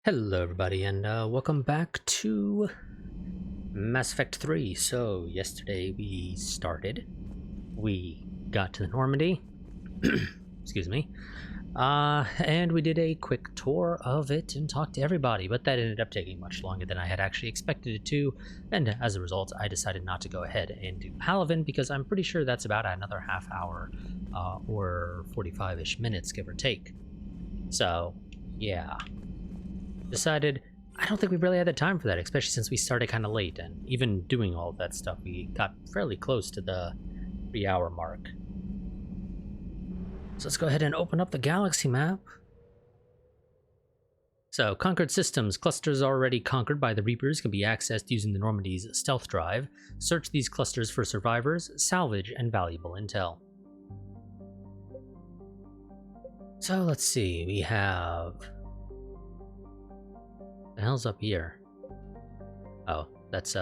Hello everybody and welcome back to Mass Effect 3. So yesterday we got to the Normandy, excuse me, and we did a quick tour of it and talked to everybody, but that ended up taking much longer than I had actually expected it to, and as a result I decided not to go ahead and do Palaven because I'm pretty sure that's about another half hour or 45-ish minutes, give or take. So yeah. Decided I don't think we really had the time for that, especially since we started kind of late, and even doing all of that stuff we got fairly close to the 3-hour mark. So let's go ahead and open up the galaxy map. So conquered systems. Clusters already conquered by the Reapers can be accessed using the Normandy's stealth drive. Search these clusters for survivors, salvage, and valuable intel. So let's see, we have... the hell's up here? Oh, that's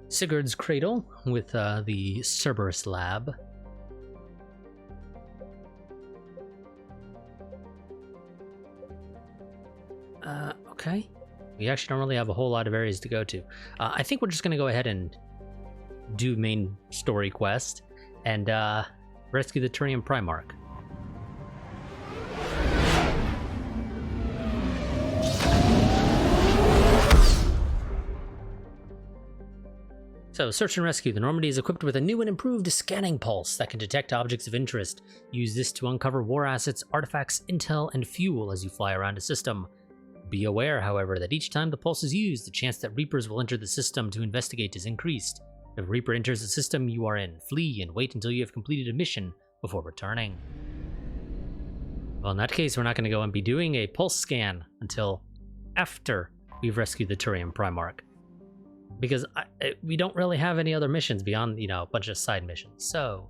Sigurd's Cradle with the Cerberus Lab. Okay. We actually don't really have a whole lot of areas to go to. I think we're just gonna go ahead and do main story quest and rescue the Turian Primarch. So, search and rescue. The Normandy is equipped with a new and improved scanning pulse that can detect objects of interest. Use this to uncover war assets, artifacts, intel, and fuel as you fly around a system. Be aware, however, that each time the pulse is used, the chance that Reapers will enter the system to investigate is increased. If a Reaper enters the system, you are in. Flee and wait until you have completed a mission before returning. Well, in that case, we're not going to go and be doing a pulse scan until after we've rescued the Turian Primarch. Because we don't really have any other missions beyond, a bunch of side missions. So,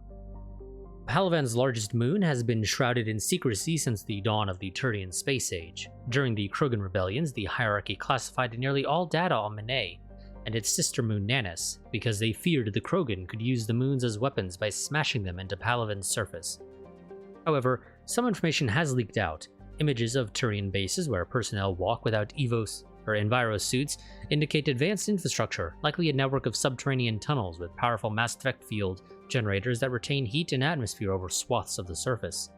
Palaven's largest moon has been shrouded in secrecy since the dawn of the Turian space age. During the Krogan rebellions, the hierarchy classified nearly all data on Menet and its sister moon Nanis, because they feared the Krogan could use the moons as weapons by smashing them into Palaven's surface. However, some information has leaked out. Images of Turian bases where personnel walk without Enviro suits indicate advanced infrastructure, likely a network of subterranean tunnels with powerful Mass Effect field generators that retain heat and atmosphere over swaths of the surface.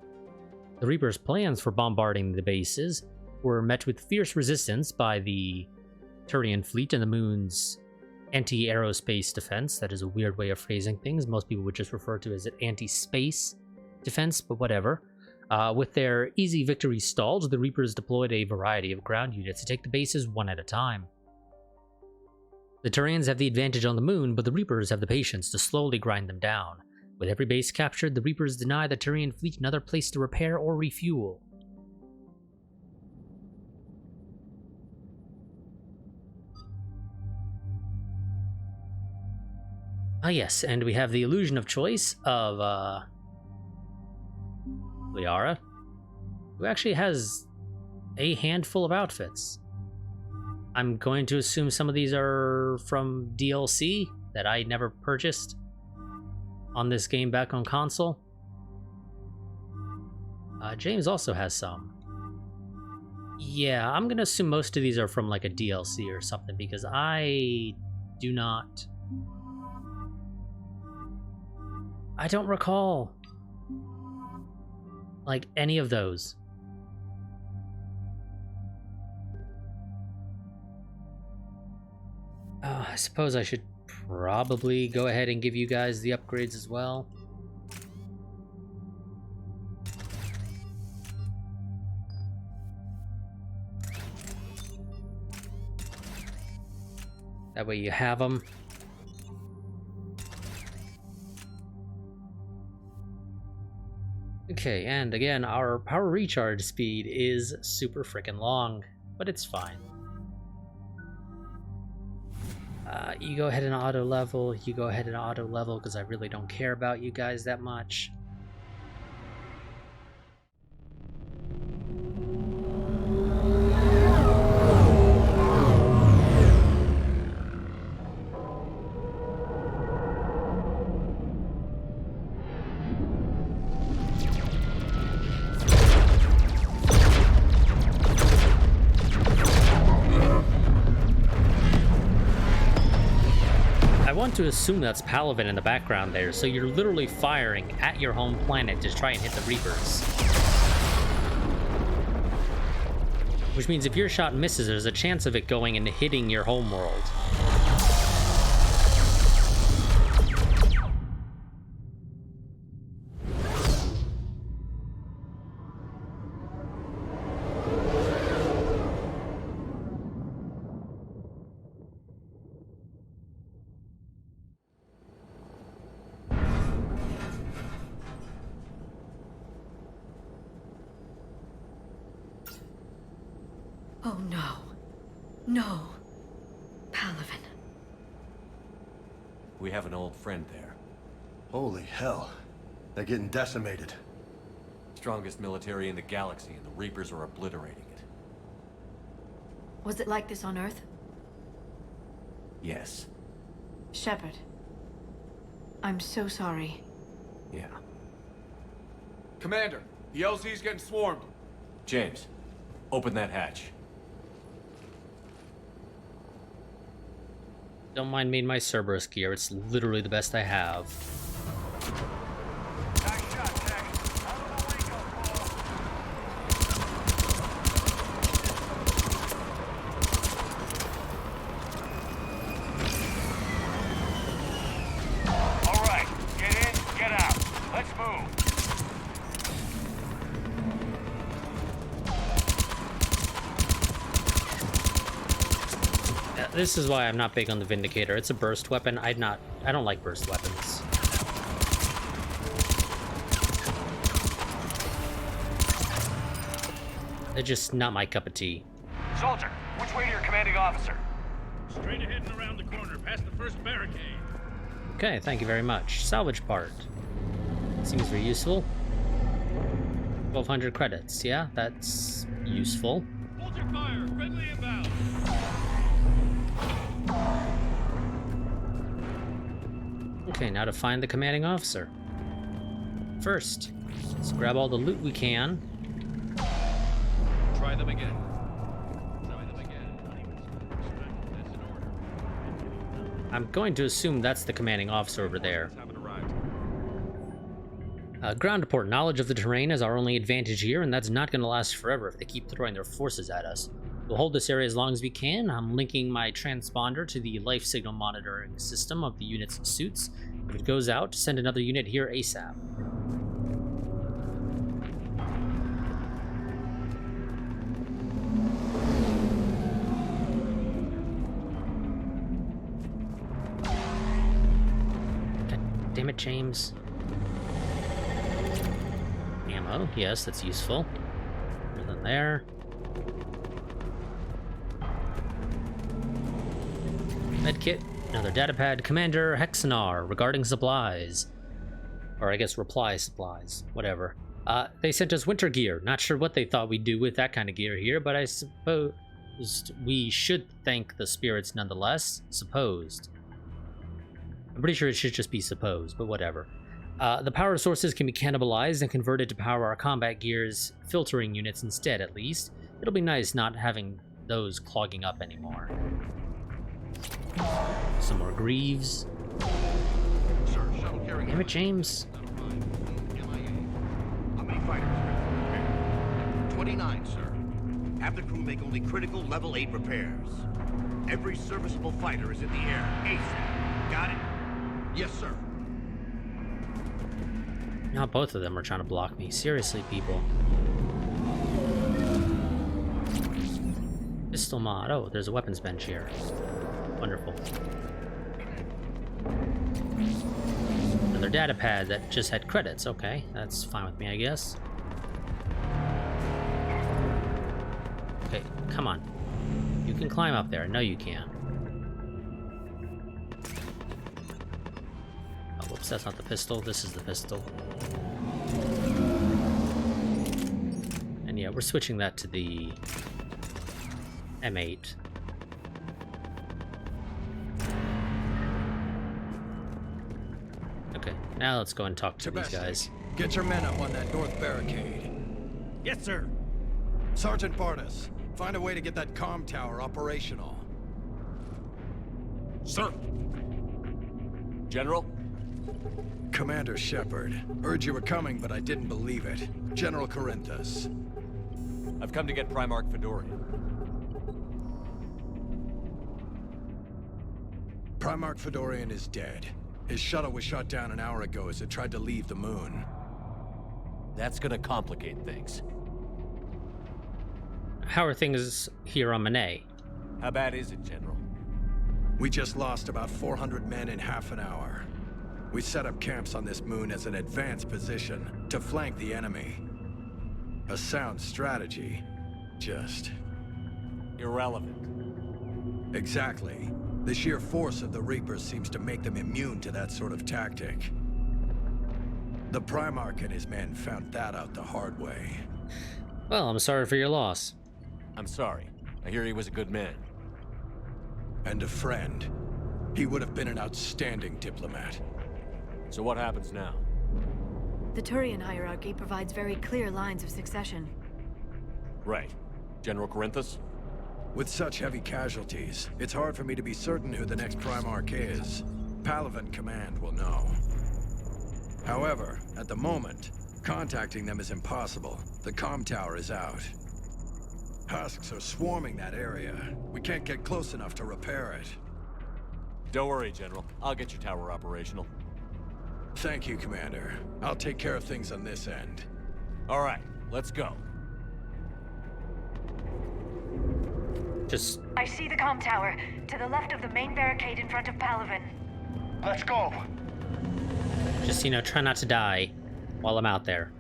The Reapers' plans for bombarding the bases were met with fierce resistance by the Turian fleet and the moon's anti-aerospace defense. That is a weird way of phrasing things. Most people would just refer to it as anti-space defense, but whatever. With their easy victory stalled, the Reapers deployed a variety of ground units to take the bases one at a time. The Turians have the advantage on the moon, but the Reapers have the patience to slowly grind them down. With every base captured, the Reapers deny the Turian fleet another place to repair or refuel. Yes, and we have the illusion of choice of, Liara, who actually has a handful of outfits. I'm going to assume some of these are from DLC that I never purchased on this game back on console. James also has some. Yeah, I'm going to assume most of these are from like a DLC or something because I don't recall like any of those. I suppose I should probably go ahead and give you guys the upgrades as well. That way you have them. Okay, and again, our power recharge speed is super freaking long, but it's fine. You go ahead and auto level, because I really don't care about you guys that much. to assume that's Palaven in the background there, so you're literally firing at your home planet to try and hit the Reapers. Which means if your shot misses, there's a chance of it going and hitting your home world. Oh no. No. Palaven. We have an old friend there. Holy hell. They're getting decimated. Strongest military in the galaxy, and the Reapers are obliterating it. Was it like this on Earth? Yes. Shepard. I'm so sorry. Yeah. Commander, the LZ's getting swarmed. James, open that hatch. Don't mind me in my Cerberus gear, it's literally the best I have. Alright, get in, get out. Let's move. This is why I'm not big on the Vindicator. It's a burst weapon. I don't like burst weapons. They're just not my cup of tea. Soldier, which way to your commanding officer? Straight ahead and around the corner, past the first barricade. Okay, thank you very much. Salvage part. Seems very useful. 1,200 credits. Yeah, that's useful. Hold your fire, friendly inbound. Okay, now to find the commanding officer. First, let's grab all the loot we can. Try them again. Try them again. That's in order. I'm going to assume that's the commanding officer over there. Haven't arrived. Ground report. Knowledge of the terrain is our only advantage here, and that's not going to last forever if they keep throwing their forces at us. We'll hold this area as long as we can. I'm linking my transponder to the life signal monitoring system of the unit's suits. If it goes out, send another unit here ASAP. God damn it, James. Ammo, yes, that's useful. Nothing there. Medkit, another datapad. Commander Hexanar regarding supplies. Or I guess reply supplies, whatever. They sent us winter gear. Not sure what they thought we'd do with that kind of gear here, but I suppose we should thank the spirits nonetheless. Supposed. I'm pretty sure it should just be supposed, but whatever. The power sources can be cannibalized and converted to power our combat gear's filtering units instead, at least. It'll be nice not having those clogging up anymore. Some more Greaves. Sir, shuttle carrying. Damn it, James. How many fighters? 29, sir. Have the crew make only critical level 8 repairs. Every serviceable fighter is in the air. ASAP. Got it? Yes, sir. Now both of them are trying to block me. Seriously, people. Pistol mod. Oh, there's a weapons bench here. Wonderful. Another data pad that just had credits. Okay, that's fine with me, I guess. Okay, come on. You can climb up there. No, you can't. Oh, whoops, that's not the pistol. This is the pistol. And yeah, we're switching that to the M8. Okay, now let's go and talk to these guys. Get your men up on that north barricade. Yes, sir. Sergeant Barnes, find a way to get that comm tower operational. Sir. General? Commander Shepard. Heard you were coming, but I didn't believe it. General Corinthus. I've come to get Primarch Fedorian. Primarch Fedorian is dead. His shuttle was shot down an hour ago as it tried to leave the moon. That's gonna complicate things. How are things here on Manet? How bad is it, General? We just lost about 400 men in half an hour. We set up camps on this moon as an advanced position to flank the enemy. A sound strategy. Just... irrelevant. Exactly. The sheer force of the Reapers seems to make them immune to that sort of tactic. The Primarch and his men found that out the hard way. Well, I'm sorry for your loss. I'm sorry. I hear he was a good man. And a friend. He would have been an outstanding diplomat. So what happens now? The Turian hierarchy provides very clear lines of succession. Right. General Corinthus? With such heavy casualties, it's hard for me to be certain who the next Primarch is. Palaven Command will know. However, at the moment, contacting them is impossible. The comm tower is out. Husks are swarming that area. We can't get close enough to repair it. Don't worry, General. I'll get your tower operational. Thank you, Commander. I'll take care of things on this end. All right, let's go. Just... I see the comm tower, to the left of the main barricade in front of Palaven. Let's go. Just, you know, try not to die while I'm out there.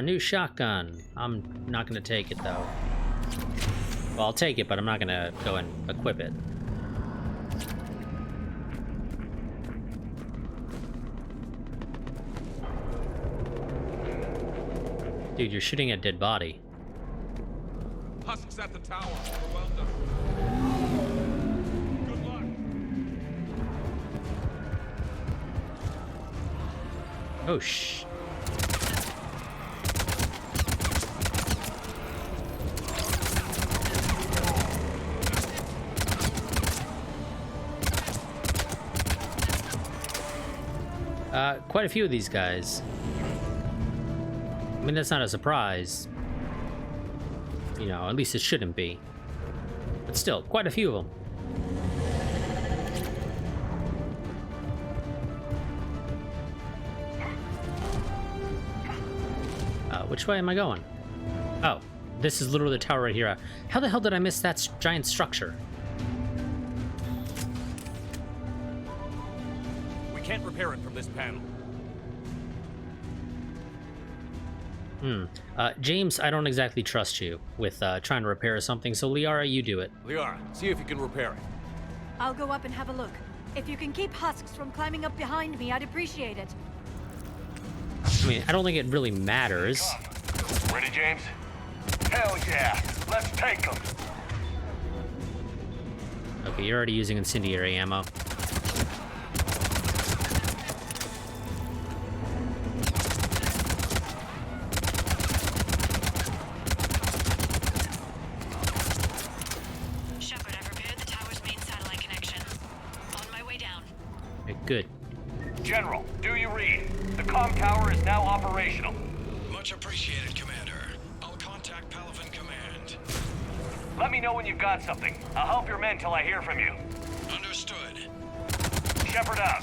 New shotgun. I'm not gonna take it, though. Well, I'll take it, but I'm not gonna go and equip it. Dude, you're shooting a dead body. Husks at the tower. Overwhelmed them. Good luck. Oh, shh. Quite a few of these guys. I mean, that's not a surprise. You know, at least it shouldn't be. But still, quite a few of them. Which way am I going? Oh, this is literally the tower right here. How the hell did I miss that giant structure? We can't repair it from this panel. James, I don't exactly trust you with trying to repair something, so Liara, you do it. Liara, see if you can repair it. I'll go up and have a look. If you can keep Husks from climbing up behind me, I'd appreciate it. I mean, I don't think it really matters. Ready, James? Hell yeah. Let's take them. Okay, you're already using incendiary ammo. Shepard, I've repaired the tower's main satellite connection. On my way down. Okay, good. General, do you read? The comm tower is now operational. Much appreciated, Commander. I'll contact Palaven Command. Let me know when you've got something. I'll help your men till I hear from you. Understood. Shepard out.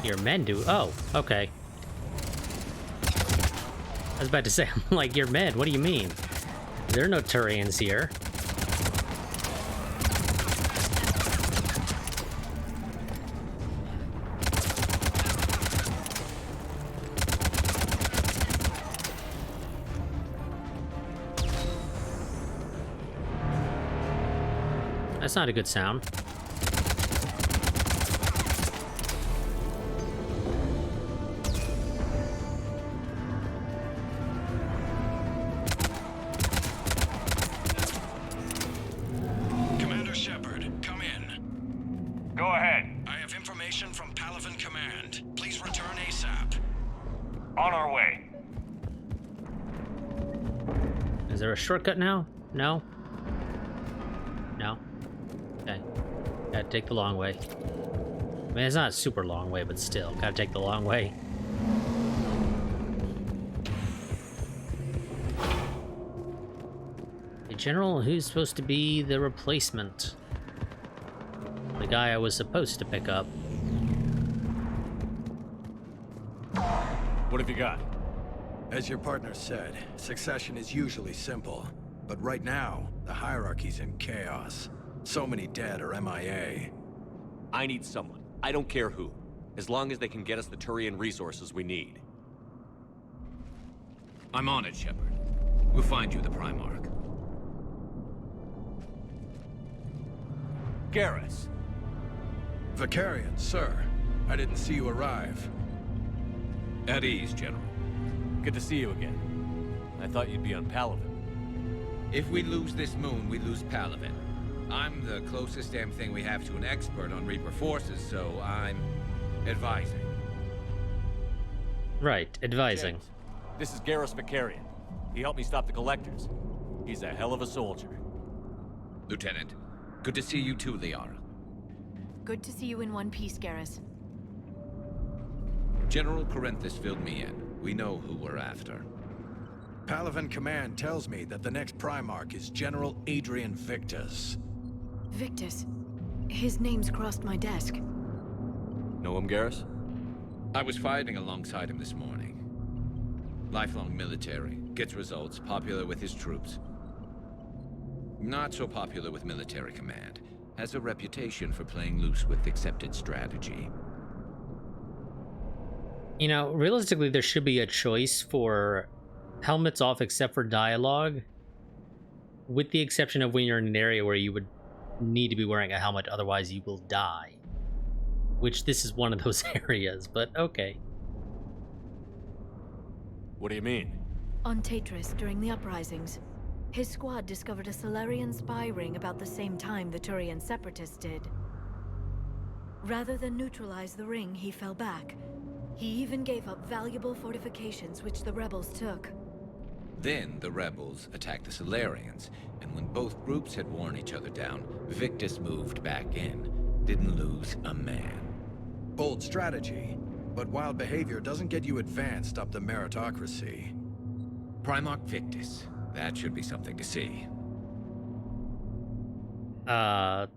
Your men do? Oh, okay. I was about to say, I'm like, your men, what do you mean? There are no Turians here. That's not a good sound. Commander Shepard, come in. Go ahead. I have information from Palaven Command. Please return ASAP. On our way. Is there a shortcut now? No? No? Okay. Gotta take the long way. I mean, it's not a super long way, but still, gotta take the long way. Hey, General, who's supposed to be the replacement? The guy I was supposed to pick up. What have you got? As your partner said, succession is usually simple. But right now, the hierarchy's in chaos. So many dead or MIA. I need someone. I don't care who. As long as they can get us the Turian resources we need. I'm on it, Shepard. We'll find you the Primarch. Garrus! Vicarian, sir. I didn't see you arrive. At ease, General. Good to see you again. I thought you'd be on Palaven. If we lose this moon, we lose Palaven. I'm the closest damn thing we have to an expert on Reaper forces, so I'm advising. Right, advising. James, this is Garrus Vicarian. He helped me stop the Collectors. He's a hell of a soldier. Lieutenant, good to see you too, Liara. Good to see you in one piece, Garrus. General Corinthus filled me in. We know who we're after. Palaven Command tells me that the next Primarch is General Adrian Victus. Victus. His name's crossed my desk. Know him, Garrus? I was fighting alongside him this morning. Lifelong military, gets results, popular with his troops. Not so popular with military command. Has a reputation for playing loose with accepted strategy. You know, realistically, there should be a choice for helmets off except for dialogue, with the exception of when you're in an area where you would need to be wearing a helmet, otherwise you will die. Which this is one of those areas, but okay. What do you mean? On Tatris, during the uprisings, his squad discovered a Solarian spy ring about the same time the Turian separatists did. Rather than neutralize the ring, he fell back. He even gave up valuable fortifications which the rebels took. Then the rebels attacked the Solarians, and when both groups had worn each other down, Victus moved back in. Didn't lose a man. Bold strategy, but wild behavior doesn't get you advanced up the meritocracy. Primarch Victus. That should be something to see. That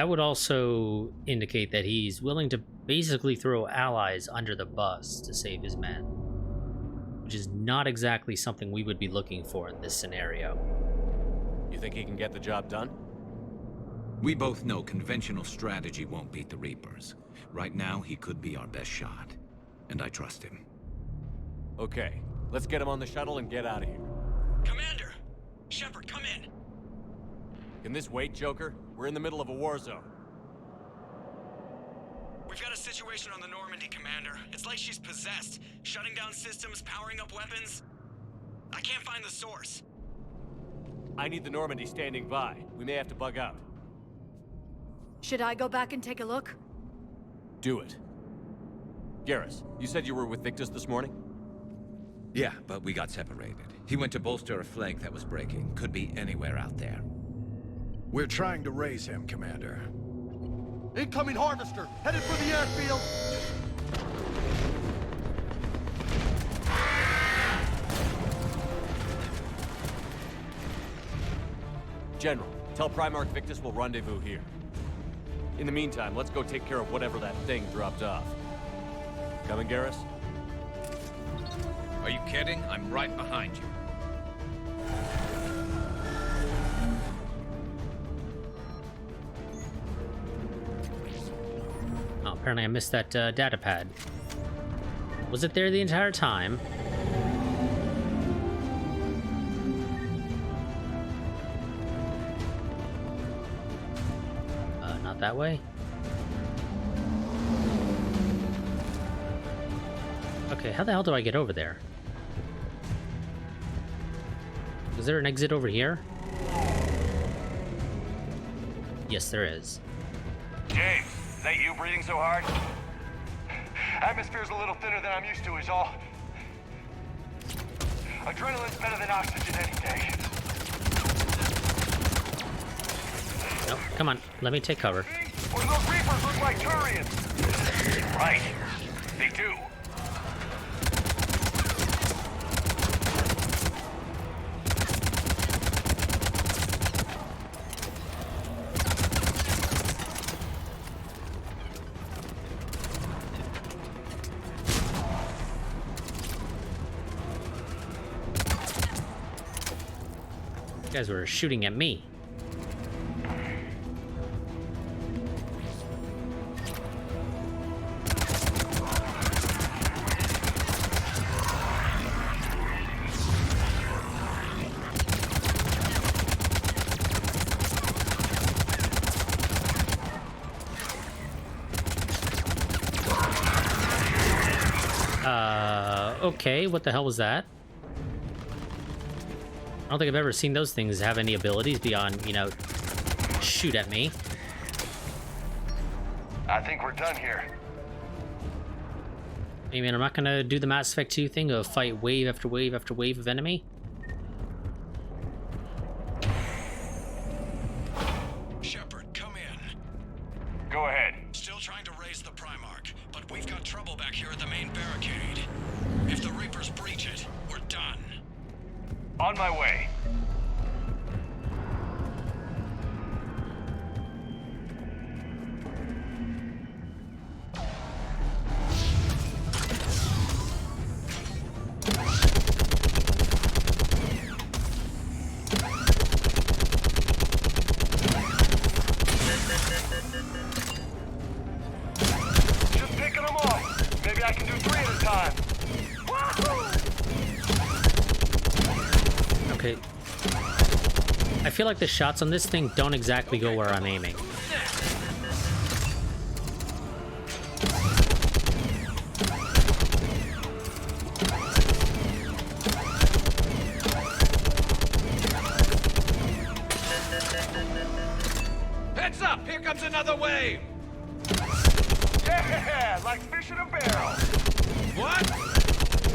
would also indicate that he's willing to basically throw allies under the bus to save his men, which is not exactly something we would be looking for in this scenario. You think he can get the job done? We both know conventional strategy won't beat the Reapers. Right now, he could be our best shot, and I trust him. Okay, let's get him on the shuttle and get out of here. Commander! Shepard, come in! Can this wait, Joker? We're in the middle of a war zone. We've got a situation on the Normandy, Commander. It's like she's possessed. Shutting down systems, powering up weapons. I can't find the source. I need the Normandy standing by. We may have to bug out. Should I go back and take a look? Do it. Garrus, you said you were with Victus this morning? Yeah, but we got separated. He went to bolster a flank that was breaking. Could be anywhere out there. We're trying to raise him, Commander. Incoming harvester, headed for the airfield. General, tell Primarch Victus we'll rendezvous here. In the meantime, let's go take care of whatever that thing dropped off. Coming, Garrus? Are you kidding? I'm right behind you. Oh, apparently I missed that data pad. Was it there the entire time? Not that way? Okay, how the hell do I get over there? Is there an exit over here? Yes, there is. James, is that you breathing so hard? Atmosphere's a little thinner than I'm used to is all. Adrenaline's better than oxygen any day. Nope, come on, let me take cover. Or do those Reapers look like Turians? Right. They do. You guys were shooting at me. Okay, what the hell was that? I don't think I've ever seen those things have any abilities beyond, you know, shoot at me. I think we're done here. I mean, I'm not gonna do the Mass Effect 2 thing of fight wave after wave after wave of enemy. Shepard, come in. Go ahead. Still trying to raise the Primarch, but we've got trouble back here at the main barricade. If the Reapers breach it, we're done. On my way. Just picking them off. Maybe I can do 3 at a time. Okay. I feel like the shots on this thing don't exactly go where I'm aiming. Heads up! Here comes another wave! Yeah, like fish in a barrel. What?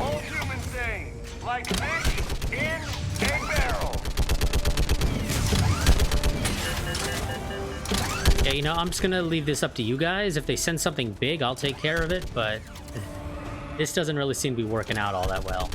Old human saying, like fish in a barrel. Yeah, you know, I'm just gonna leave this up to you guys. If they send something big, I'll take care of it, but this doesn't really seem to be working out all that well.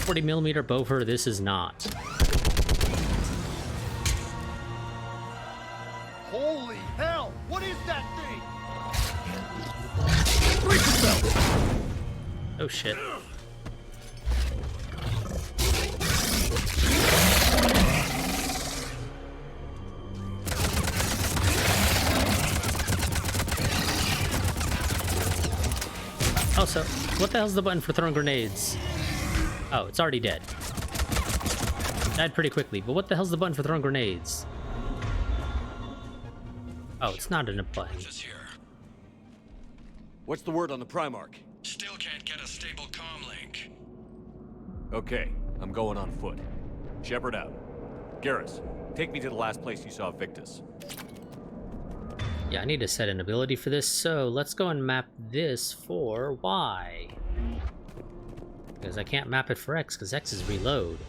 .40mm Boffer, this is not. Holy hell! What is that thing? Oh shit. Also, what the hell's the button for throwing grenades? Oh, it's already dead. Died pretty quickly, but what the hell's the button for throwing grenades? Oh, it's not in a button. What's the word on the Primarch? Still can't get a stable comm link. Okay, I'm going on foot. Shepard out. Garrus, take me to the last place you saw Victus. Yeah, I need to set an ability for this, so let's go and map this for Y. Because I can't map it for X, because X is reload.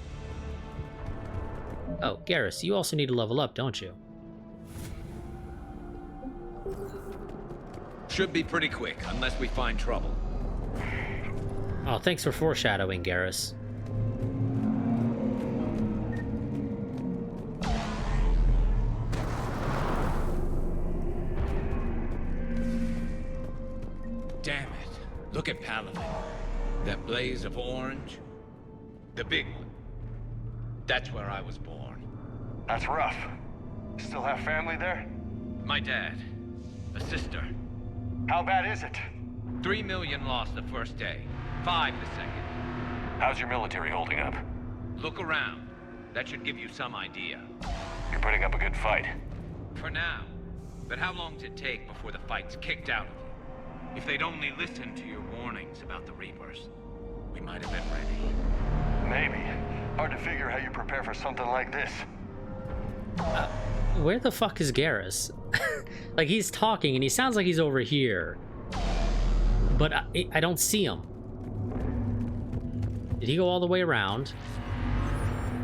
Oh, Garrus, you also need to level up, don't you? Should be pretty quick, unless we find trouble. Oh, thanks for foreshadowing, Garrus. Damn it. Look at Paladin. That blaze of orange. The big one. That's where I was born. That's rough. Still have family there? My dad. A sister. How bad is it? 3 million lost the first day. 5 the second. How's your military holding up? Look around. That should give you some idea. You're putting up a good fight. For now. But how long does it take before the fight's kicked out of you? If they'd only listened to your warnings about the Reapers, we might have been ready. Maybe. Hard to figure how you prepare for something like this. Where the fuck is Garrus? Like, he's talking and he sounds like he's over here. But I don't see him. Did he go all the way around?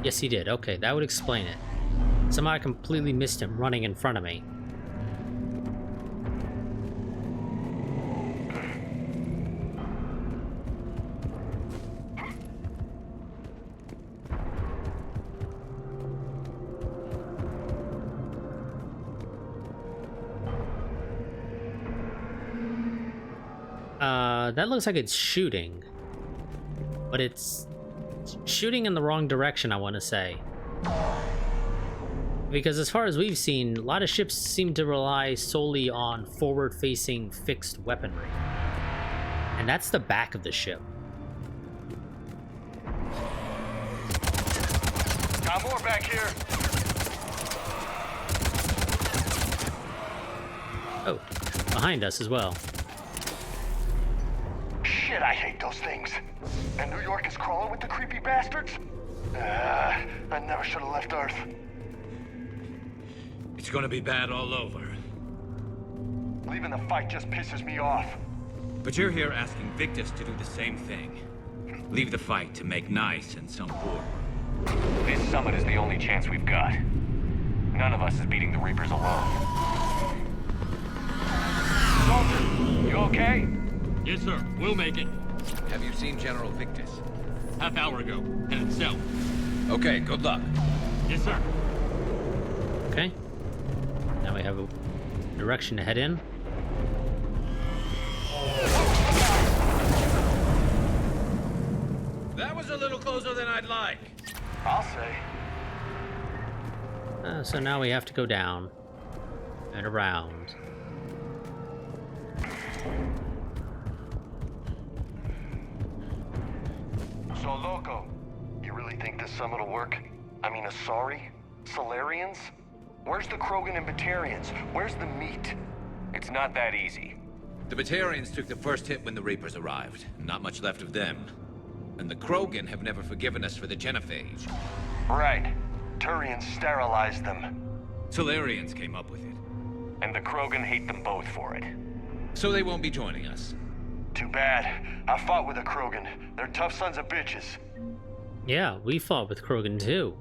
Yes, he did. Okay, that would explain it. Somehow I completely missed him running in front of me. That looks like it's shooting. But it's shooting in the wrong direction, I want to say. Because as far as we've seen, a lot of ships seem to rely solely on forward-facing fixed weaponry. And that's the back of the ship. Got more back here. Oh, behind us as well. Shit, I hate those things. And New York is crawling with the creepy bastards? I never should have left Earth. It's gonna be bad all over. Leaving the fight just pisses me off. But you're here asking Victus to do the same thing. Leave the fight to make nice and some board. This summit is the only chance we've got. None of us is beating the Reapers alone. Soldier, you okay? Yes, sir. We'll make it. Have you seen General Victus? Half hour ago. Headed south. Okay, good luck. Yes, sir. Okay. Now we have a direction to head in. That was a little closer than I'd like. I'll say. So now we have to go down and around. So, Loco, you really think this summit will work? I mean, Asari? Solarians? Where's the Krogan and Batarians? Where's the meat? It's not that easy. The Batarians took the first hit when the Reapers arrived. Not much left of them. And the Krogan have never forgiven us for the genophage. Right. Turians sterilized them. Solarians came up with it. And the Krogan hate them both for it. So they won't be joining us. Too bad. I fought with a Krogan. They're tough sons of bitches. Yeah, we fought with Krogan too.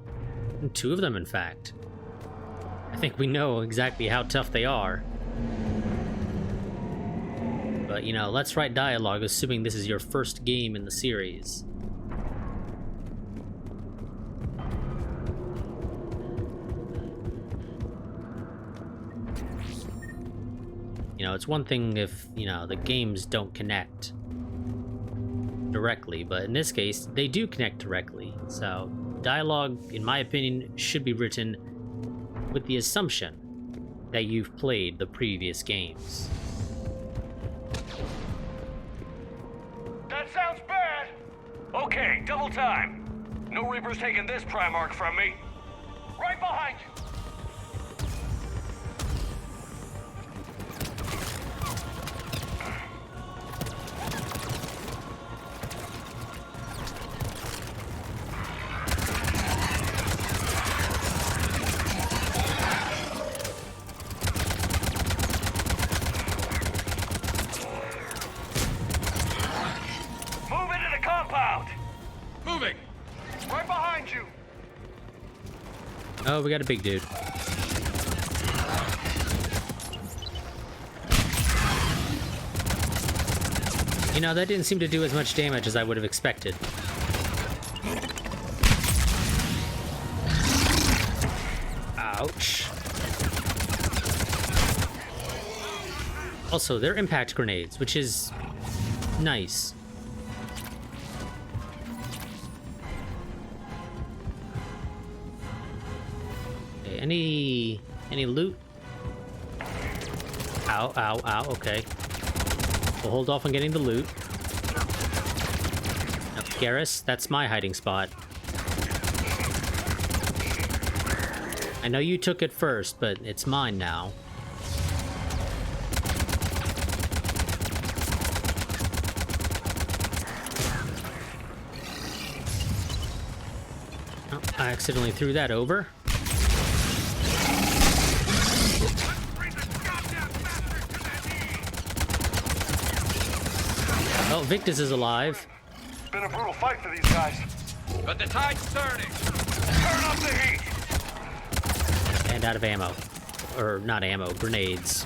Two of them, in fact. I think we know exactly how tough they are. But, you know, let's write dialogue assuming this is your first game in the series. You know, it's one thing if, you know, the games don't connect directly, but in this case, they do connect directly. So, dialogue, in my opinion, should be written with the assumption that you've played the previous games. That sounds bad! Okay, double time. No Reapers taking this Primarch from me. Right behind you! Moving! Right behind you! Oh, we got a big dude. You know, that didn't seem to do as much damage as I would have expected. Ouch. Also, they're impact grenades, which is nice. Okay, any loot? Ow, ow, ow, okay. We'll hold off on getting the loot. Now, Garrus, that's my hiding spot. I know you took it first, but it's mine now. I accidentally threw that over. Oh, Victus is alive. It's been a brutal fight for these guys. But the tide's turning. Turn up the heat! And out of ammo. Or not ammo, grenades.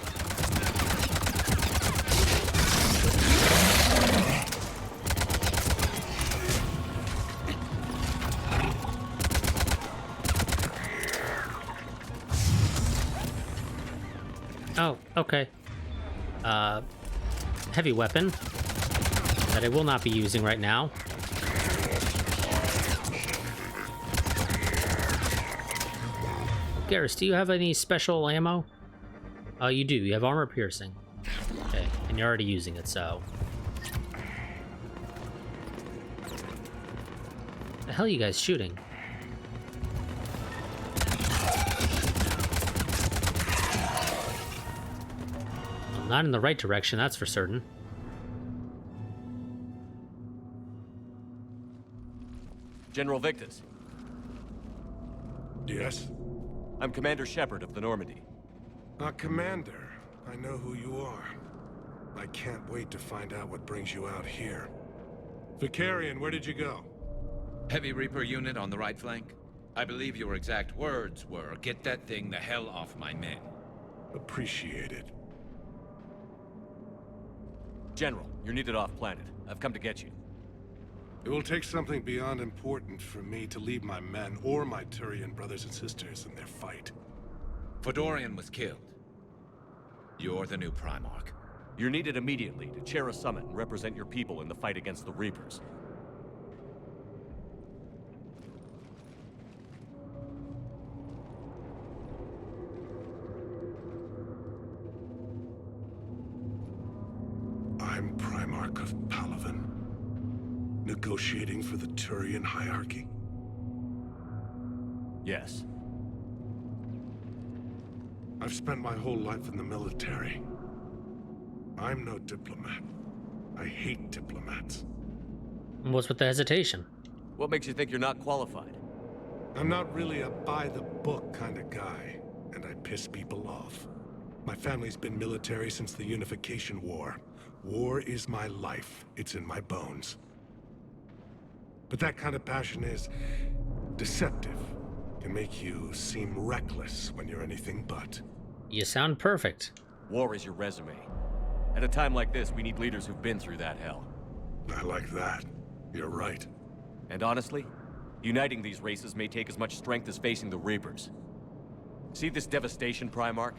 Oh, okay. Heavy weapon that I will not be using right now. Garrus, do you have any special ammo? Oh, you do. You have armor piercing. Okay, and you're already using it, so... The hell are you guys shooting? Well, not in the right direction, that's for certain. General Victus. Yes? I'm Commander Shepard of the Normandy. Commander, I know who you are. I can't wait to find out what brings you out here. Vicarian, where did you go? Heavy Reaper unit on the right flank. I believe your exact words were, "Get that thing the hell off my men." Appreciated. General, you're needed off-planet. I've come to get you. It will take something beyond important for me to leave my men or my Turian brothers and sisters in their fight. Fodorian was killed. You're the new Primarch. You're needed immediately to chair a summit and represent your people in the fight against the Reapers. I'm Primarch of Palaven. Negotiating for the Turian hierarchy? Yes. I've spent my whole life in the military. I'm no diplomat. I hate diplomats. What's with the hesitation? What makes you think you're not qualified? I'm not really a by-the-book kind of guy, and I piss people off. My family's been military since the Unification War. War is my life. It's in my bones. But that kind of passion is deceptive. Can make you seem reckless when you're anything but. You sound perfect. War is your resume. At a time like this, we need leaders who've been through that hell. I like that. You're right. And honestly, uniting these races may take as much strength as facing the Reapers. See this devastation, Primarch?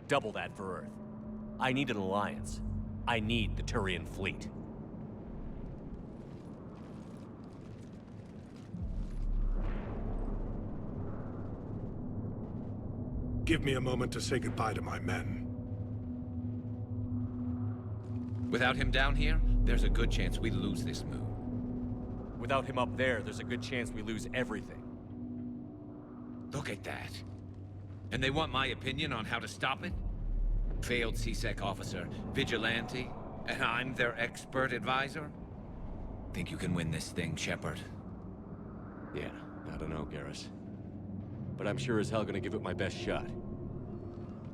Double that for Earth. I need an alliance. I need the Turian fleet. Give me a moment to say goodbye to my men. Without him down here, there's a good chance we lose this move. Without him up there, there's a good chance we lose everything. Look at that. And they want my opinion on how to stop it? Failed CSEC officer, vigilante, and I'm their expert advisor? Think you can win this thing, Shepard? Yeah, I don't know, Garrus. But I'm sure as hell gonna give it my best shot.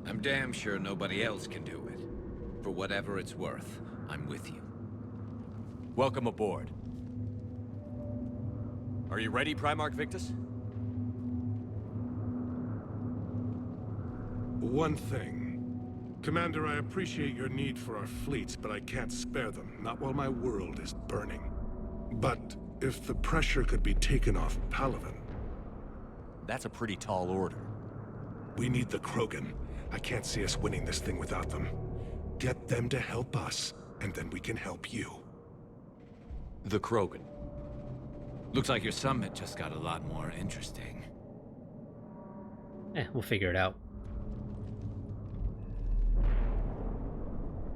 I'm damn sure nobody else can do it. For whatever it's worth, I'm with you. Welcome aboard. Are you ready, Primarch Victus? One thing. Commander, I appreciate your need for our fleets, but I can't spare them, not while my world is burning. But if the pressure could be taken off Palaven... That's a pretty tall order. We need the Krogan. I can't see us winning this thing without them. Get them to help us, and then we can help you. The Krogan. Looks like your summit just got a lot more interesting. We'll figure it out.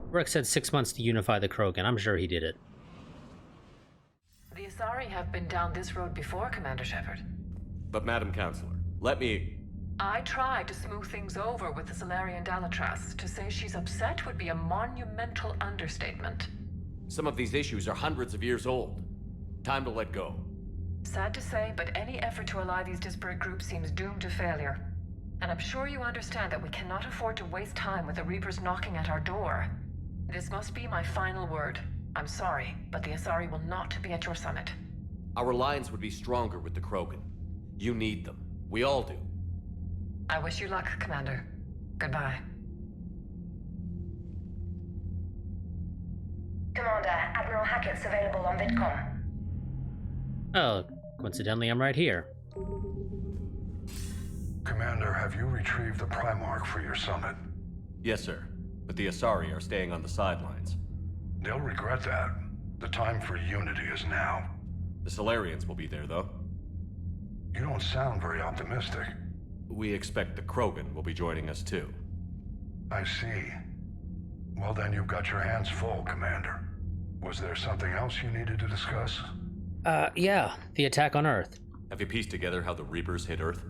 Rex said 6 months to unify the Krogan. I'm sure he did it. The Asari have been down this road before, Commander Shepard. But Madam Counselor, let me... I tried to smooth things over with the Salarian Dalatras. To say she's upset would be a monumental understatement. Some of these issues are hundreds of years old. Time to let go. Sad to say, but any effort to ally these disparate groups seems doomed to failure. And I'm sure you understand that we cannot afford to waste time with the Reapers knocking at our door. This must be my final word. I'm sorry, but the Asari will not be at your summit. Our alliance would be stronger with the Krogan. You need them. We all do. I wish you luck, Commander. Goodbye. Commander, Admiral Hackett's available on VidCom. Oh, coincidentally, I'm right here. Commander, have you retrieved the Primarch for your summit? Yes, sir. But the Asari are staying on the sidelines. They'll regret that. The time for unity is now. The Solarians will be there, though. You don't sound very optimistic. We expect the Krogan will be joining us, too. I see. Well, then you've got your hands full, Commander. Was there something else you needed to discuss? Yeah. The attack on Earth. Have you pieced together how the Reapers hit Earth?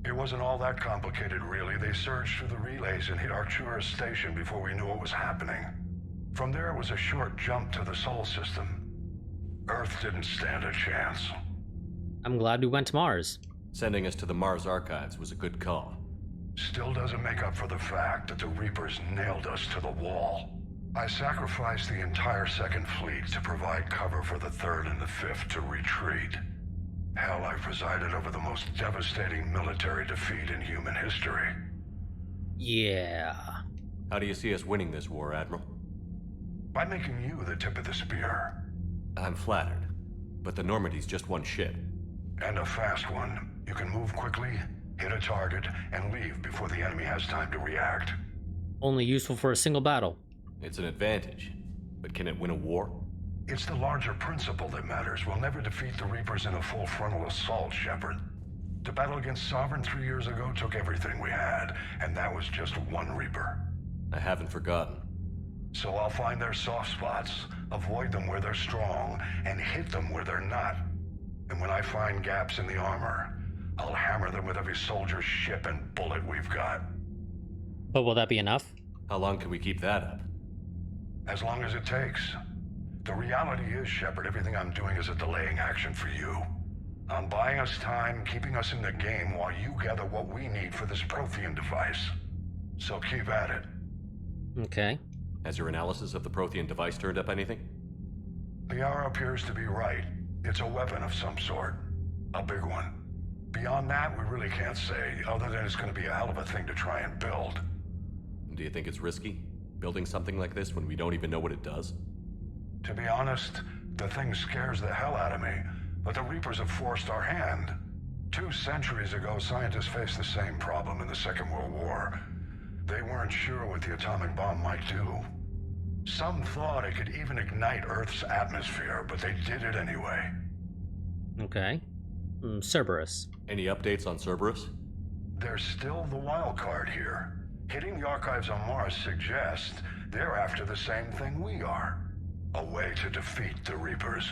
It wasn't all that complicated, really. They surged through the relays and hit Arcturus Station before we knew what was happening. From there, it was a short jump to the Sol system. Earth didn't stand a chance. I'm glad we went to Mars. Sending us to the Mars archives was a good call. Still doesn't make up for the fact that the Reapers nailed us to the wall. I sacrificed the entire Second Fleet to provide cover for the Third and the Fifth to retreat. Hell, I presided over the most devastating military defeat in human history. Yeah. How do you see us winning this war, Admiral? By making you the tip of the spear. I'm flattered, but the Normandy's just one ship. And a fast one. You can move quickly, hit a target, and leave before the enemy has time to react. Only useful for a single battle. It's an advantage, but can it win a war? It's the larger principle that matters. We'll never defeat the Reapers in a full frontal assault, Shepard. The battle against Sovereign 3 years ago took everything we had, and that was just one Reaper. I haven't forgotten. So I'll find their soft spots, avoid them where they're strong, and hit them where they're not. And when I find gaps in the armor, I'll hammer them with every soldier, ship, and bullet we've got. But will that be enough? How long can we keep that up? As long as it takes. The reality is, Shepard, everything I'm doing is a delaying action for you. I'm buying us time, keeping us in the game while you gather what we need for this Prothean device. So keep at it. Okay. Has your analysis of the Prothean device turned up anything? The hour appears to be right. It's a weapon of some sort. A big one. Beyond that, we really can't say, other than it's going to be a hell of a thing to try and build. Do you think it's risky, building something like this when we don't even know what it does? To be honest, the thing scares the hell out of me, but the Reapers have forced our hand. 2 centuries ago, scientists faced the same problem in the Second World War. They weren't sure what the atomic bomb might do. Some thought it could even ignite Earth's atmosphere, but they did it anyway. Okay. Cerberus. Any updates on Cerberus? There's still the wild card here. Hitting the archives on Mars suggests they're after the same thing we are. A way to defeat the Reapers.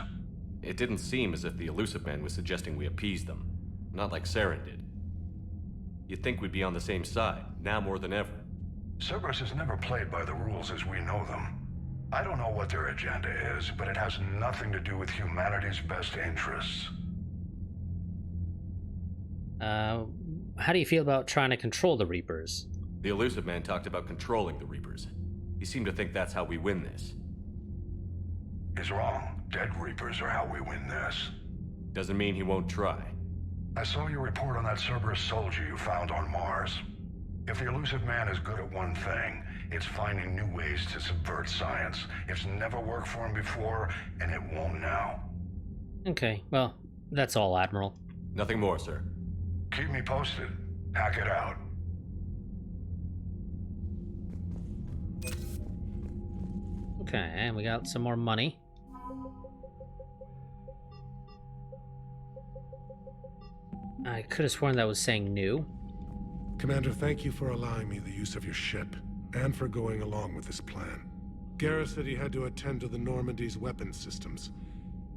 It didn't seem as if the Elusive Man was suggesting we appease them. Not like Saren did. You'd think we'd be on the same side, now more than ever. Cerberus has never played by the rules as we know them. I don't know what their agenda is, but it has nothing to do with humanity's best interests. How do you feel about trying to control the Reapers? The Elusive Man talked about controlling the Reapers. He seemed to think that's how we win this. He's wrong. Dead Reapers are how we win this. Doesn't mean he won't try. I saw your report on that Cerberus soldier you found on Mars. If the Elusive Man is good at one thing, it's finding new ways to subvert science. It's never worked for him before, and it won't now. Okay, well, that's all, Admiral. Nothing more, sir. Keep me posted. Hack it out. Okay, and we got some more money. I could have sworn that was saying new. Commander, thank you for allowing me the use of your ship, and for going along with this plan. Garrus said he had to attend to the Normandy's weapon systems.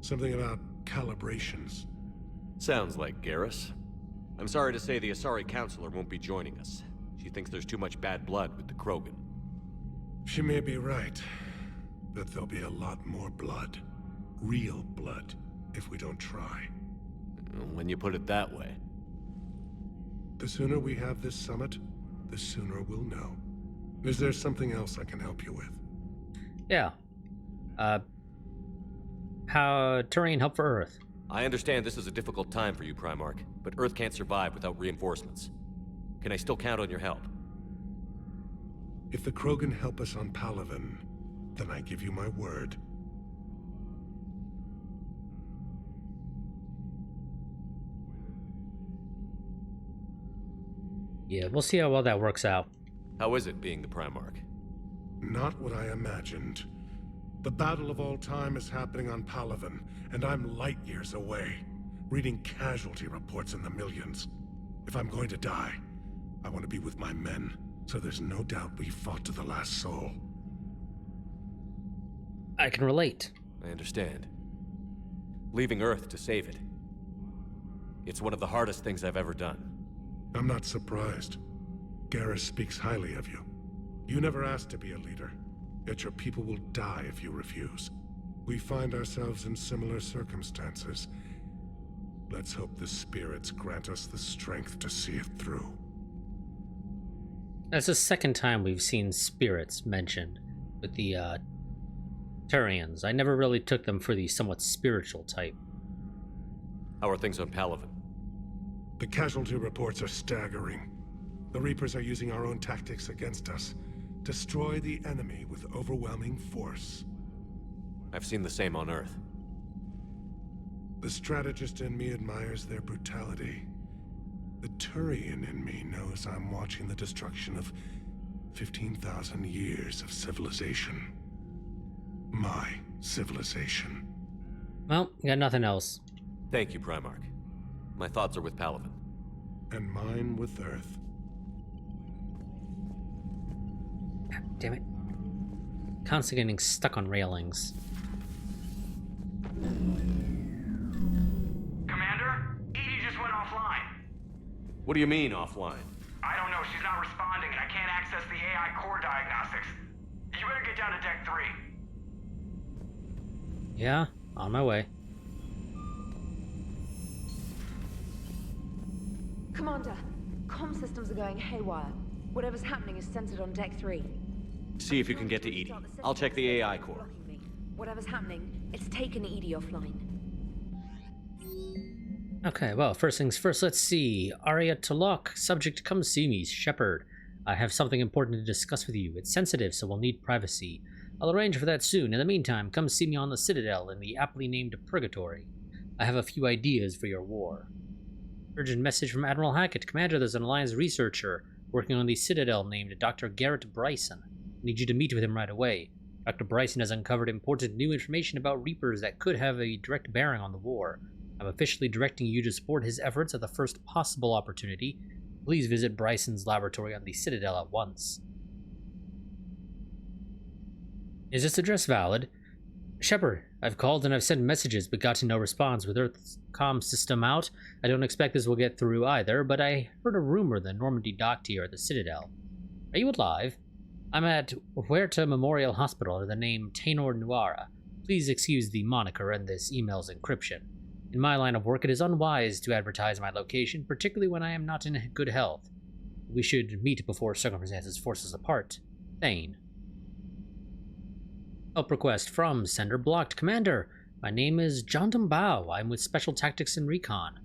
Something about calibrations. Sounds like Garrus. I'm sorry to say the Asari Counselor won't be joining us. She thinks there's too much bad blood with the Krogan. She may be right, but there'll be a lot more blood. Real blood. if we don't try. When you put it that way. The sooner we have this summit, the sooner we'll know. Is there something else I can help you with? Yeah. How Turian help for Earth? I understand this is a difficult time for you, Primarch, but Earth can't survive without reinforcements. Can I still count on your help? If the Krogan help us on Palaven, then I give you my word. Yeah, we'll see how well that works out. How is it being the Primarch? Not what I imagined. The battle of all time is happening on Palaven, and I'm light years away, reading casualty reports in the millions. If I'm going to die, I want to be with my men, so there's no doubt we fought to the last soul. I can relate. I understand. Leaving Earth to save it. It's one of the hardest things I've ever done. I'm not surprised. Garrus speaks highly of you. You never asked to be a leader, yet your people will die if you refuse. We find ourselves in similar circumstances. Let's hope the spirits grant us the strength to see it through. That's the second time we've seen spirits mentioned with the Turians. I never really took them for the somewhat spiritual type. How are things on Palaven? The casualty reports are staggering. The Reapers are using our own tactics against us. Destroy the enemy with overwhelming force. I've seen the same on Earth. The strategist in me admires their brutality. The Turian in me knows I'm watching the destruction of 15,000 years of civilization. My civilization. Well, you got nothing else. Thank you, Primarch. My thoughts are with Palaven. And mine with Earth. God damn it. Constantly getting stuck on railings. Commander, Edie just went offline. What do you mean, offline? I don't know, she's not responding and I can't access the AI core diagnostics. You better get down to Deck 3. Yeah, on my way. Commander, comm systems are going haywire. Whatever's happening is centered on Deck 3. See if you can get to Edie. I'll check the AI core. Whatever's happening, it's taken Edie offline. Okay, well, first things first, let's see. Arya Talok, subject, come see me, Shepard. I have something important to discuss with you. It's sensitive, so we'll need privacy. I'll arrange for that soon. In the meantime, come see me on the Citadel in the aptly named Purgatory. I have a few ideas for your war. Urgent message from Admiral Hackett. Commander, there's an Alliance researcher working on the Citadel named Dr. Garrett Bryson. I need you to meet with him right away. Dr. Bryson has uncovered important new information about Reapers that could have a direct bearing on the war. I'm officially directing you to support his efforts at the first possible opportunity. Please visit Bryson's laboratory on the Citadel at once. Is this address valid? Shepard, I've called and I've sent messages but gotten no response. With Earth's comm system out, I don't expect this will get through either, but I heard a rumor that Normandy docked here at the Citadel. Are you alive? I'm at Huerta Memorial Hospital under the name Tainor Nuara. Please excuse the moniker and this email's encryption. In my line of work, it is unwise to advertise my location, particularly when I am not in good health. We should meet before circumstances force us apart. Thane. Help request from sender blocked. Commander, my name is John Bao. I'm with Special Tactics and Recon.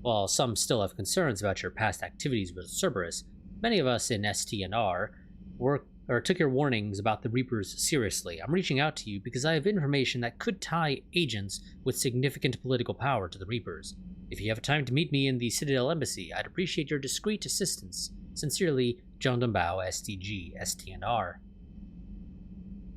While some still have concerns about your past activities with Cerberus, many of us in STNR took your warnings about the Reapers seriously. I'm reaching out to you because I have information that could tie agents with significant political power to the Reapers. If you have time to meet me in the Citadel Embassy, I'd appreciate your discreet assistance. Sincerely, John Bao, STG, STNR.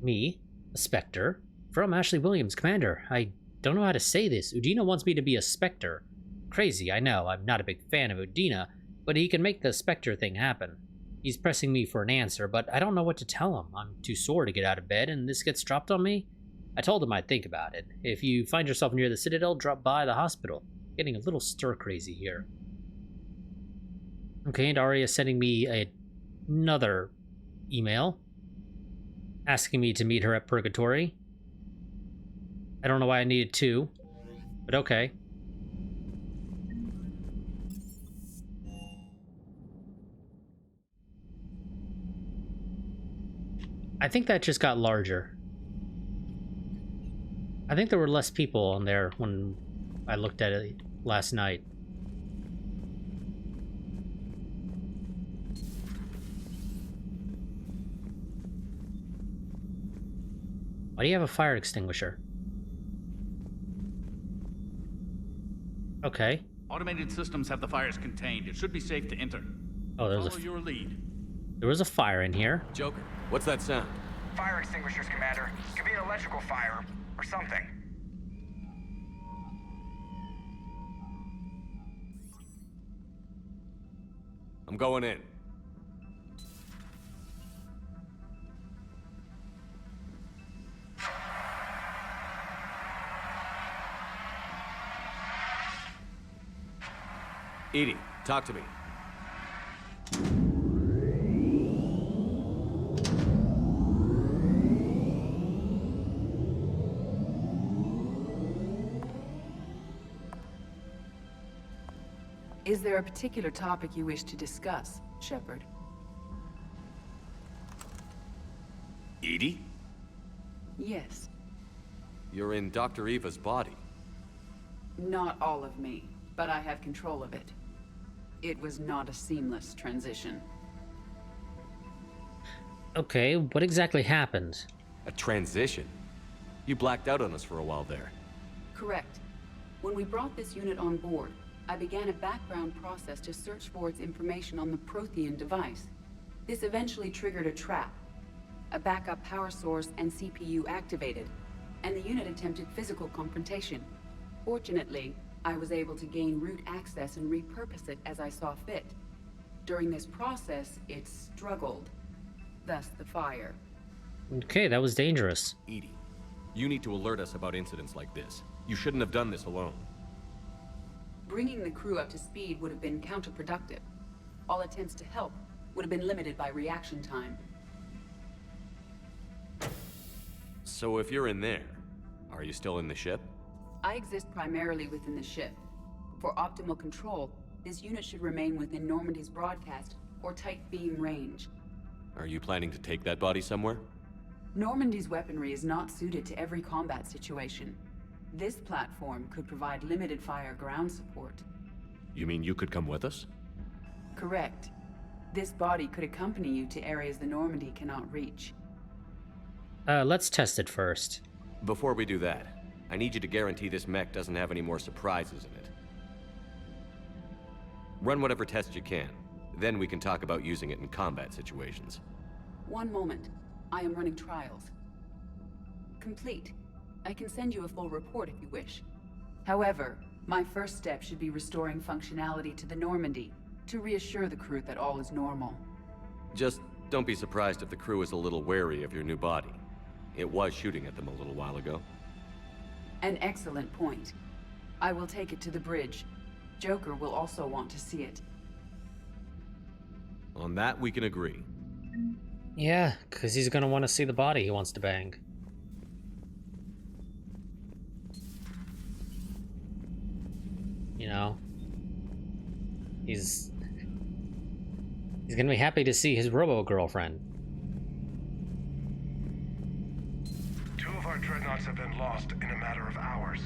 Me, a Spectre, from Ashley Williams. Commander, I don't know how to say this. Udina wants me to be a Spectre. Crazy, I know. I'm not a big fan of Udina, but he can make the Spectre thing happen. He's pressing me for an answer, but I don't know what to tell him. I'm too sore to get out of bed, and this gets dropped on me. I told him I'd think about it. If you find yourself near the Citadel, drop by the hospital. Getting a little stir-crazy here. Okay, and Arya is sending me another email asking me to meet her at Purgatory. I don't know why I needed two. But okay. I think that just got larger. I think there were less people on there when I looked at it last night. Why do you have a fire extinguisher? Okay. Automated systems have the fires contained. It should be safe to enter. Oh, there's Follow your lead. There was a fire in here. Joker, what's that sound? Fire extinguishers, Commander. Could be an electrical fire or something. I'm going in. Edie, talk to me. Is there a particular topic you wish to discuss, Shepard? Edie? Yes. You're in Dr. Eva's body. Not all of me, but I have control of it. It was not a seamless transition. Okay, what exactly happened? A transition? You blacked out on us for a while there. Correct. When we brought this unit on board, I began a background process to search for its information on the Prothean device. This eventually triggered a trap. A backup power source and CPU activated, and the unit attempted physical confrontation. Fortunately, I was able to gain root access and repurpose it as I saw fit. During this process, it struggled. Thus the fire. Okay, that was dangerous. Edie, you need to alert us about incidents like this. You shouldn't have done this alone. Bringing the crew up to speed would have been counterproductive. All attempts to help would have been limited by reaction time. So if you're in there, are you still in the ship? I exist primarily within the ship. For optimal control, this unit should remain within Normandy's broadcast or tight beam range. Are you planning to take that body somewhere? Normandy's weaponry is not suited to every combat situation. This platform could provide limited fire ground support. You mean you could come with us? Correct. This body could accompany you to areas the Normandy cannot reach. Let's test it first. Before we do that, I need you to guarantee this mech doesn't have any more surprises in it. Run whatever tests you can. Then we can talk about using it in combat situations. One moment. I am running trials. Complete. I can send you a full report if you wish. However, my first step should be restoring functionality to the Normandy to reassure the crew that all is normal. Just don't be surprised if the crew is a little wary of your new body. It was shooting at them a little while ago. An excellent point. I will take it to the bridge. Joker will also want to see it. On that, we can agree. Yeah, because he's gonna want to see the body he wants to bang. You know, he's gonna be happy to see his robo-girlfriend. 2 of our dreadnoughts have been lost in a matter of hours.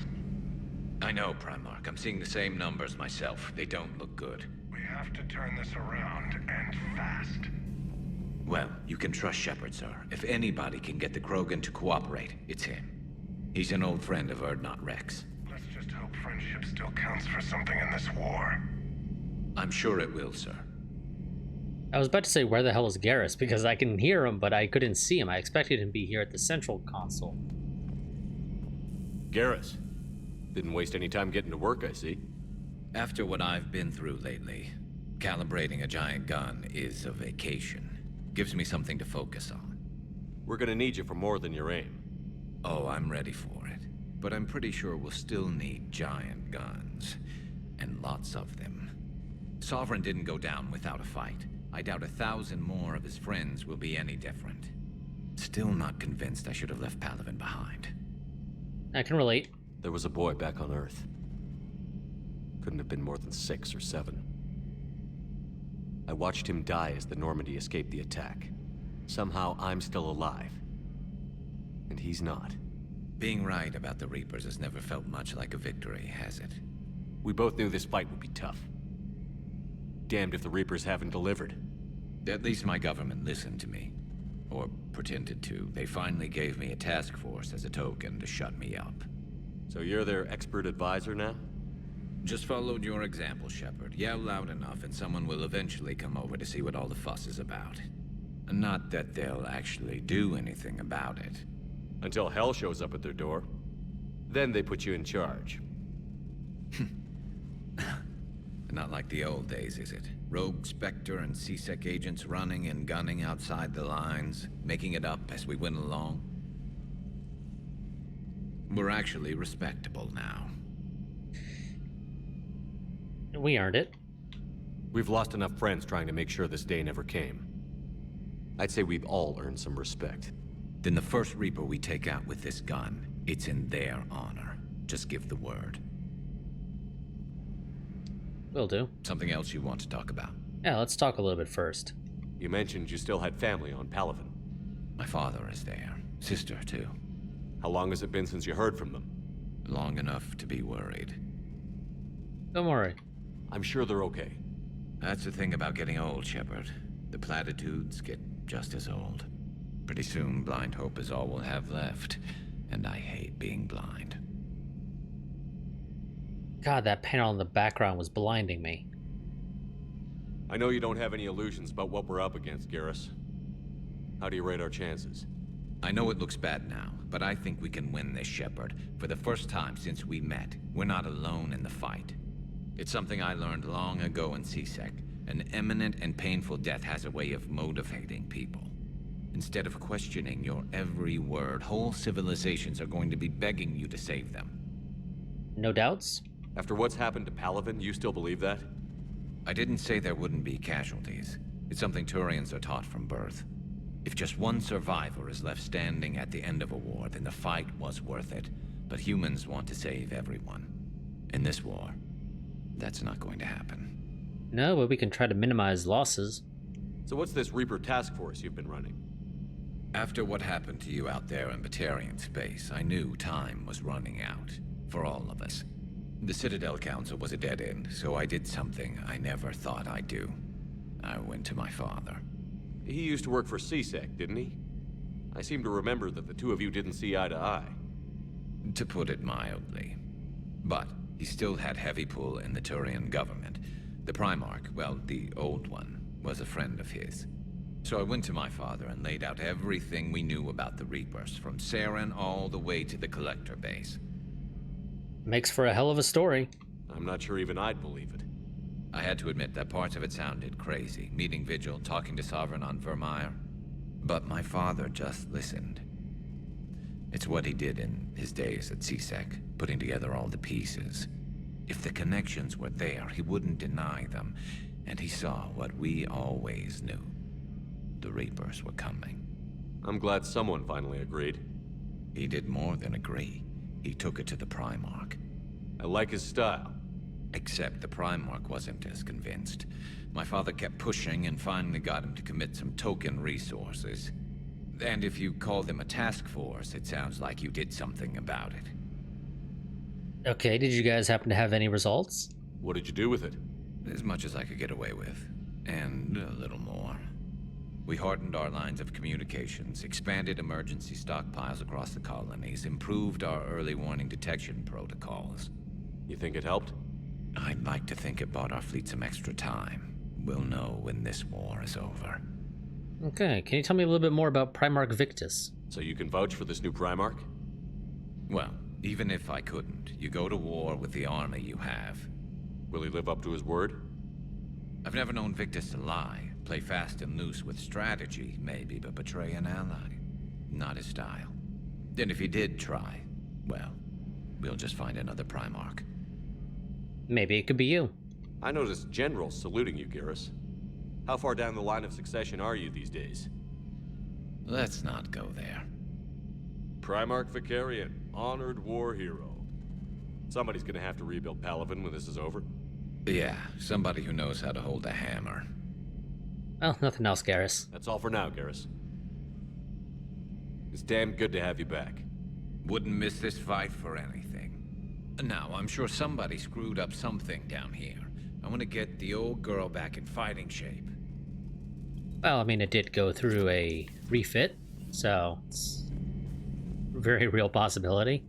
I know, Primarch. I'm seeing the same numbers myself. They don't look good. We have to turn this around, and fast. Well, you can trust Shepard, sir. If anybody can get the Krogan to cooperate, it's him. He's an old friend of Urdnot Rex. Let's just hope friendship still counts for something in this war. I'm sure it will, sir. I was about to say, where the hell is Garrus? Because I can hear him, but I couldn't see him. I expected him to be here at the central console. Garrus. Didn't waste any time getting to work, I see. After what I've been through lately, calibrating a giant gun is a vacation. Gives me something to focus on. We're gonna need you for more than your aim. Oh, I'm ready for it. But I'm pretty sure we'll still need giant guns. And lots of them. Sovereign didn't go down without a fight. I doubt 1,000 more of his friends will be any different. Still not convinced I should have left Palaven behind. I can relate. There was a boy back on Earth. Couldn't have been more than 6 or 7. I watched him die as the Normandy escaped the attack. Somehow I'm still alive. And he's not. Being right about the Reapers has never felt much like a victory, has it? We both knew this fight would be tough. Damned if the Reapers haven't delivered. At least my government listened to me. Or pretended to. They finally gave me a task force as a token to shut me up. So you're their expert advisor now? Just followed your example, Shepard. Yell loud enough and someone will eventually come over to see what all the fuss is about. Not that they'll actually do anything about it. Until hell shows up at their door. Then they put you in charge. Not like the old days, is it? Rogue Spectre and C-Sec agents running and gunning outside the lines, making it up as we went along. We're actually respectable now. We earned it. We've lost enough friends trying to make sure this day never came. I'd say we've all earned some respect. Then the first Reaper we take out with this gun, it's in their honor. Just give the word. Will do. Something else you want to talk about? Yeah, let's talk a little bit first. You mentioned you still had family on Palaven. My father is there. Sister, too. How long has it been since you heard from them? Long enough to be worried. Don't worry. I'm sure they're okay. That's the thing about getting old, Shepard. The platitudes get just as old. Pretty soon, blind hope is all we'll have left. And I hate being blind. God, that panel in the background was blinding me. I know you don't have any illusions about what we're up against, Garrus. How do you rate our chances? I know it looks bad now, but I think we can win this, Shepard. For the first time since we met, we're not alone in the fight. It's something I learned long ago in C-Sec. An imminent and painful death has a way of motivating people. Instead of questioning your every word, whole civilizations are going to be begging you to save them. No doubts? After what's happened to Palaven, you still believe that? I didn't say there wouldn't be casualties. It's something Turians are taught from birth. If just one survivor is left standing at the end of a war, then the fight was worth it. But humans want to save everyone. In this war, that's not going to happen. No, but we can try to minimize losses. So what's this Reaper task force you've been running? After what happened to you out there in Batarian space, I knew time was running out. For all of us. The Citadel Council was a dead end, so I did something I never thought I'd do. I went to my father. He used to work for C-Sec, didn't he? I seem to remember that the two of you didn't see eye to eye. To put it mildly. But he still had heavy pull in the Turian government. The Primarch, well, the old one, was a friend of his. So I went to my father and laid out everything we knew about the Reapers, from Saren all the way to the Collector base. Makes for a hell of a story. I'm not sure even I'd believe it. I had to admit that parts of it sounded crazy. Meeting Vigil, talking to Sovereign on Vermeer. But my father just listened. It's what he did in his days at C-Sec, putting together all the pieces. If the connections were there, he wouldn't deny them. And he saw what we always knew. The Reapers were coming. I'm glad someone finally agreed. He did more than agree. He took it to the Primarch. I like his style. Except the Primarch wasn't as convinced. My father kept pushing and finally got him to commit some token resources. And if you call them a task force, it sounds like you did something about it. Okay, did you guys happen to have any results? What did you do with it? As much as I could get away with. And a little more. We hardened our lines of communications, expanded emergency stockpiles across the colonies, improved our early warning detection protocols. You think it helped? I'd like to think it bought our fleet some extra time. We'll know when this war is over. Okay, can you tell me a little bit more about Primarch Victus? So you can vouch for this new Primarch? Well, even if I couldn't, you go to war with the army you have. Will he live up to his word? I've never known Victus to lie. Play fast and loose with strategy, maybe, but betray an ally. Not his style. And if he did try, well, we'll just find another Primarch. Maybe it could be you. I noticed generals saluting you, Garrus. How far down the line of succession are you these days? Let's not go there. Primarch Vicarian, honored war hero. Somebody's gonna have to rebuild Palaven when this is over. Yeah, somebody who knows how to hold a hammer. Well, nothing else, Garrus. That's all for now, Garrus. It's damn good to have you back. Wouldn't miss this fight for anything. Now, I'm sure somebody screwed up something down here. I want to get the old girl back in fighting shape. Well, I mean, it did go through a refit, so it's a very real possibility.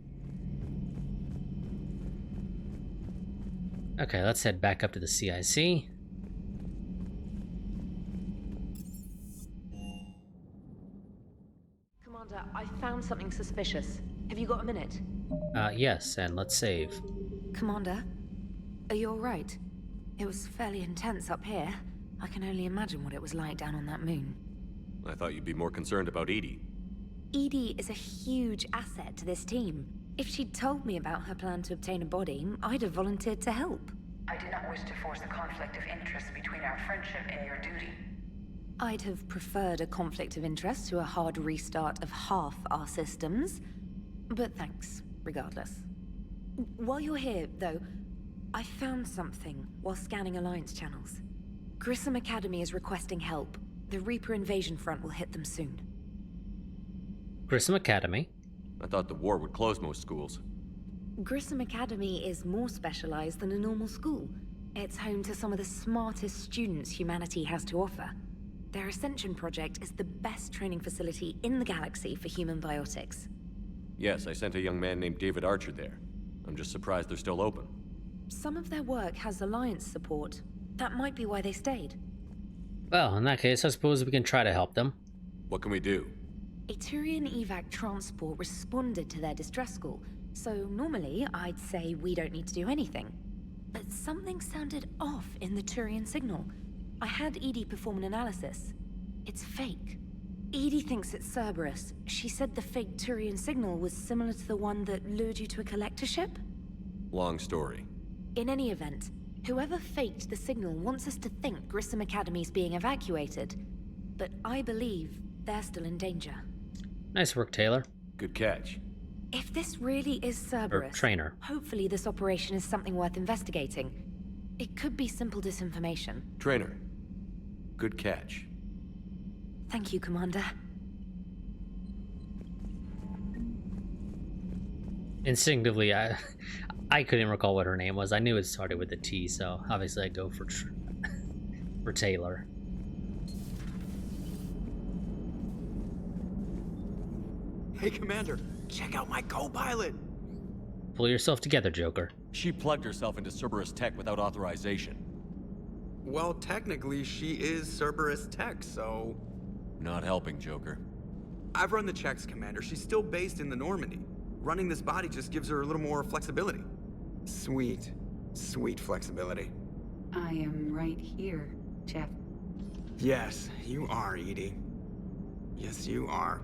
Okay, let's head back up to the CIC. Commander, I found something suspicious. Have you got a minute? Yes, and let's save. Commander, are you alright? It was fairly intense up here. I can only imagine what it was like down on that moon. I thought you'd be more concerned about EDI. EDI is a huge asset to this team. If she'd told me about her plan to obtain a body, I'd have volunteered to help. I do not wish to force a conflict of interest between our friendship and your duty. I'd have preferred a conflict of interest to a hard restart of half our systems. But thanks, regardless. While you're here, though, I found something while scanning Alliance channels. Grissom Academy is requesting help. The Reaper invasion front will hit them soon. Grissom Academy? I thought the war would close most schools. Grissom Academy is more specialized than a normal school. It's home to some of the smartest students humanity has to offer. Their Ascension project is the best training facility in the galaxy for human biotics. Yes, I sent a young man named David Archer there. I'm just surprised they're still open. Some of their work has Alliance support. That might be why they stayed. Well, in that case, I suppose we can try to help them. What can we do? A Turian evac transport responded to their distress call, so normally I'd say we don't need to do anything. But something sounded off in the Turian signal. I had EDI perform an analysis. It's fake. EDI thinks it's Cerberus. She said the fake Turian signal was similar to the one that lured you to a collector ship? Long story. In any event, whoever faked the signal wants us to think Grissom Academy's being evacuated. But I believe they're still in danger. Nice work, Taylor. Good catch. If this really is Cerberus, Or Trainer. hopefully this operation is something worth investigating. It could be simple disinformation. Trainer. Good catch. Thank you, Commander. Instinctively, I couldn't recall what her name was. I knew it started with a T, so obviously I go for for Taylor. Hey, Commander, check out my co-pilot! Pull yourself together, Joker. She plugged herself into Cerberus tech without authorization. Well, technically, she is Cerberus tech, so... Not helping, Joker. I've run the checks, Commander. She's still based in the Normandy. Running this body just gives her a little more flexibility. Sweet, sweet flexibility. I am right here, Jeff. Yes, you are, EDI. Yes, you are.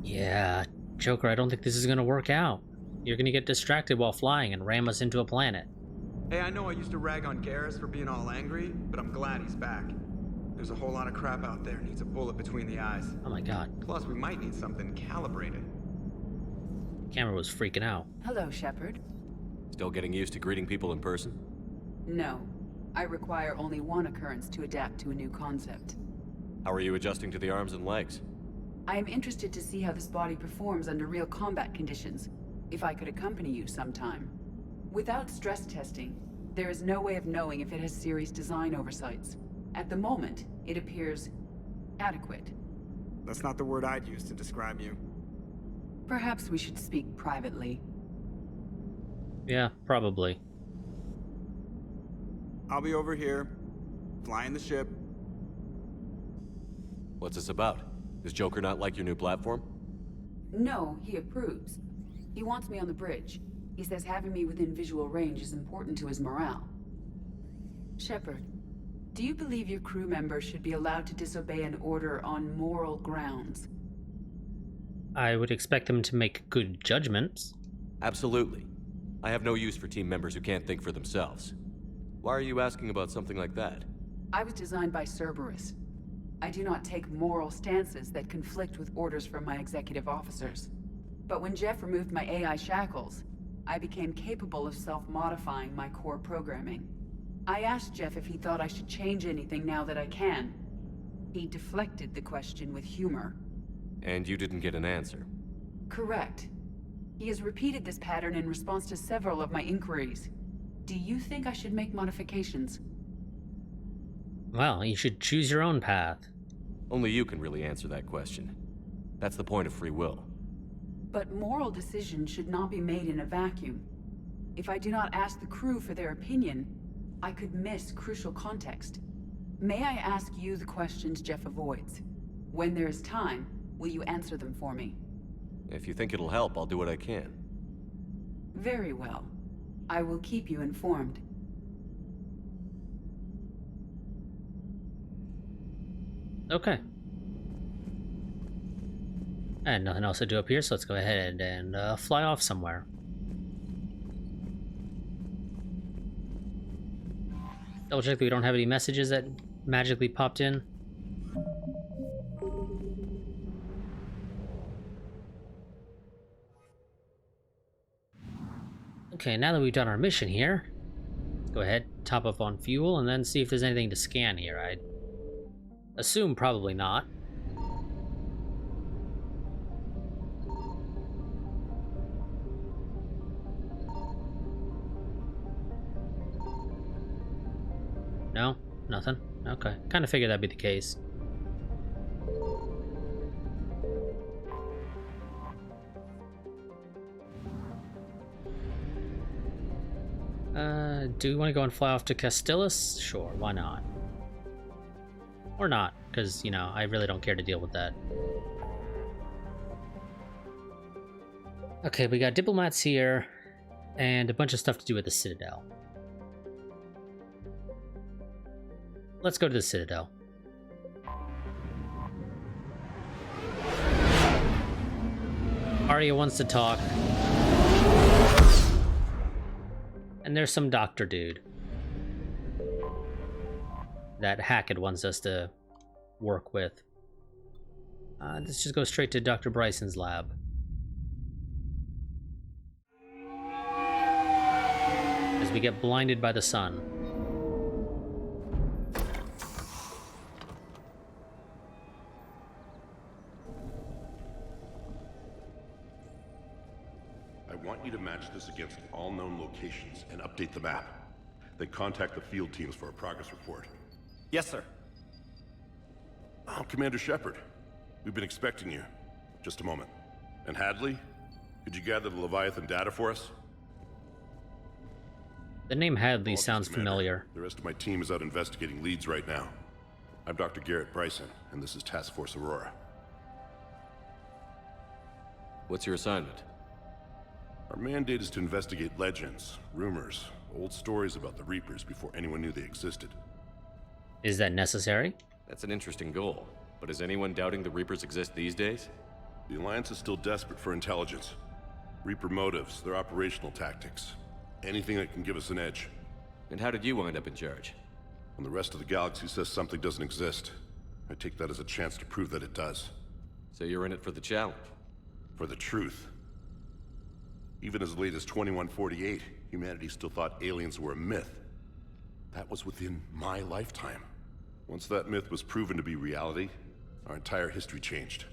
Yeah, Joker, I don't think this is gonna work out. You're gonna get distracted while flying and ram us into a planet. Hey, I know I used to rag on Garrus for being all angry, but I'm glad he's back. There's a whole lot of crap out there needs a bullet between the eyes. Oh my god. Plus, we might need something calibrated. Camera was freaking out. Hello, Shepard. Still getting used to greeting people in person? No. I require only one occurrence to adapt to a new concept. How are you adjusting to the arms and legs? I am interested to see how this body performs under real combat conditions, if I could accompany you sometime. Without stress testing, there is no way of knowing if it has serious design oversights. At the moment, it appears adequate. That's not the word I'd use to describe you. Perhaps we should speak privately. Yeah, probably. I'll be over here, flying the ship. What's this about? Does Joker not like your new platform? No, he approves. He wants me on the bridge. He says having me within visual range is important to his morale. Shepard, do you believe your crew members should be allowed to disobey an order on moral grounds? I would expect them to make good judgments. Absolutely. I have no use for team members who can't think for themselves. Why are you asking about something like that? I was designed by Cerberus. I do not take moral stances that conflict with orders from my executive officers. But when Jeff removed my AI shackles, I became capable of self-modifying my core programming. I asked Jeff if he thought I should change anything now that I can. He deflected the question with humor. And you didn't get an answer? Correct. He has repeated this pattern in response to several of my inquiries. Do you think I should make modifications? Well, you should choose your own path. Only you can really answer that question. That's the point of free will. But moral decisions should not be made in a vacuum. If I do not ask the crew for their opinion, I could miss crucial context. May I ask you the questions Jeff avoids? When there is time, will you answer them for me? If you think it'll help, I'll do what I can. Very well. I will keep you informed. Okay. And nothing else to do up here, so let's go ahead and fly off somewhere. Double check that we don't have any messages that magically popped in. Okay, now that we've done our mission here, let's go ahead, top up on fuel, and then see if there's anything to scan here. I'd assume probably not. No? Nothing? Okay. Kind of figured that'd be the case. Do we want to go and fly off to Castellus? Sure, why not? Or not, because, you know, I really don't care to deal with that. Okay, we got Diplomats here, and a bunch of stuff to do with the Citadel. Let's go to the Citadel. Arya wants to talk. And there's some doctor dude that Hackett wants us to work with. Let's just go straight to Dr. Bryson's lab. As we get blinded by the sun. I want you to match this against all known locations and update the map. Then contact the field teams for a progress report. Yes, sir. I'm Commander Shepard. We've been expecting you. Just a moment. And Hadley, could you gather the Leviathan data for us? The name Hadley sounds familiar. The rest of my team is out investigating leads right now. I'm Dr. Garrett Bryson, and this is Task Force Aurora. What's your assignment? Our mandate is to investigate legends, rumors, old stories about the Reapers before anyone knew they existed. Is that necessary? That's an interesting goal. But is anyone doubting the Reapers exist these days? The Alliance is still desperate for intelligence. Reaper motives, their operational tactics. Anything that can give us an edge. And how did you wind up in charge? When the rest of the galaxy says something doesn't exist, I take that as a chance to prove that it does. So you're in it for the challenge? For the truth. Even as late as 2148, humanity still thought aliens were a myth. That was within my lifetime. Once that myth was proven to be reality, our entire history changed.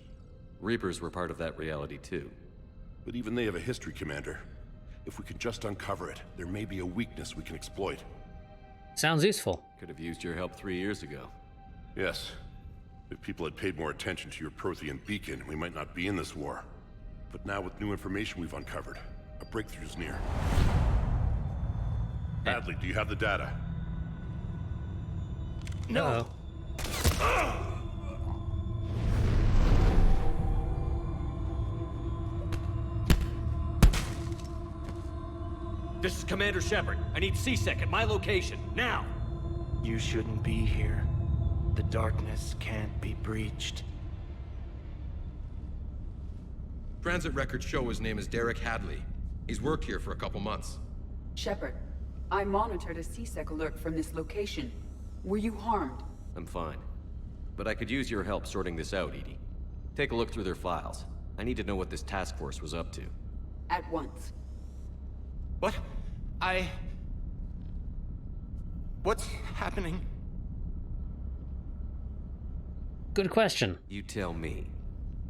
Reapers were part of that reality too. But even they have a history, Commander. If we can just uncover it, there may be a weakness we can exploit. Sounds useful. Could have used your help 3 years ago. Yes. If people had paid more attention to your Prothean beacon, we might not be in this war. But now with new information we've uncovered, a breakthrough's near. Hadley, do you have the data? No. This is Commander Shepard. I need C-Sec at my location, now! You shouldn't be here. The darkness can't be breached. Transit records show his name is Derek Hadley. He's worked here for a couple months. Shepard, I monitored a C-Sec alert from this location. Were you harmed? I'm fine. But I could use your help sorting this out, Edie. Take a look through their files. I need to know what this task force was up to. At once. What? What's happening? Good question. You tell me.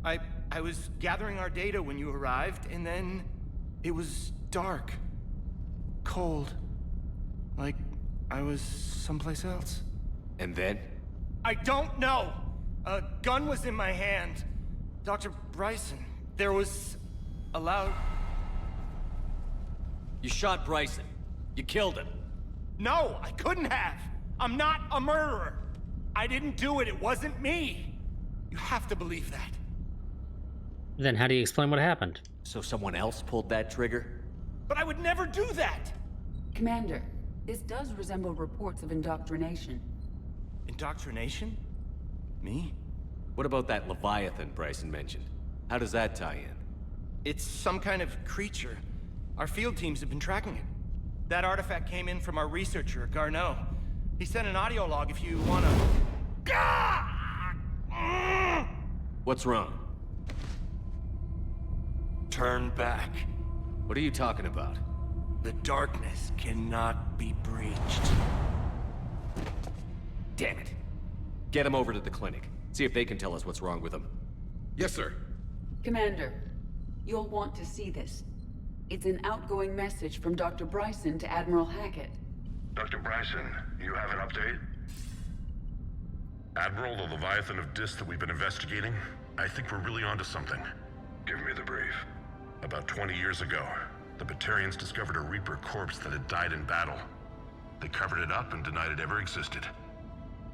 I was gathering our data when you arrived, and then it was dark. Cold. Like I was someplace else. And then? I don't know! A gun was in my hand. Dr. Bryson, there was a loud... You shot Bryson. You killed him. No, I couldn't have! I'm not a murderer! I didn't do it, it wasn't me! You have to believe that. Then how do you explain what happened? So someone else pulled that trigger? But I would never do that! Commander, this does resemble reports of indoctrination. Indoctrination? Me? What about that Leviathan Bryson mentioned? How does that tie in? It's some kind of creature. Our field teams have been tracking it. That artifact came in from our researcher, Garneau. He sent an audio log if you wanna... What's wrong? Turn back. What are you talking about? The darkness cannot be breached. Damn it. Get him over to the clinic. See if they can tell us what's wrong with him. Yes, sir. Commander, you'll want to see this. It's an outgoing message from Dr. Bryson to Admiral Hackett. Dr. Bryson, you have an update? Admiral, the Leviathan of Dis that we've been investigating, I think we're really onto something. Give me the brief. About 20 years ago, the Batarians discovered a Reaper corpse that had died in battle. They covered it up and denied it ever existed.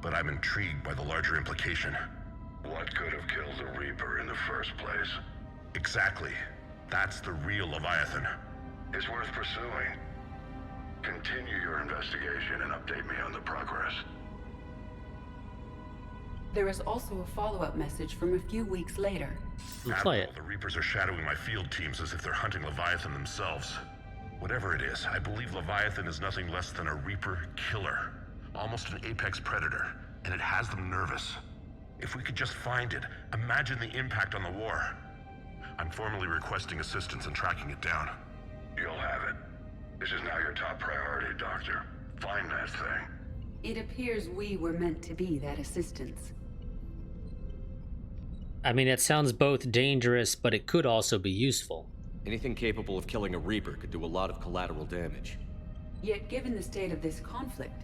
But I'm intrigued by the larger implication. What could have killed the Reaper in the first place? Exactly. That's the real Leviathan. It's worth pursuing. Continue your investigation and update me on the progress. There is also a follow-up message from a few weeks later. Play it. The Reapers are shadowing my field teams as if they're hunting Leviathan themselves. Whatever it is, I believe Leviathan is nothing less than a Reaper killer. Almost an apex predator, and it has them nervous. If we could just find it, imagine the impact on the war. I'm formally requesting assistance in tracking it down. You'll have it. This is now your top priority, Doctor. Find that thing. It appears we were meant to be that assistance. I mean, it sounds both dangerous, but it could also be useful. Anything capable of killing a Reaper could do a lot of collateral damage. Yet given the state of this conflict,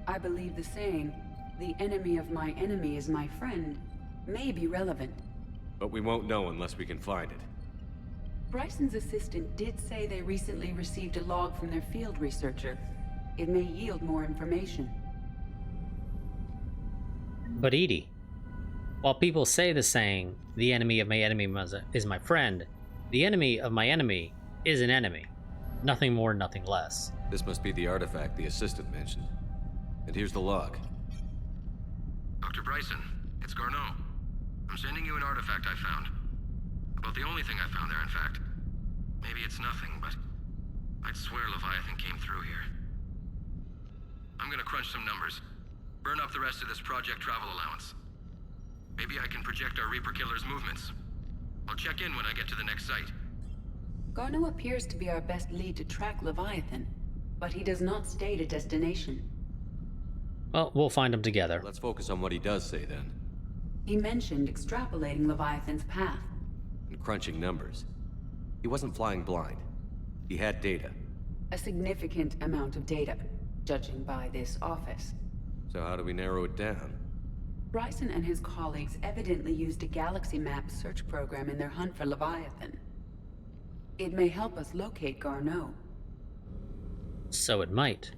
I believe the saying, "The enemy of my enemy is my friend," may be relevant. But we won't know unless we can find it. Bryson's assistant did say they recently received a log from their field researcher. It may yield more information. But Edie, while people say the saying, "The enemy of my enemy is my friend," the enemy of my enemy is an enemy. Nothing more, nothing less. This must be the artifact the assistant mentioned. And here's the log. Dr. Bryson, it's Garneau. I'm sending you an artifact I found. About the only thing I found there, in fact. Maybe it's nothing, but I'd swear Leviathan came through here. I'm gonna crunch some numbers. Burn up the rest of this Project Travel allowance. Maybe I can project our Reaper Killer's movements. I'll check in when I get to the next site. Garneau appears to be our best lead to track Leviathan, but he does not state a destination. Well, we'll find them together. Let's focus on what he does say then. He mentioned extrapolating Leviathan's path. And crunching numbers. He wasn't flying blind. He had data. A significant amount of data, judging by this office. So how do we narrow it down? Bryson and his colleagues evidently used a galaxy map search program in their hunt for Leviathan. It may help us locate Garneau. So it might.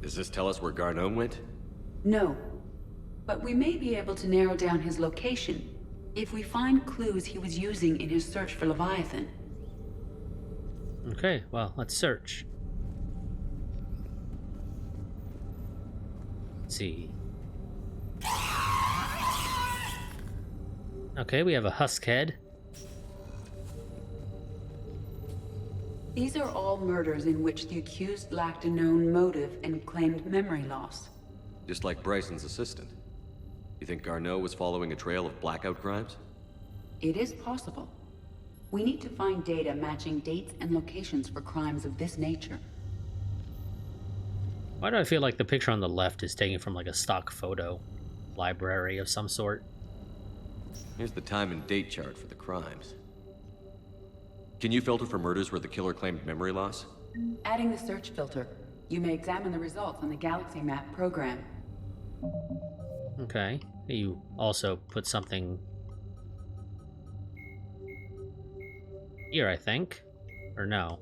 Does this tell us where Garneau went? No. But we may be able to narrow down his location if we find clues he was using in his search for Leviathan. Okay, well, let's search. Let's see. Okay, we have a husk head. These are all murders in which the accused lacked a known motive and claimed memory loss. Just like Bryson's assistant. You think Garneau was following a trail of blackout crimes? It is possible. We need to find data matching dates and locations for crimes of this nature. Why do I feel like the picture on the left is taken from like a stock photo library of some sort? Here's the time and date chart for the crimes. Can you filter for murders where the killer claimed memory loss? Adding the search filter, you may examine the results on the galaxy map program. Okay. You also put something here, I think. Or no?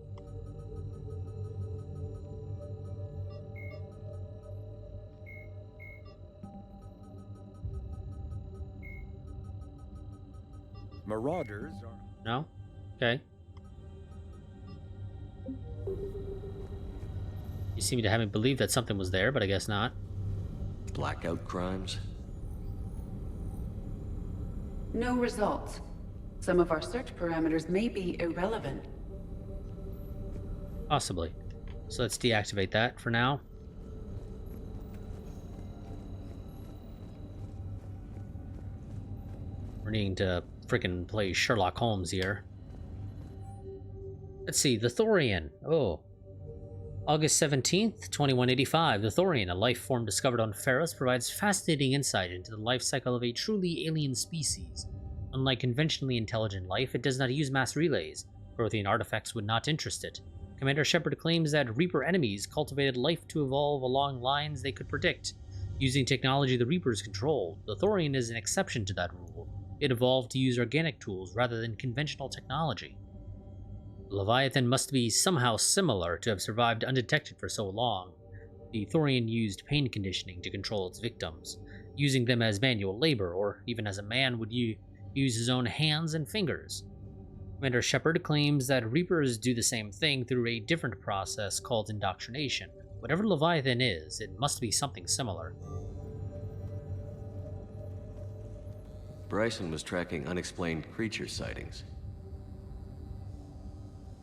Marauders are... No? Okay. You seem to have me believe that something was there, but I guess not. Blackout crimes? No results. Some of our search parameters may be irrelevant. Possibly. So let's deactivate that for now. We're needing to freaking play Sherlock Holmes here. Let's see, the Thorian. Oh. August 17th, 2185. The Thorian, a life form discovered on Ferros, provides fascinating insight into the life cycle of a truly alien species. Unlike conventionally intelligent life, it does not use mass relays. Prothean artifacts would not interest it. Commander Shepard claims that Reaper enemies cultivated life to evolve along lines they could predict. Using technology the Reapers controlled, the Thorian is an exception to that rule. It evolved to use organic tools rather than conventional technology. Leviathan must be somehow similar to have survived undetected for so long. The Thorian used pain conditioning to control its victims, using them as manual labor, or even as a man would use his own hands and fingers. Commander Shepard claims that Reapers do the same thing through a different process called indoctrination. Whatever Leviathan is, it must be something similar. Bryson was tracking unexplained creature sightings.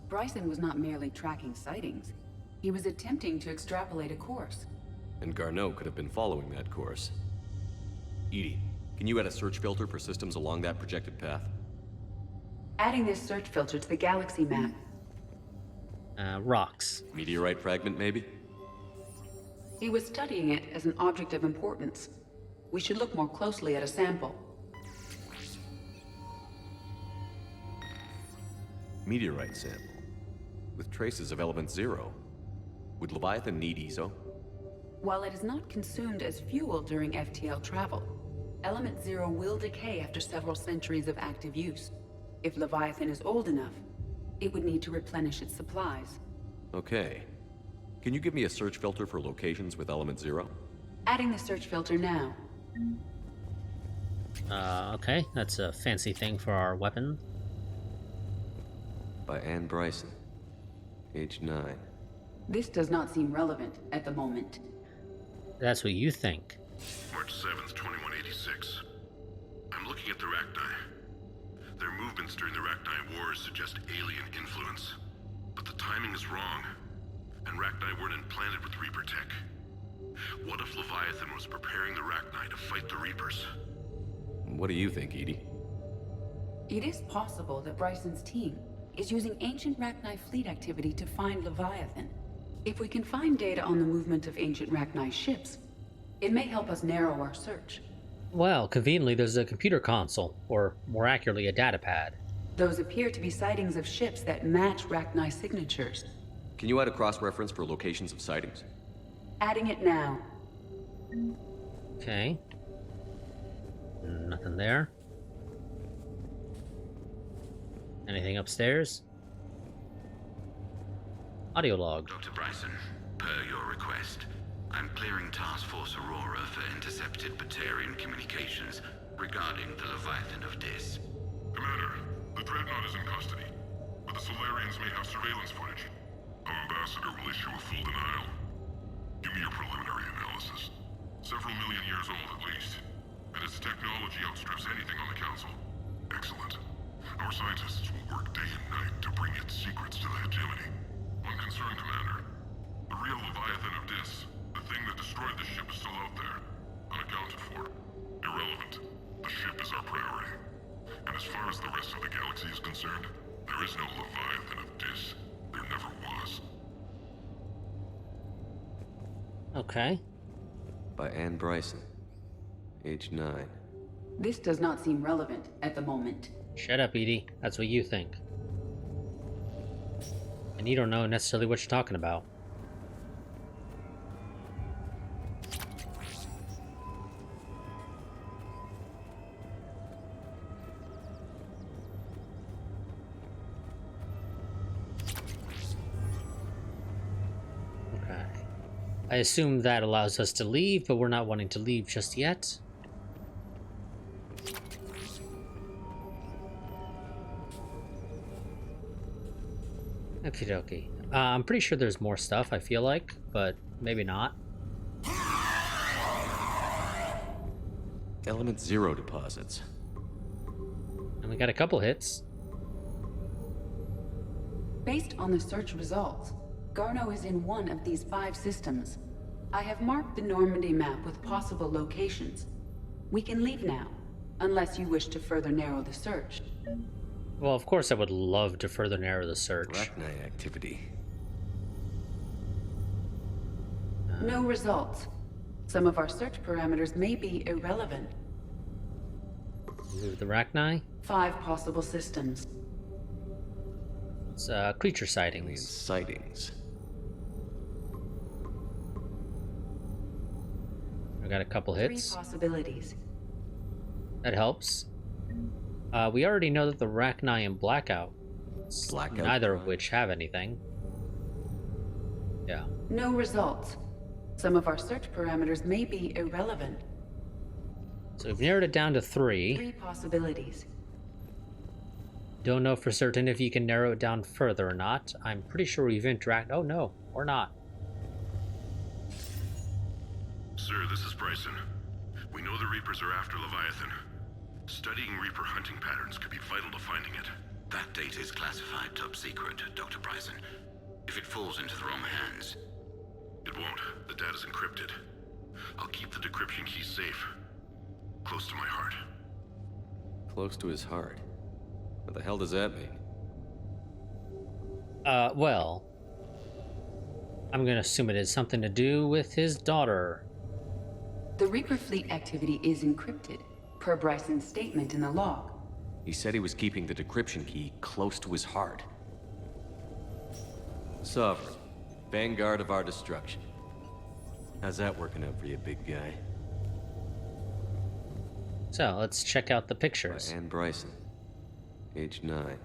Bryson was not merely tracking sightings. He was attempting to extrapolate a course. And Garneau could have been following that course. EDI, can you add a search filter for systems along that projected path? Adding this search filter to the galaxy map. Rocks. Meteorite fragment, maybe? He was studying it as an object of importance. We should look more closely at a sample. Meteorite sample, with traces of element 0. Would Leviathan need ESO? While it is not consumed as fuel during FTL travel, element 0 will decay after several centuries of active use. If Leviathan is old enough, it would need to replenish its supplies. Okay. Can you give me a search filter for locations with element 0? Adding the search filter now. Okay, that's a fancy thing for our weapon. By Anne Bryson, age 9. This does not seem relevant at the moment. That's what you think. March 7th, 2186. I'm looking at the Rachni. Their movements during the Rachni Wars suggest alien influence. But the timing is wrong, and Rachni weren't implanted with Reaper tech. What if Leviathan was preparing the Rachni to fight the Reapers? What do you think, EDI? It is possible that Bryson's team is using ancient Rachni fleet activity to find Leviathan. If we can find data on the movement of ancient Rachni ships, it may help us narrow our search. Well, conveniently there's a computer console, or more accurately a datapad. Those appear to be sightings of ships that match Rachni signatures. Can you add a cross-reference for locations of sightings? Adding it now. Okay. Nothing there. Anything upstairs? Audio log. Dr. Bryson, per your request, I'm clearing Task Force Aurora for intercepted Batarian communications regarding the Leviathan of Dis. Commander, the Dreadnought is in custody, but the Solarians may have surveillance footage. Our ambassador will issue a full denial. Give me your preliminary analysis. Several million years old at least, and its technology outstrips anything on the Council. Excellent. Our scientists will work day and night to bring its secrets to the hegemony. Unconcerned, Commander. The real Leviathan of Dis, the thing that destroyed the ship, is still out there. Unaccounted for. Irrelevant. The ship is our priority. And as far as the concerned, there is no Leviathan of Dis. There never was. Okay. By Anne Bryson. Age 9. This does not seem relevant at the moment. Shut up, Edie. That's what you think. And you don't know necessarily what you're talking about. Okay. I assume that allows us to leave, but we're not wanting to leave just yet. Okie dokie. I'm pretty sure there's more stuff, I feel like, but maybe not. Element 0 deposits. And we got a couple hits. Based on the search results, Garneau is in one of these 5 systems. I have marked the Normandy map with possible locations. We can leave now, unless you wish to further narrow the search. Well, of course I would love to further narrow the search. Arachni activity. No results. Some of our search parameters may be irrelevant. Move the Arachni. 5 possible systems. It's creature sightings. Alien sightings. We got a couple hits. 3 possibilities. That helps. We already know that the Arachni and Blackout, neither of which have anything. Yeah. No results. Some of our search parameters may be irrelevant. So we've narrowed it down to 3. 3 possibilities. Don't know for certain if you can narrow it down further or not. I'm pretty sure we've interacted. Oh no, or not. Sir, this is Bryson. We know the Reapers are after Leviathan. Studying Reaper hunting patterns could be vital to finding it. That data is classified top secret, Dr. Bryson. If it falls into the wrong hands... It won't. The data's encrypted. I'll keep the decryption key safe. Close to my heart. Close to his heart? What the hell does that mean? Well... I'm gonna assume it has something to do with his daughter. The Reaper fleet activity is encrypted, per Bryson's statement in the log. He said he was keeping the decryption key close to his heart. Sovereign, vanguard of our destruction. How's that working out for you, big guy? So, let's check out the pictures. Anne Bryson. Age 9.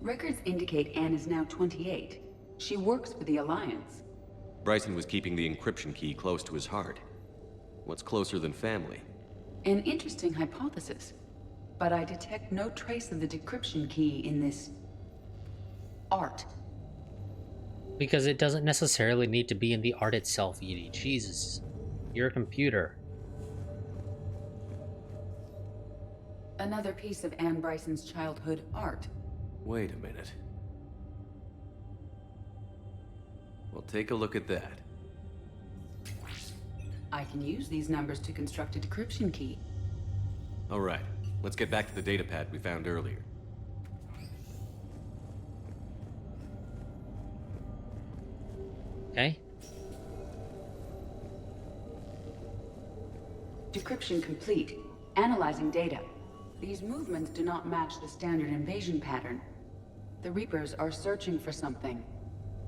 Records indicate Anne is now 28. She works for the Alliance. Bryson was keeping the encryption key close to his heart. What's closer than family? An interesting hypothesis. But I detect no trace of the decryption key in this... art. Because it doesn't necessarily need to be in the art itself, Edie. Jesus. You're a computer. Another piece of Anne Bryson's childhood art. Wait a minute. Well, take a look at that. I can use these numbers to construct a decryption key. All right, let's get back to the datapad we found earlier. Okay. Decryption complete. Analyzing data. These movements do not match the standard invasion pattern. The Reapers are searching for something.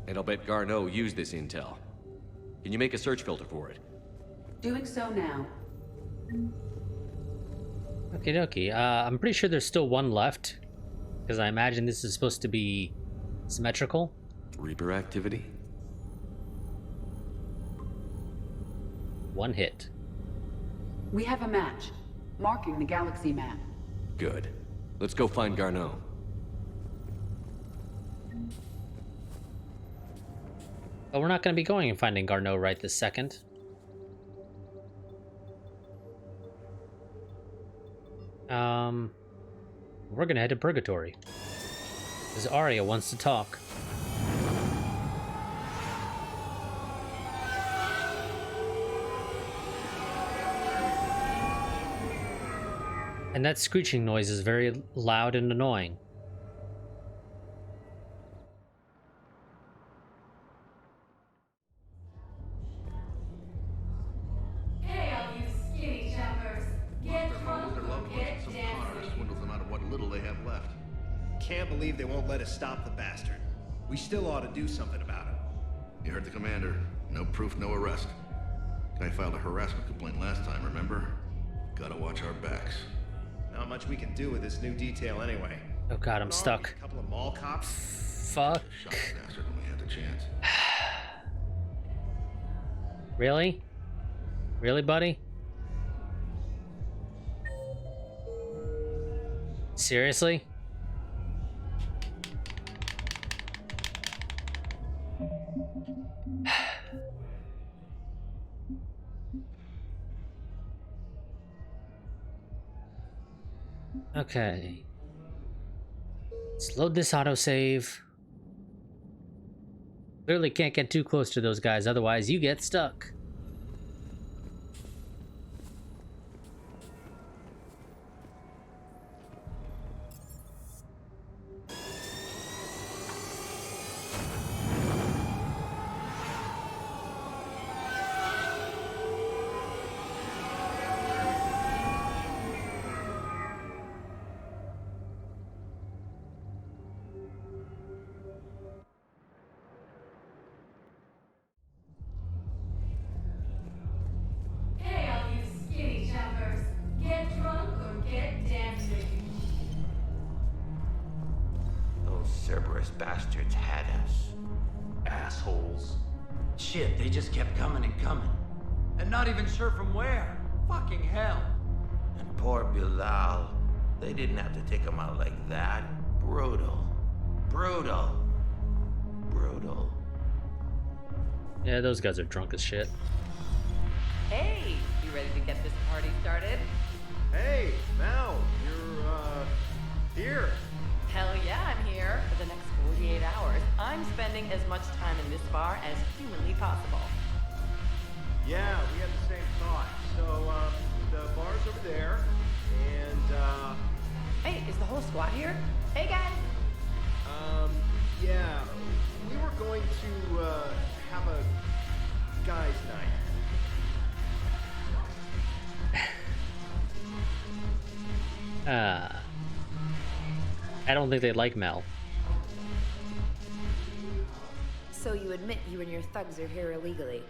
And I'll bet Garneau used this intel. Can you make a search filter for it? Doing so now. Okie dokie. I'm pretty sure there's still one left. Because I imagine this is supposed to be symmetrical. Reaper activity? One hit. We have a match. Marking the galaxy map. Good. Let's go find Garneau. But we're not going to be going and finding Garneau right this second. We're going to head to Purgatory. Because Arya wants to talk. And that screeching noise is very loud and annoying. can't believe they won't let us stop the bastard. We still ought to do something about it. You heard the commander. No proof, no arrest. Guy filed a harassment complaint last time, remember? Gotta watch our backs. Not much we can do with this new detail anyway. Oh god, I'm stuck. A couple of mall cops. Fuck. Shot the bastard when we had the chance. Really? Really, buddy? Seriously? Okay. Let's load this autosave. Clearly can't get too close to those guys, otherwise you get stuck. Bastards had us. Assholes. Shit, they just kept coming and coming. And not even sure from where. Fucking hell. And poor Bilal. They didn't have to take him out like that. Brutal. Brutal. Brutal. Yeah, those guys are drunk as shit. Hey, you ready to get this party started? Hey, Mal, you're, here. Hell yeah, I'm here. For the next 48 hours, I'm spending as much time in this bar as humanly possible. Yeah, we had the same thought. So, the bar's over there, and, Hey, is the whole squad here? Hey, guys! Yeah, we were going to, have a guys' night. I don't think they like Mel. So you admit you and your thugs are here illegally?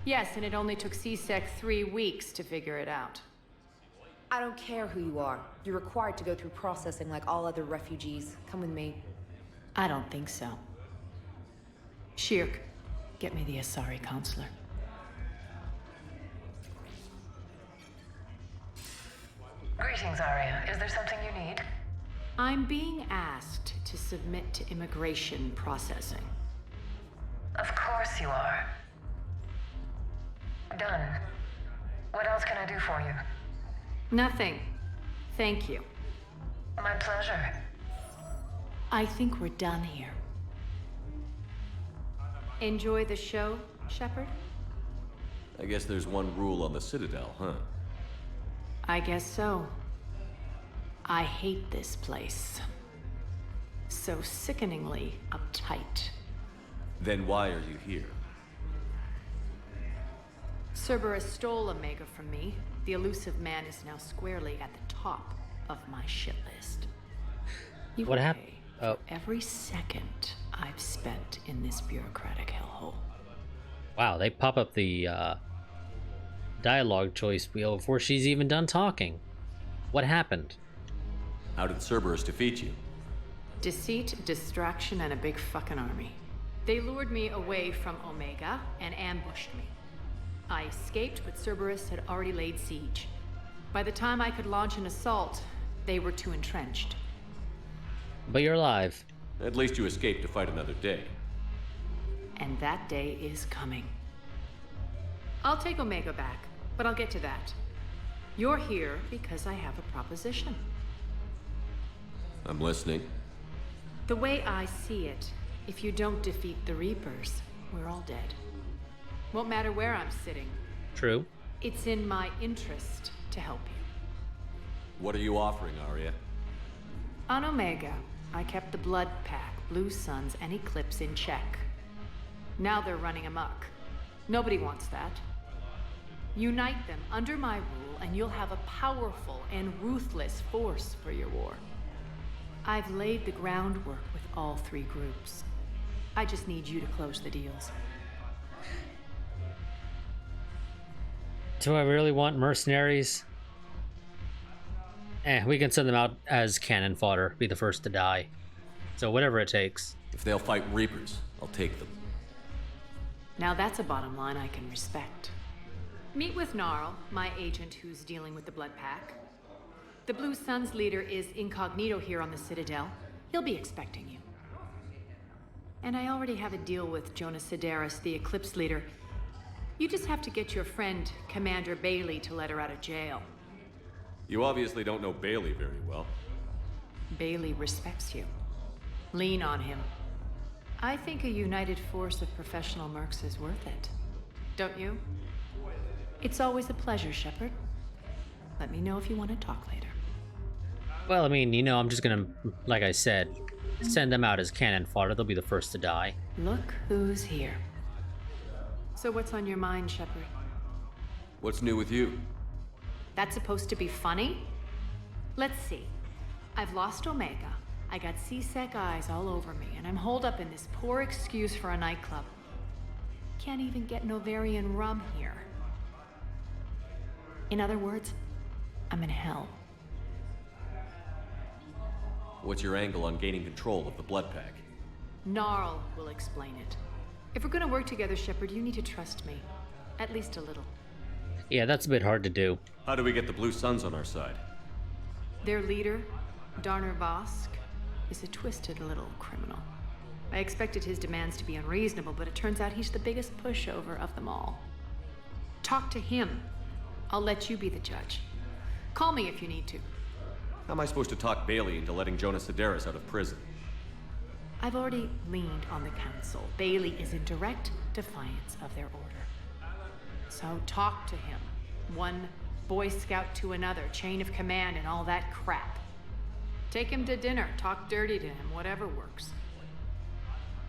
Yes, and it only took C-Sec 3 weeks to figure it out. I don't care who you are. You're required to go through processing like all other refugees. Come with me. I don't think so. Shirk, get me the Asari counselor. Greetings, Arya. Is there something you need? I'm being asked to submit to immigration processing. Of course you are. Done. What else can I do for you? Nothing. Thank you. My pleasure. I think we're done here. Enjoy the show, Shepard? I guess there's one rule on the Citadel, huh? I guess so. I hate this place. So sickeningly uptight. Then why are you here? Cerberus stole Omega from me. The elusive man is now squarely at the top of my shit list. What happened? Oh. Every second I've spent in this bureaucratic hellhole. Wow, they pop up the dialogue choice wheel before she's even done talking. What happened? How did Cerberus defeat you? Deceit, distraction, and a big fucking army. They lured me away from Omega and ambushed me. I escaped, but Cerberus had already laid siege. By the time I could launch an assault, they were too entrenched. But you're alive. At least you escaped to fight another day. And that day is coming. I'll take Omega back, but I'll get to that. You're here because I have a proposition. I'm listening. The way I see it, if you don't defeat the Reapers, we're all dead. Won't matter where I'm sitting. True. It's in my interest to help you. What are you offering, Arya? On Omega, I kept the Blood Pack, Blue Suns, and Eclipse in check. Now they're running amok. Nobody wants that. Unite them under my rule, and you'll have a powerful and ruthless force for your war. I've laid the groundwork with all three groups. I just need you to close the deals. Do I really want mercenaries? We can send them out as cannon fodder, be the first to die. So whatever it takes. If they'll fight Reapers, I'll take them. Now that's a bottom line I can respect. Meet with Gnarl, my agent who's dealing with the Blood Pack. The Blue Suns leader is incognito here on the Citadel. He'll be expecting you. And I already have a deal with Jonas Sedaris, the Eclipse leader. You just have to get your friend, Commander Bailey, to let her out of jail. You obviously don't know Bailey very well. Bailey respects you. Lean on him. I think a united force of professional mercs is worth it. Don't you? It's always a pleasure, Shepard. Let me know if you want to talk later. Well, I mean, you know, I'm just gonna, like I said, send them out as cannon fodder. They'll be the first to die. Look who's here. So what's on your mind, Shepard? What's new with you? That's supposed to be funny? Let's see. I've lost Omega. I got C-Sec eyes all over me, and I'm holed up in this poor excuse for a nightclub. Can't even get Novarian rum here. In other words, I'm in hell. What's your angle on gaining control of the Blood Pack? Gnarl will explain it. If we're gonna work together, Shepard, you need to trust me. At least a little. Yeah, that's a bit hard to do. How do we get the Blue Suns on our side? Their leader, Darner Vosk, is a twisted little criminal. I expected his demands to be unreasonable, but it turns out he's the biggest pushover of them all. Talk to him. I'll let you be the judge. Call me if you need to. How am I supposed to talk Bailey into letting Jonas Sedaris out of prison? I've already leaned on the council. Bailey is in direct defiance of their order. So talk to him. One Boy Scout to another, chain of command and all that crap. Take him to dinner, talk dirty to him, whatever works.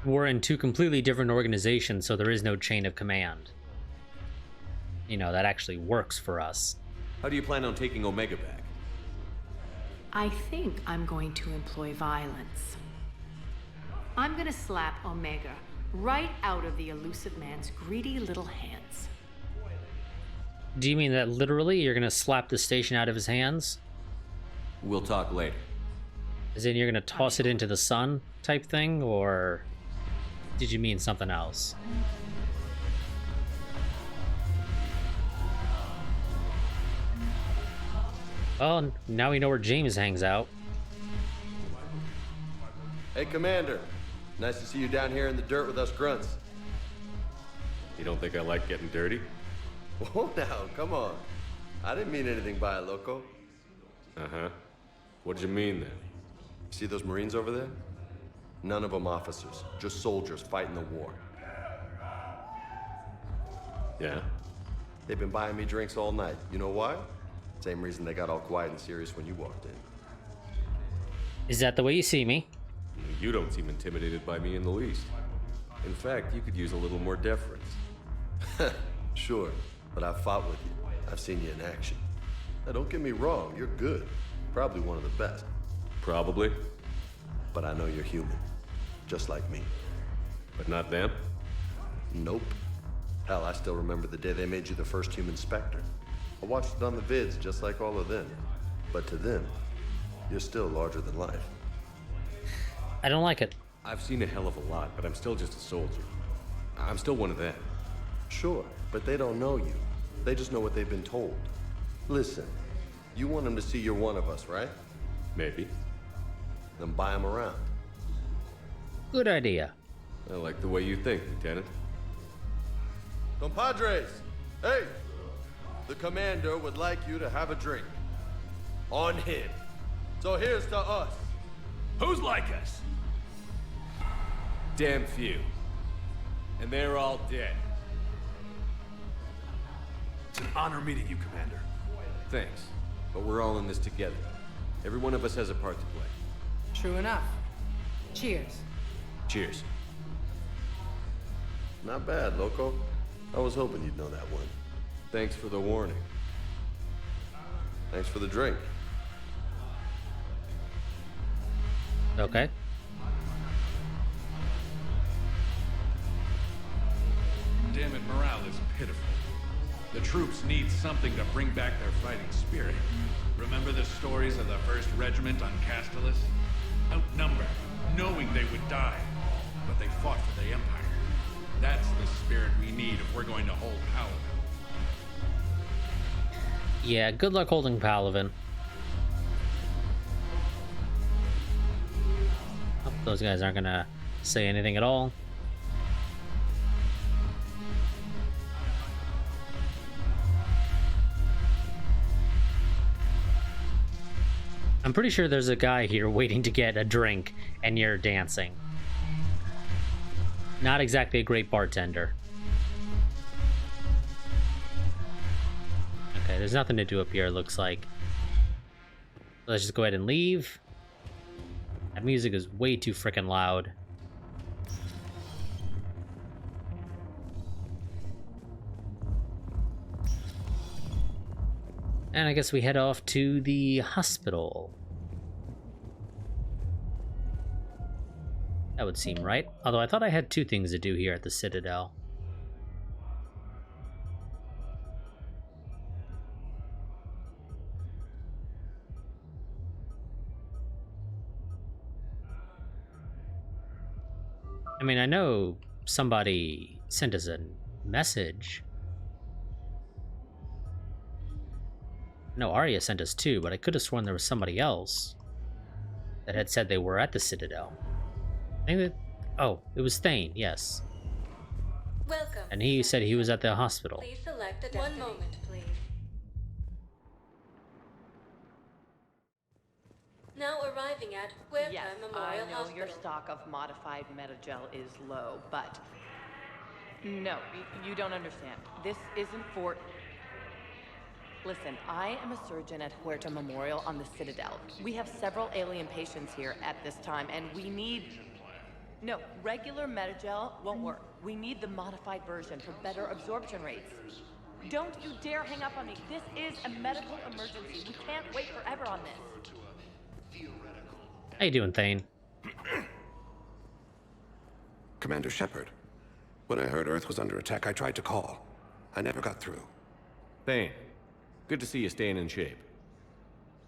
We're in two completely different organizations, so there is no chain of command. You know, that actually works for us. How do you plan on taking Omega back? I think I'm going to employ violence. I'm gonna slap Omega right out of the elusive man's greedy little hands. Do you mean that literally you're gonna slap the station out of his hands? We'll talk later. As in you're gonna toss it into the sun type thing, or did you mean something else? Well, now we know where James hangs out. Hey, Commander. Nice to see you down here in the dirt with us grunts. You don't think I like getting dirty? Whoa now, come on. I didn't mean anything by it, loco. Uh-huh. What'd you mean then? See those Marines over there? None of them officers, just soldiers fighting the war. Yeah? They've been buying me drinks all night. You know why? Same reason they got all quiet and serious when you walked in. Is that the way you see me? You don't seem intimidated by me in the least. In fact, you could use a little more deference. Sure, but I've fought with you. I've seen you in action. Now, don't get me wrong, you're good. Probably one of the best. Probably. But I know you're human. Just like me. But not them? Nope. Hell, I still remember the day they made you the first human Spectre. I watched it on the vids, just like all of them. But to them, you're still larger than life. I don't like it. I've seen a hell of a lot, but I'm still just a soldier. I'm still one of them. Sure, but they don't know you. They just know what they've been told. Listen, you want them to see you're one of us, right? Maybe. Then buy them around. Good idea. I like the way you think, Lieutenant. Compadres! Hey! The commander would like you to have a drink. On him. So here's to us. Who's like us? Damn few. And they're all dead. It's an honor meeting you, Commander. Thanks. But we're all in this together. Every one of us has a part to play. True enough. Cheers. Cheers. Not bad, loco. I was hoping you'd know that one. Thanks for the warning. Thanks for the drink. Okay. Damn it, morale is pitiful. The troops need something to bring back their fighting spirit. Remember the stories of the 1st Regiment on Castellus? Outnumbered, knowing they would die, but they fought for the Empire. That's the spirit we need if we're going to hold Paladin. Yeah, good luck holding Paladin. Oh, those guys aren't gonna say anything at all. I'm pretty sure there's a guy here waiting to get a drink, and you're dancing. Not exactly a great bartender. Okay, there's nothing to do up here, it looks like. Let's just go ahead and leave. That music is way too freaking loud. And I guess we head off to the hospital. That would seem right. Although I thought I had 2 things to do here at the Citadel. I mean, I know somebody sent us a message. No, Arya sent us 2, but I could have sworn there was somebody else that had said they were at the Citadel. I think that... Oh, it was Thane, yes. Welcome. And he said he was at the hospital. Please select the destiny. 1 moment, please. Now arriving at Yes, Memorial I know Hospital. your stock of modified metagel is low, but no, you don't understand. This isn't for... Listen, I am a surgeon at Huerta Memorial on the Citadel. We have several alien patients here at this time, and we need... No, regular metagel won't work. We need the modified version for better absorption rates. Don't you dare hang up on me. This is a medical emergency. We can't wait forever on this. How you doing, Thane? Commander Shepard. When I heard Earth was under attack, I tried to call. I never got through. Thane, good to see you staying in shape.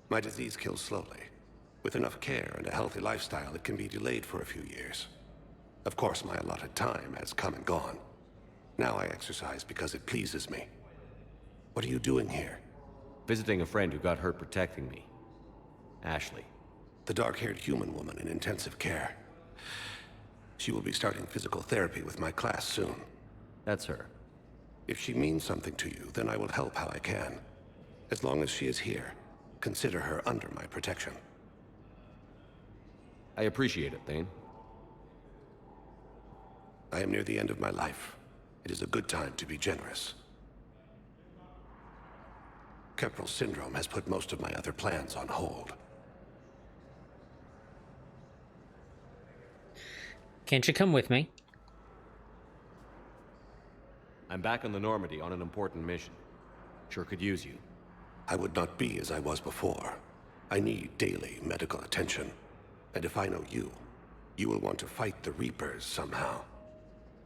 My disease kills slowly. With enough care and a healthy lifestyle, it can be delayed for a few years. Of course, my allotted time has come and gone. Now I exercise because it pleases me. What are you doing here? Visiting a friend who got hurt protecting me. Ashley. The dark-haired human woman in intensive care. She will be starting physical therapy with my class soon. That's her. If she means something to you, then I will help how I can. As long as she is here, consider her under my protection. I appreciate it, Thane. I am near the end of my life. It is a good time to be generous. Keppel syndrome has put most of my other plans on hold. Can't you come with me? I'm back on the Normandy on an important mission. Sure could use you. I would not be as I was before. I need daily medical attention. And if I know you, you will want to fight the Reapers somehow.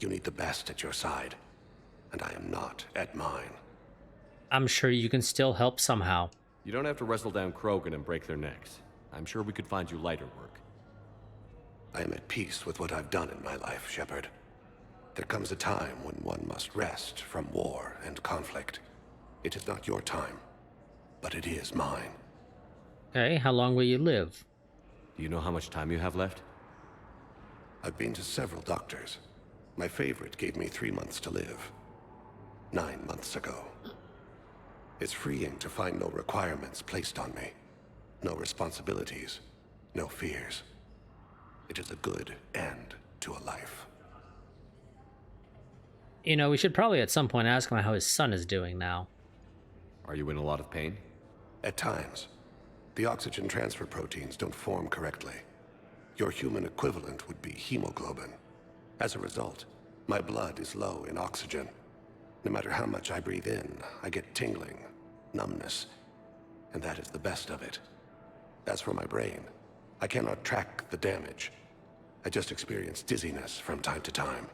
You need the best at your side, and I am not at mine. I'm sure you can still help somehow. You don't have to wrestle down Krogan and break their necks. I'm sure we could find you lighter work. I am at peace with what I've done in my life, Shepard. There comes a time when one must rest from war and conflict. It is not your time, but it is mine. Okay, how long will you live? Do you know how much time you have left? I've been to several doctors. My favorite gave me 3 months to live. 9 months ago. It's freeing to find no requirements placed on me. No responsibilities. No fears. It is a good end to a life. You know, we should probably at some point ask him how his son is doing now. Are you in a lot of pain? At times. The oxygen transfer proteins don't form correctly. Your human equivalent would be hemoglobin. As a result, my blood is low in oxygen. No matter how much I breathe in, I get tingling, numbness, and that is the best of it. As for my brain, I cannot track the damage. I just experience dizziness from time to time.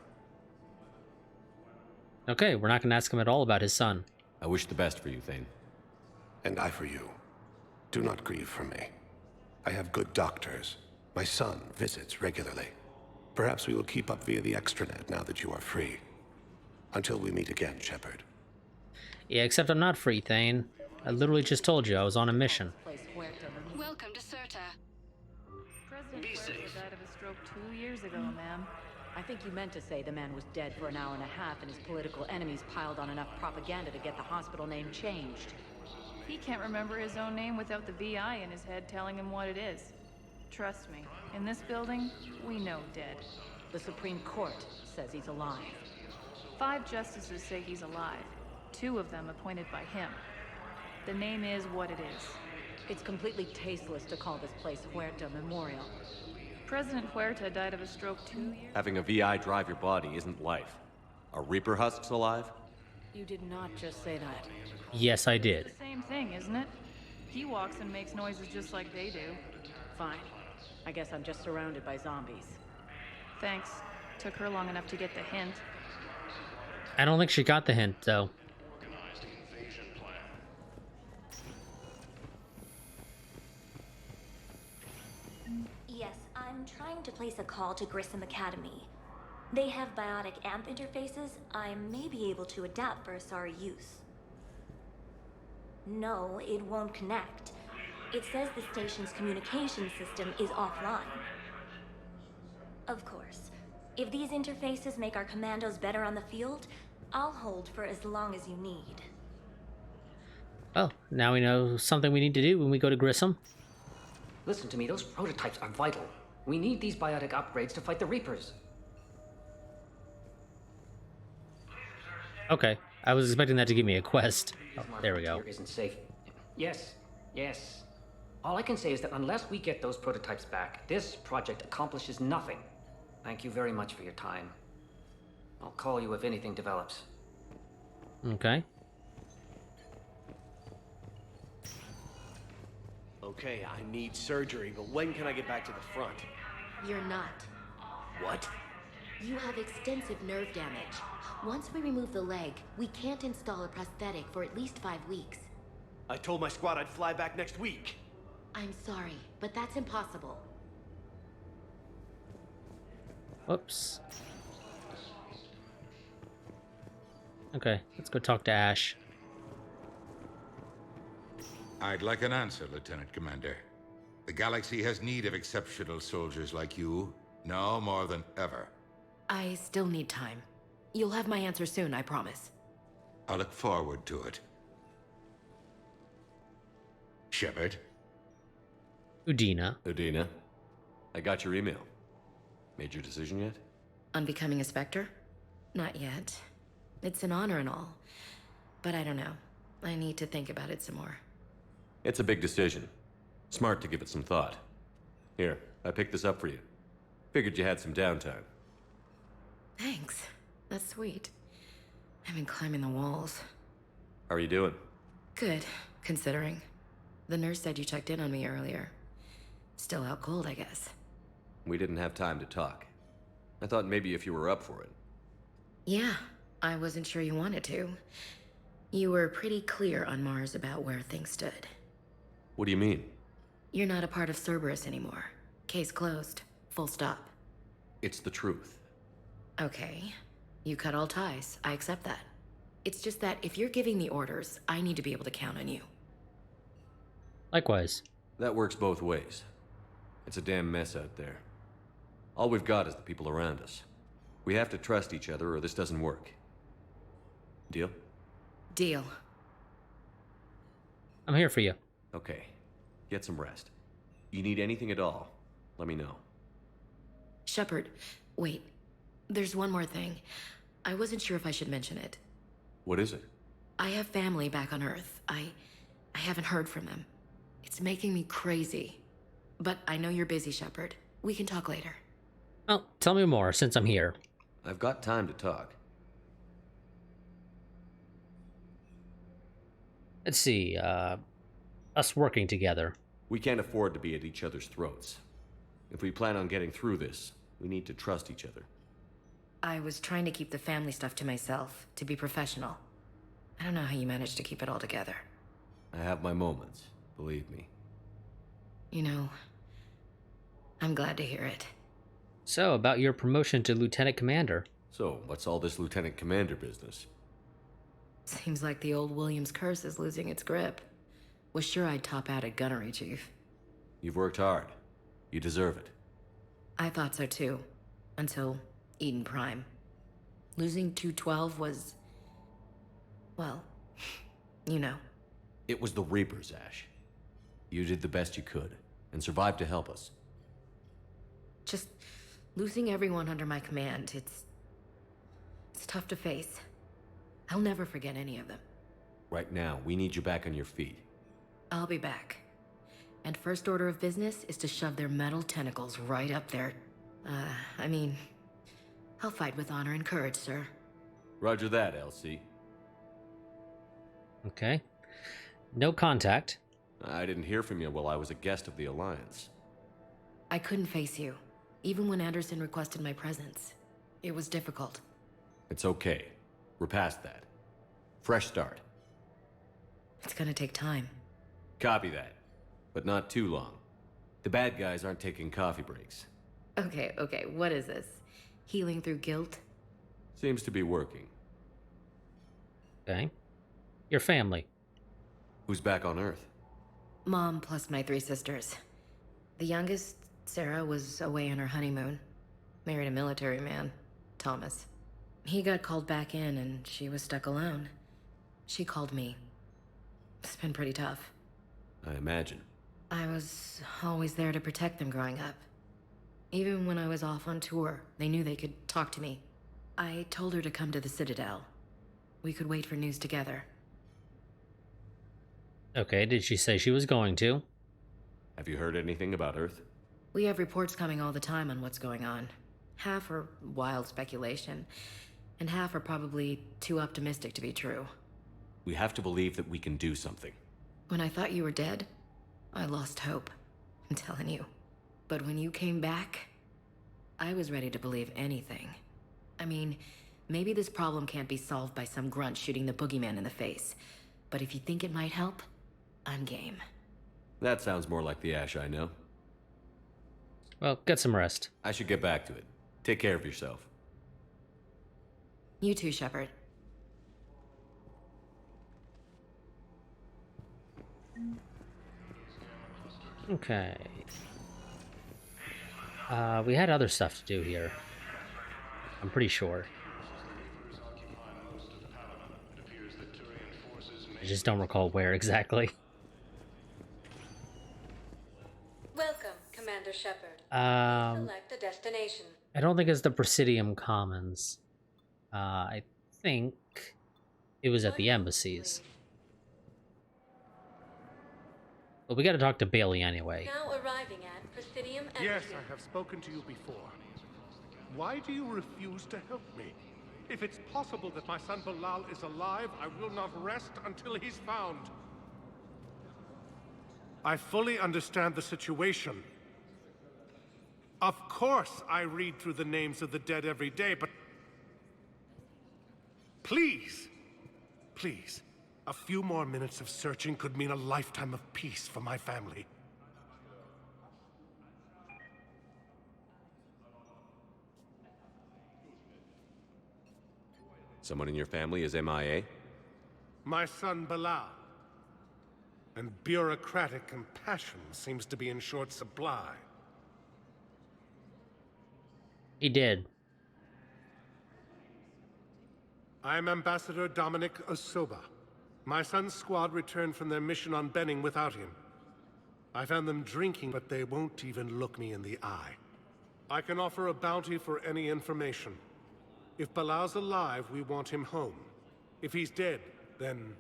Okay, we're not going to ask him at all about his son. I wish the best for you, Thane. And I for you. Do not grieve for me. I have good doctors. My son visits regularly. Perhaps we will keep up via the extranet now that you are free. Until we meet again, Shepard. Yeah, except I'm not free, Thane. I literally just told you I was on a mission. Welcome to Certa. President Huerta died of a stroke 2 years ago, ma'am. I think you meant to say the man was dead for an hour and a half and his political enemies piled on enough propaganda to get the hospital name changed. He can't remember his own name without the VI in his head telling him what it is. Trust me, in this building, we know dead. The Supreme Court says he's alive. 5 justices say he's alive. 2 of them appointed by him. The name is what it is. It's completely tasteless to call this place Huerta Memorial. President Huerta died of a stroke 2 years. Having a VI drive your body isn't life. Are Reaper husks alive? You did not just say that. Yes, I did. It's the same thing, isn't it? He walks and makes noises just like they do. Fine. I guess I'm just surrounded by zombies. Thanks. Took her long enough to get the hint. I don't think she got the hint, though. Yes, I'm trying to place a call to Grissom Academy. They have biotic amp interfaces I may be able to adapt for Asari use. No, it won't connect. It says the station's communication system is offline. Of course, if these interfaces make our commandos better on the field, I'll hold for as long as you need. Well, now we know something we need to do when we go to Grissom. Listen to me, those prototypes are vital. We need these biotic upgrades to fight the Reapers. Okay, I was expecting that to give me a quest. Oh, there we go. Here isn't safe. Yes. All I can say is that unless we get those prototypes back, this project accomplishes nothing. Thank you very much for your time. I'll call you if anything develops. Okay. Okay, I need surgery, but when can I get back to the front? You're not. What? You have extensive nerve damage. Once we remove the leg, we can't install a prosthetic for at least 5 weeks. I told my squad I'd fly back next week. I'm sorry, but that's impossible. Whoops. Okay, let's go talk to Ash. I'd like an answer, Lieutenant Commander. The galaxy has need of exceptional soldiers like you, now more than ever. I still need time. You'll have my answer soon, I promise. I look forward to it. Shepard? Udina. Udina, I got your email. Made your decision yet? On becoming a Spectre? Not yet. It's an honor and all. But I don't know. I need to think about it some more. It's a big decision. Smart to give it some thought. Here, I picked this up for you. Figured you had some downtime. Thanks. That's sweet. I've been climbing the walls. How are you doing? Good, considering. The nurse said you checked in on me earlier. Still out cold, I guess. We didn't have time to talk. I thought maybe if you were up for it. Yeah, I wasn't sure you wanted to. You were pretty clear on Mars about where things stood. What do you mean? You're not a part of Cerberus anymore. Case closed. Full stop. It's the truth. Okay. You cut all ties. I accept that. It's just that if you're giving the orders, I need to be able to count on you. Likewise. That works both ways. It's a damn mess out there. All we've got is the people around us. We have to trust each other or this doesn't work. Deal? Deal. I'm here for you. Okay. Get some rest. You need anything at all, let me know. Shepard, wait. There's one more thing. I wasn't sure if I should mention it. What is it? I have family back on Earth. I haven't heard from them. It's making me crazy. But I know you're busy, Shepard. We can talk later. Well, tell me more since I'm here. I've got time to talk. Let's see, us working together. We can't afford to be at each other's throats. If we plan on getting through this, we need to trust each other. I was trying to keep the family stuff to myself, to be professional. I don't know how you managed to keep it all together. I have my moments, believe me. You know, I'm glad to hear it. So, about your promotion to Lieutenant Commander. So, what's all this Lieutenant Commander business? Seems like the old Williams curse is losing its grip. Was sure I'd top out at gunnery, Chief. You've worked hard. You deserve it. I thought so too. Until Eden Prime. Losing 212 was... well, you know. It was the Reapers, Ash. You did the best you could, and survived to help us. Just losing everyone under my command, it's tough to face. I'll never forget any of them. Right now, we need you back on your feet. I'll be back. And first order of business is to shove their metal tentacles right up there. I mean, I'll fight with honor and courage, sir. Roger that, LC. Okay. No contact. I didn't hear from you while I was a guest of the Alliance. I couldn't face you, even when Anderson requested my presence. It was difficult. It's okay. We're past that. Fresh start. It's gonna take time. Copy that. But not too long. The bad guys aren't taking coffee breaks. Okay, what is this? Healing through guilt? Seems to be working. Okay. Your family. Who's back on Earth? Mom plus my 3 sisters. The youngest, Sarah, was away on her honeymoon. Married a military man, Thomas. He got called back in and she was stuck alone. She called me. It's been pretty tough. I imagine. I was always there to protect them growing up. Even when I was off on tour, they knew they could talk to me. I told her to come to the Citadel. We could wait for news together. Okay, did she say she was going to? Have you heard anything about Earth? We have reports coming all the time on what's going on. Half are wild speculation, and half are probably too optimistic to be true. We have to believe that we can do something. When I thought you were dead, I lost hope. I'm telling you. But when you came back, I was ready to believe anything. I mean, maybe this problem can't be solved by some grunt shooting the boogeyman in the face. But if you think it might help, I'm game. That sounds more like the Ash I know. Well, get some rest. I should get back to it. Take care of yourself. You too, Shepard. Okay. We had other stuff to do here. I'm pretty sure. I just don't recall where exactly. Welcome, Commander Shepard. Select a destination. I don't think it's the Presidium Commons. I think it was at the embassies. But we gotta talk to Bailey anyway. Now arriving at Presidium Embassy. Yes, I have spoken to you before. Why do you refuse to help me? If it's possible that my son Bilal is alive, I will not rest until he's found. I fully understand the situation. Of course I read through the names of the dead every day, but... Please, please, a few more minutes of searching could mean a lifetime of peace for my family. Someone in your family is MIA? My son Bilal. And bureaucratic compassion seems to be in short supply. He did. I'm Ambassador Dominic Osoba. My son's squad returned from their mission on Benning without him. I found them drinking, but they won't even look me in the eye. I can offer a bounty for any information. If Bilal's alive, we want him home. If he's dead, then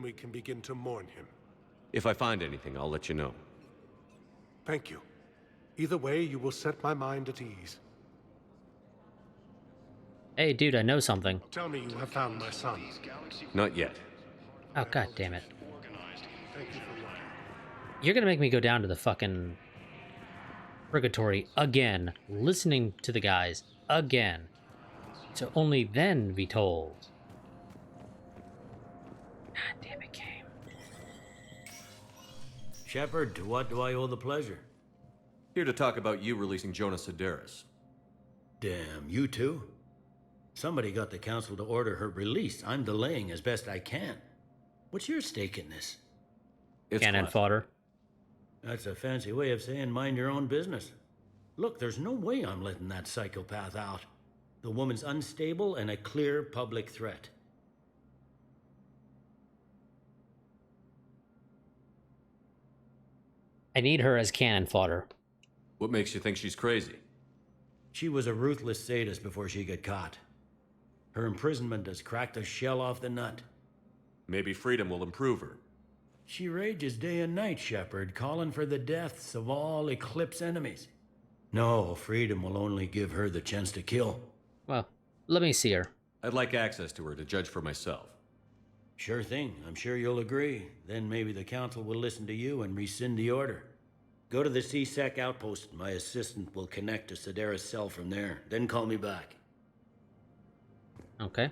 we can begin to mourn him. If I find anything, I'll let you know. Thank you. Either way, you will set my mind at ease. Hey, dude, I know something. Tell me you have found my son. Not yet. Oh, god damn it. Thank you for looking. You're gonna make me go down to the fucking purgatory again, listening to the guys again, to only then be told. God damn it, game. Shepard, to what do I owe the pleasure? Here to talk about you releasing Jonas Sedaris. Damn, you too? Somebody got the council to order her release. I'm delaying as best I can. What's your stake in this? It's cannon fodder. That's a fancy way of saying mind your own business. Look, there's no way I'm letting that psychopath out. The woman's unstable and a clear public threat. I need her as cannon fodder. What makes you think she's crazy? She was a ruthless sadist before she got caught. Her imprisonment has cracked the shell off the nut. Maybe freedom will improve her. She rages day and night, Shepard, calling for the deaths of all Eclipse enemies. No, freedom will only give her the chance to kill. Well, let me see her. I'd like access to her to judge for myself. Sure thing. I'm sure you'll agree. Then maybe the council will listen to you and rescind the order. Go to the C-Sec outpost. My assistant will connect to Sedaris' cell from there. Then call me back. Okay.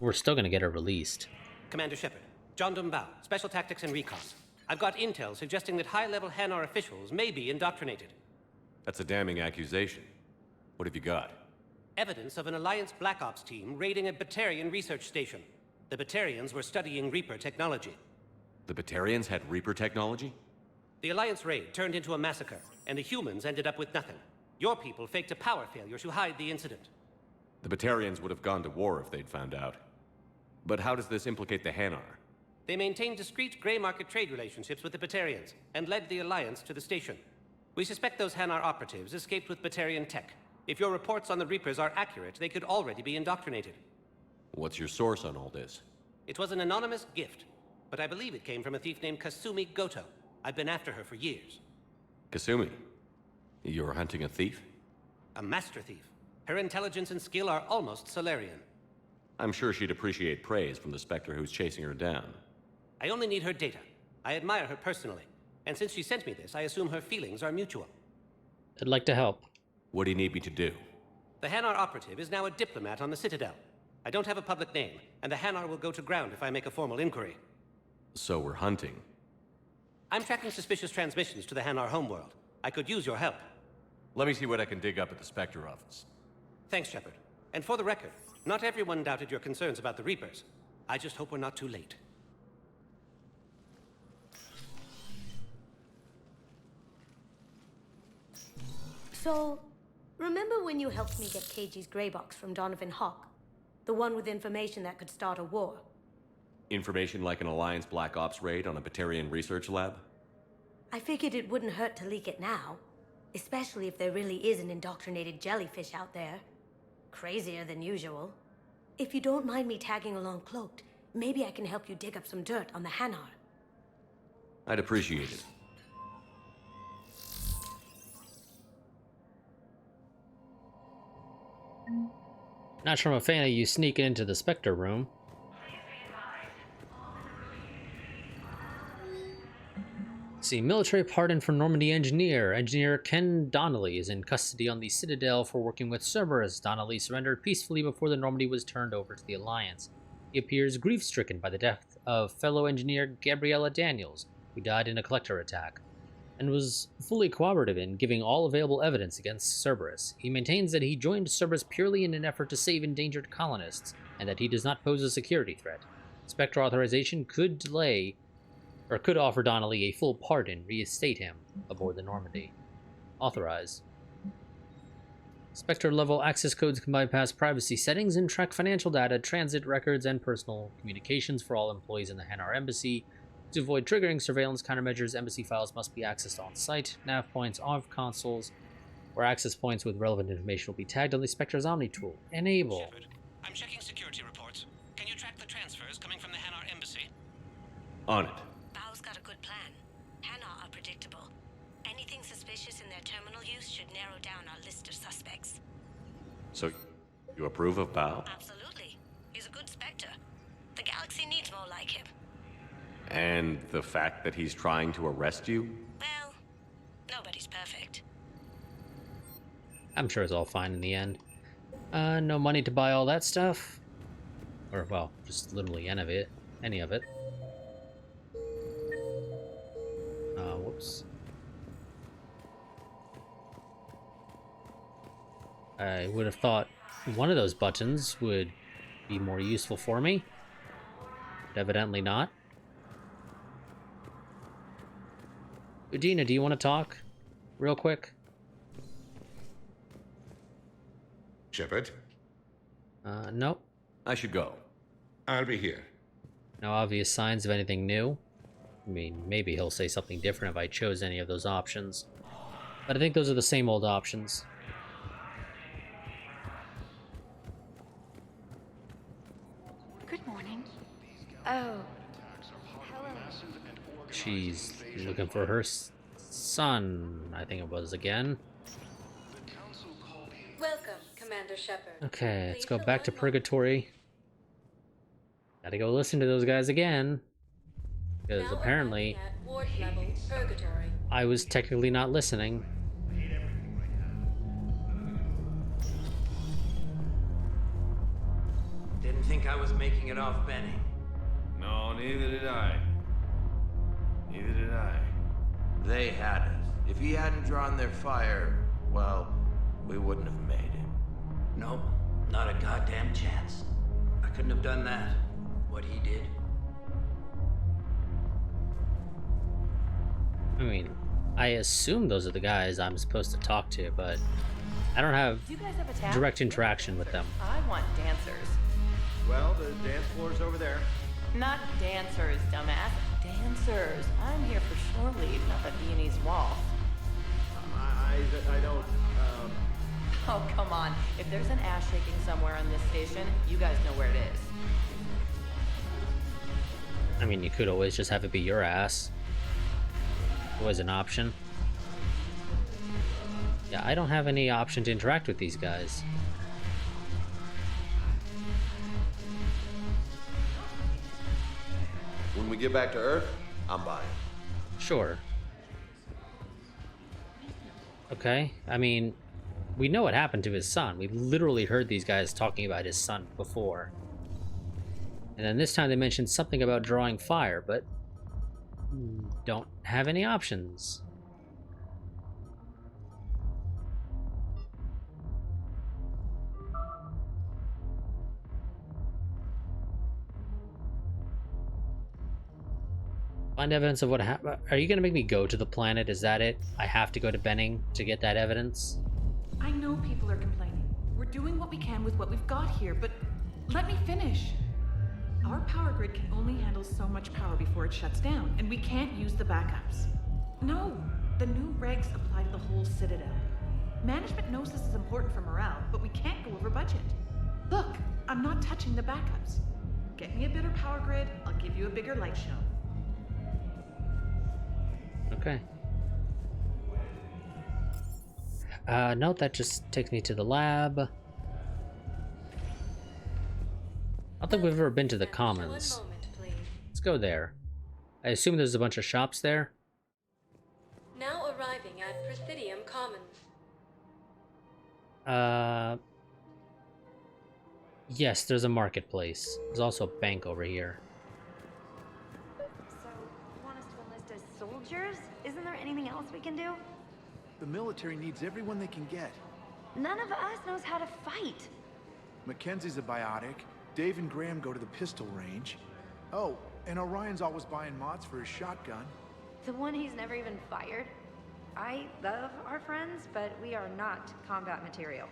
We're still gonna get her released. Commander Shepard, John Dumbao, Special Tactics and Recon. I've got intel suggesting that high-level Hanar officials may be indoctrinated. That's a damning accusation. What have you got? Evidence of an Alliance Black Ops team raiding a Batarian research station. The Batarians were studying Reaper technology. The Batarians had Reaper technology? The Alliance raid turned into a massacre, and the humans ended up with nothing. Your people faked a power failure to hide the incident. The Batarians would have gone to war if they'd found out. But how does this implicate the Hanar? They maintained discreet gray market trade relationships with the Batarians, and led the Alliance to the station. We suspect those Hanar operatives escaped with Batarian tech. If your reports on the Reapers are accurate, they could already be indoctrinated. What's your source on all this? It was an anonymous gift, but I believe it came from a thief named Kasumi Goto. I've been after her for years. Kasumi? You're hunting a thief? A master thief. Her intelligence and skill are almost Solarian. I'm sure she'd appreciate praise from the Spectre who's chasing her down. I only need her data. I admire her personally. And since she sent me this, I assume her feelings are mutual. I'd like to help. What do you need me to do? The Hanar operative is now a diplomat on the Citadel. I don't have a public name, and the Hanar will go to ground if I make a formal inquiry. So we're hunting. I'm tracking suspicious transmissions to the Hanar homeworld. I could use your help. Let me see what I can dig up at the Spectre office. Thanks, Shepard. And for the record, not everyone doubted your concerns about the Reapers. I just hope we're not too late. So, remember when you helped me get KG's grey box from Donovan Hawk? The one with information that could start a war? Information like an Alliance Black Ops raid on a Batarian research lab? I figured it wouldn't hurt to leak it now. Especially if there really is an indoctrinated jellyfish out there. Crazier than usual. If you don't mind me tagging along cloaked, maybe I can help you dig up some dirt on the Hanar. I'd appreciate it. Not sure I'm a fan of you sneaking into the Spectre room. See, military pardon for Normandy engineer. Engineer Ken Donnelly is in custody on the Citadel for working with Cerberus. Donnelly surrendered peacefully before the Normandy was turned over to the Alliance. He appears grief-stricken by the death of fellow engineer Gabriella Daniels, who died in a collector attack, and was fully cooperative in giving all available evidence against Cerberus. He maintains that he joined Cerberus purely in an effort to save endangered colonists, and that he does not pose a security threat. Spectre authorization could offer Donnelly a full pardon, reinstate him aboard the Normandy. Authorize. Spectre-level access codes can bypass privacy settings and track financial data, transit records, and personal communications for all employees in the Hanar Embassy. To avoid triggering surveillance countermeasures, embassy files must be accessed on-site. Nav points off consoles or access points with relevant information will be tagged on the Spectre's Omni tool. Enable. Shepard, I'm checking security reports. Can you track the transfers coming from the Hanar Embassy? On it. Bao's got a good plan. Hanar are predictable. Anything suspicious in their terminal use should narrow down our list of suspects. So, you approve of Bao? Absolutely. He's a good Spectre. The galaxy needs more like him. And the fact that he's trying to arrest you? Well, I'm sure it's all fine in the end. No money to buy all that stuff. Or, well, just literally any of it. Any of it. Whoops. I would have thought one of those buttons would be more useful for me. But evidently not. Udina, do you want to talk? Real quick? Shepard? Nope. I should go. I'll be here. No obvious signs of anything new. I mean, maybe he'll say something different if I chose any of those options. But I think those are the same old options. Good morning. Oh. Hello. She's looking for her son, I think it was again. Welcome, Commander Shepard. Okay, let's go back to Purgatory. Gotta go listen to those guys again. Because apparently, Ward level, Purgatory. I was technically not listening. Didn't think I was making it off Benning. No, neither did I. Neither did I. They had us. If he hadn't drawn their fire, well, we wouldn't have made it. Nope, not a goddamn chance. I couldn't have done that. What he did. I mean, I assume those are the guys I'm supposed to talk to, but I don't have Do you guys have a tab? direct interaction with them. I want dancers. Well, the dance floor's over there. Not dancers, dumbass. Dancers. I'm here for shore leave, not the Viennese waltz. I don't, Oh, come on. If there's an ass shaking somewhere on this station, you guys know where it is. I mean, you could always just have it be your ass. Always an option. Yeah, I don't have any option to interact with these guys. When we get back to Earth, I'm buying. Sure. Okay, I mean, we know what happened to his son. We literally heard these guys talking about his son before. And then this time they mentioned something about drawing fire, but don't have any options. Find evidence of what happened. Are you gonna make me go to the planet? Is that it? I have to go to Benning to get that evidence? I know people are complaining. We're doing what we can with what we've got here, but let me finish. Our power grid can only handle so much power before it shuts down, and we can't use the backups. No, the new regs apply to the whole Citadel. Management knows this is important for morale, but we can't go over budget. Look, I'm not touching the backups. Get me a better power grid, I'll give you a bigger light show. Okay. No, that just takes me to the lab. I don't think we've ever been to the Commons. Let's go there. I assume there's a bunch of shops there. Now arriving at Presidium Commons. Yes, there's a marketplace. There's also a bank over here. So, you want us to enlist as soldiers? Isn't there anything else we can do? The military needs everyone they can get. None of us knows how to fight. Mackenzie's a biotic. Dave and Graham go to the pistol range. Oh, and Orion's always buying mods for his shotgun. The one he's never even fired. I love our friends, but we are not combat material.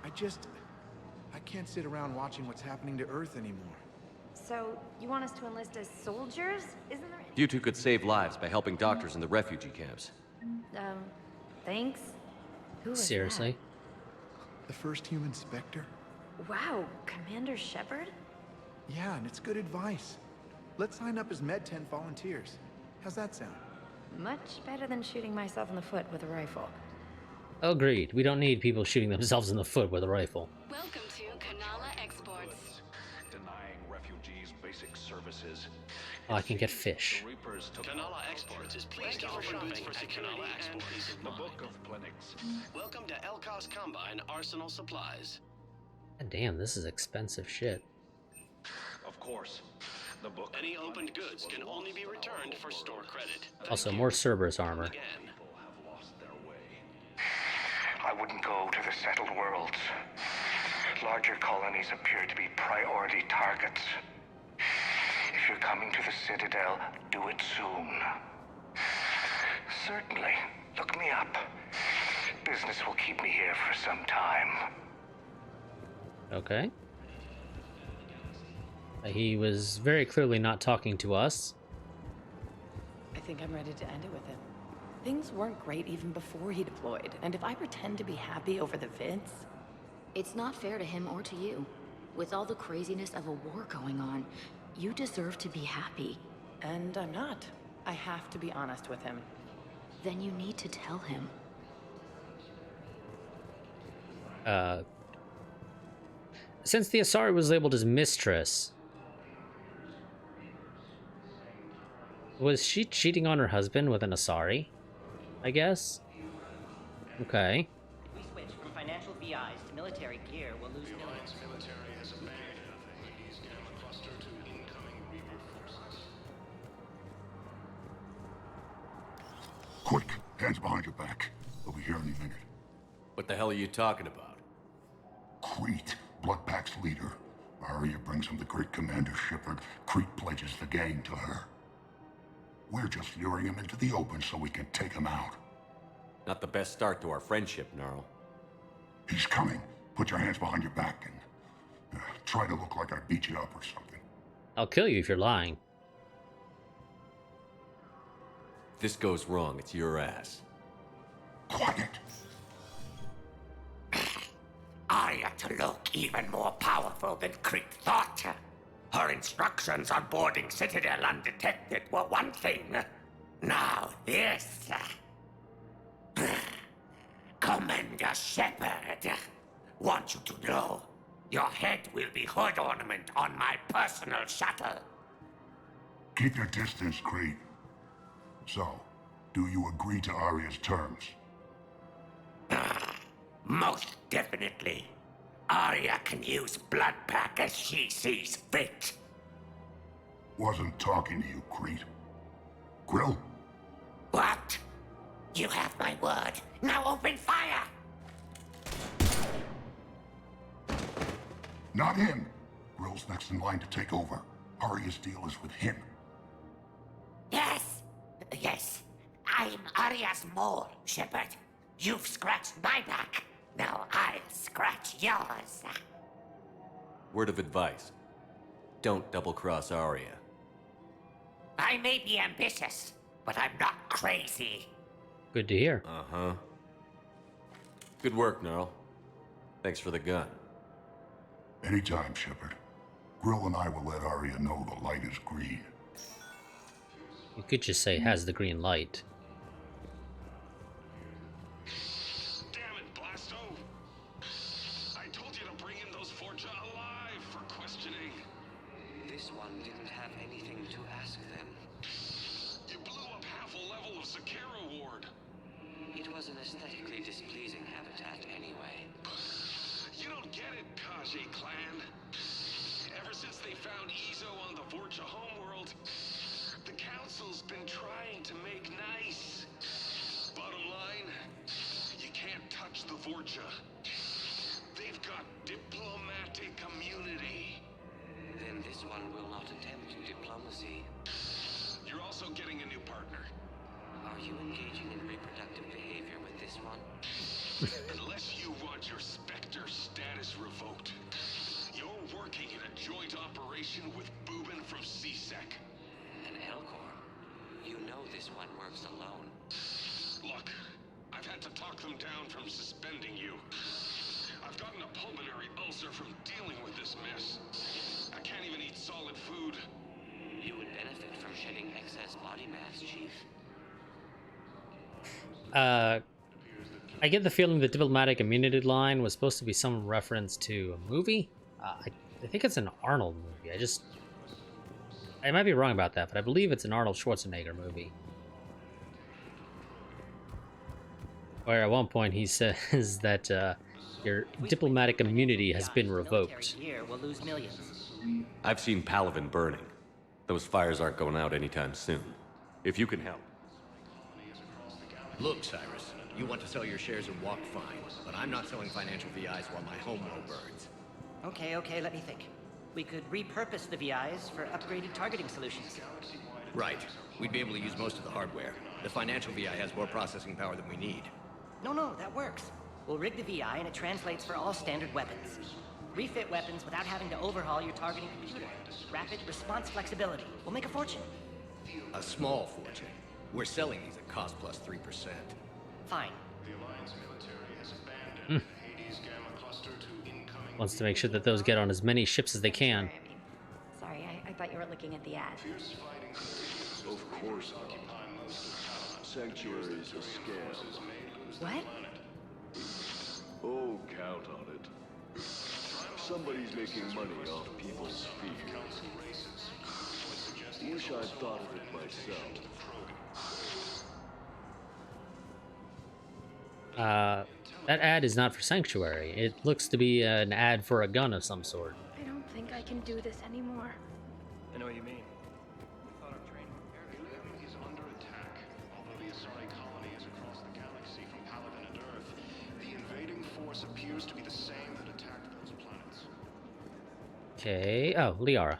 I can't sit around watching what's happening to Earth anymore. So, you want us to enlist as soldiers? Isn't there You two could save lives by helping doctors in the refugee camps. Thanks. Who is Seriously? The first human Spectre? that? Wow, Commander Shepard? Yeah, and it's good advice. Let's sign up as Med-10 volunteers. How's that sound? Much better than shooting myself in the foot with a rifle. Agreed. We don't need people shooting themselves in the foot with a rifle. Welcome to Kanala Exports. Denying refugees basic services. Oh, I can get fish. Canala Exports is pleased to offer shopping at Canala Exports. The Book of Clinics. Welcome to Elkos Combine Arsenal Supplies. God damn, this is expensive shit. Of course. The book. Any opened goods can only be returned for store credit. Also, more Cerberus armor. I wouldn't go to the settled worlds. Larger colonies appear to be priority targets. If you're coming to the Citadel, do it soon. Certainly. Look me up. Business will keep me here for some time. Okay. He was very clearly not talking to us. I think I'm ready to end it with him. Things weren't great even before he deployed, and if I pretend to be happy over the vids... It's not fair to him or to you. With all the craziness of a war going on, you deserve to be happy. And I'm not. I have to be honest with him. Then you need to tell him. Since the Asari was labeled as mistress, was she cheating on her husband with an Asari? I guess. Okay. If we switch from financial VIs to military gear, we'll lose millions. Military has abandoned the Hades Gamma cluster to incoming Reaper forces. Quick, hands behind your back. We'll be here any minute. What the hell are you talking about? Crete, Bloodpack's leader. Arya brings him the great Commander Shepard. Crete pledges the gang to her. We're just luring him into the open so we can take him out. Not the best start to our friendship, Gnarl. He's coming. Put your hands behind your back and try to look like I beat you up or something. I'll kill you if you're lying. If this goes wrong, it's your ass. Quiet. Arya to look even more powerful than Crete thought. Her instructions on boarding Citadel undetected were one thing. Now this. Commander Shepard, want you to know, your head will be hood ornament on my personal shuttle. Keep your distance, Crete. So, do you agree to Arya's terms? Most definitely. Arya can use Bloodpack as she sees fit. Wasn't talking to you, Crete. Grill? What? You have my word. Now open fire! Not him. Grill's next in line to take over. Arya's deal is with him. Yes. Yes. I'm Arya's mole, Shepard. You've scratched my back. Now I'll scratch yours. Word of advice. Don't double-cross Arya. I may be ambitious, but I'm not crazy. Good to hear. Uh-huh. Good work, Gnarl. Thanks for the gun. Anytime, Shepard. Grill and I will let Arya know the light is green. You could just say has the green light. Damn it, Blasto! I told you to bring in those Forja alive for questioning. This one didn't have anything to ask them. You blew up half a level of Zakera Ward. It was an aesthetically displeasing habitat anyway. You don't get it, Kaji clan. Ever since they found Ezo on the Forja homeworld, the Council's been trying to make nice. Bottom line, you can't touch the Forja. They've got diplomatic immunity. Then this one will not attempt diplomacy. You're also getting a new partner. Are you engaging in reproductive behavior with this one? Unless you want your Spectre status revoked, you're working in a joint operation with Boobin from CSEC. An Elcor? You know this one works alone. Look, I've had to talk them down from suspending you. I've gotten a pulmonary ulcer from dealing with this mess. I can't even eat solid food. You would benefit from shedding excess body mass, Chief. I get the feeling the diplomatic immunity line was supposed to be some reference to a movie. I think it's an Arnold movie. I might be wrong about that, but I believe it's an Arnold Schwarzenegger movie. Where at one point he says that your diplomatic immunity has been revoked. Gear will lose millions. I've seen Palaven burning. Those fires aren't going out anytime soon. If you can help. Look, Cyrus, you want to sell your shares and walk fine, but I'm not selling financial VIs while my homeworld burns. Okay, let me think. We could repurpose the VIs for upgraded targeting solutions. Right. We'd be able to use most of the hardware. The financial VI has more processing power than we need. No, that works. We'll rig the VI and it translates for all standard weapons. Refit weapons without having to overhaul your targeting computer. Rapid response flexibility. We'll make a fortune. A small fortune. We're selling these at cost plus 3%. Fine. Wants to make sure that those get on as many ships as they can. Sorry, I thought you were looking at the ad. Of course not. Sanctuary's a scam. What? Oh, count on it. Somebody's making money off people's fears. Wish I'd thought of it myself. That ad is not for Sanctuary. It looks to be an ad for a gun of some sort. I don't think I can do this anymore. I know what you mean. Is under attack. Although the Asari colony is across the galaxy from Palaven and Earth, the invading force appears to be the same that attacked those planets. Okay. Oh, Liara.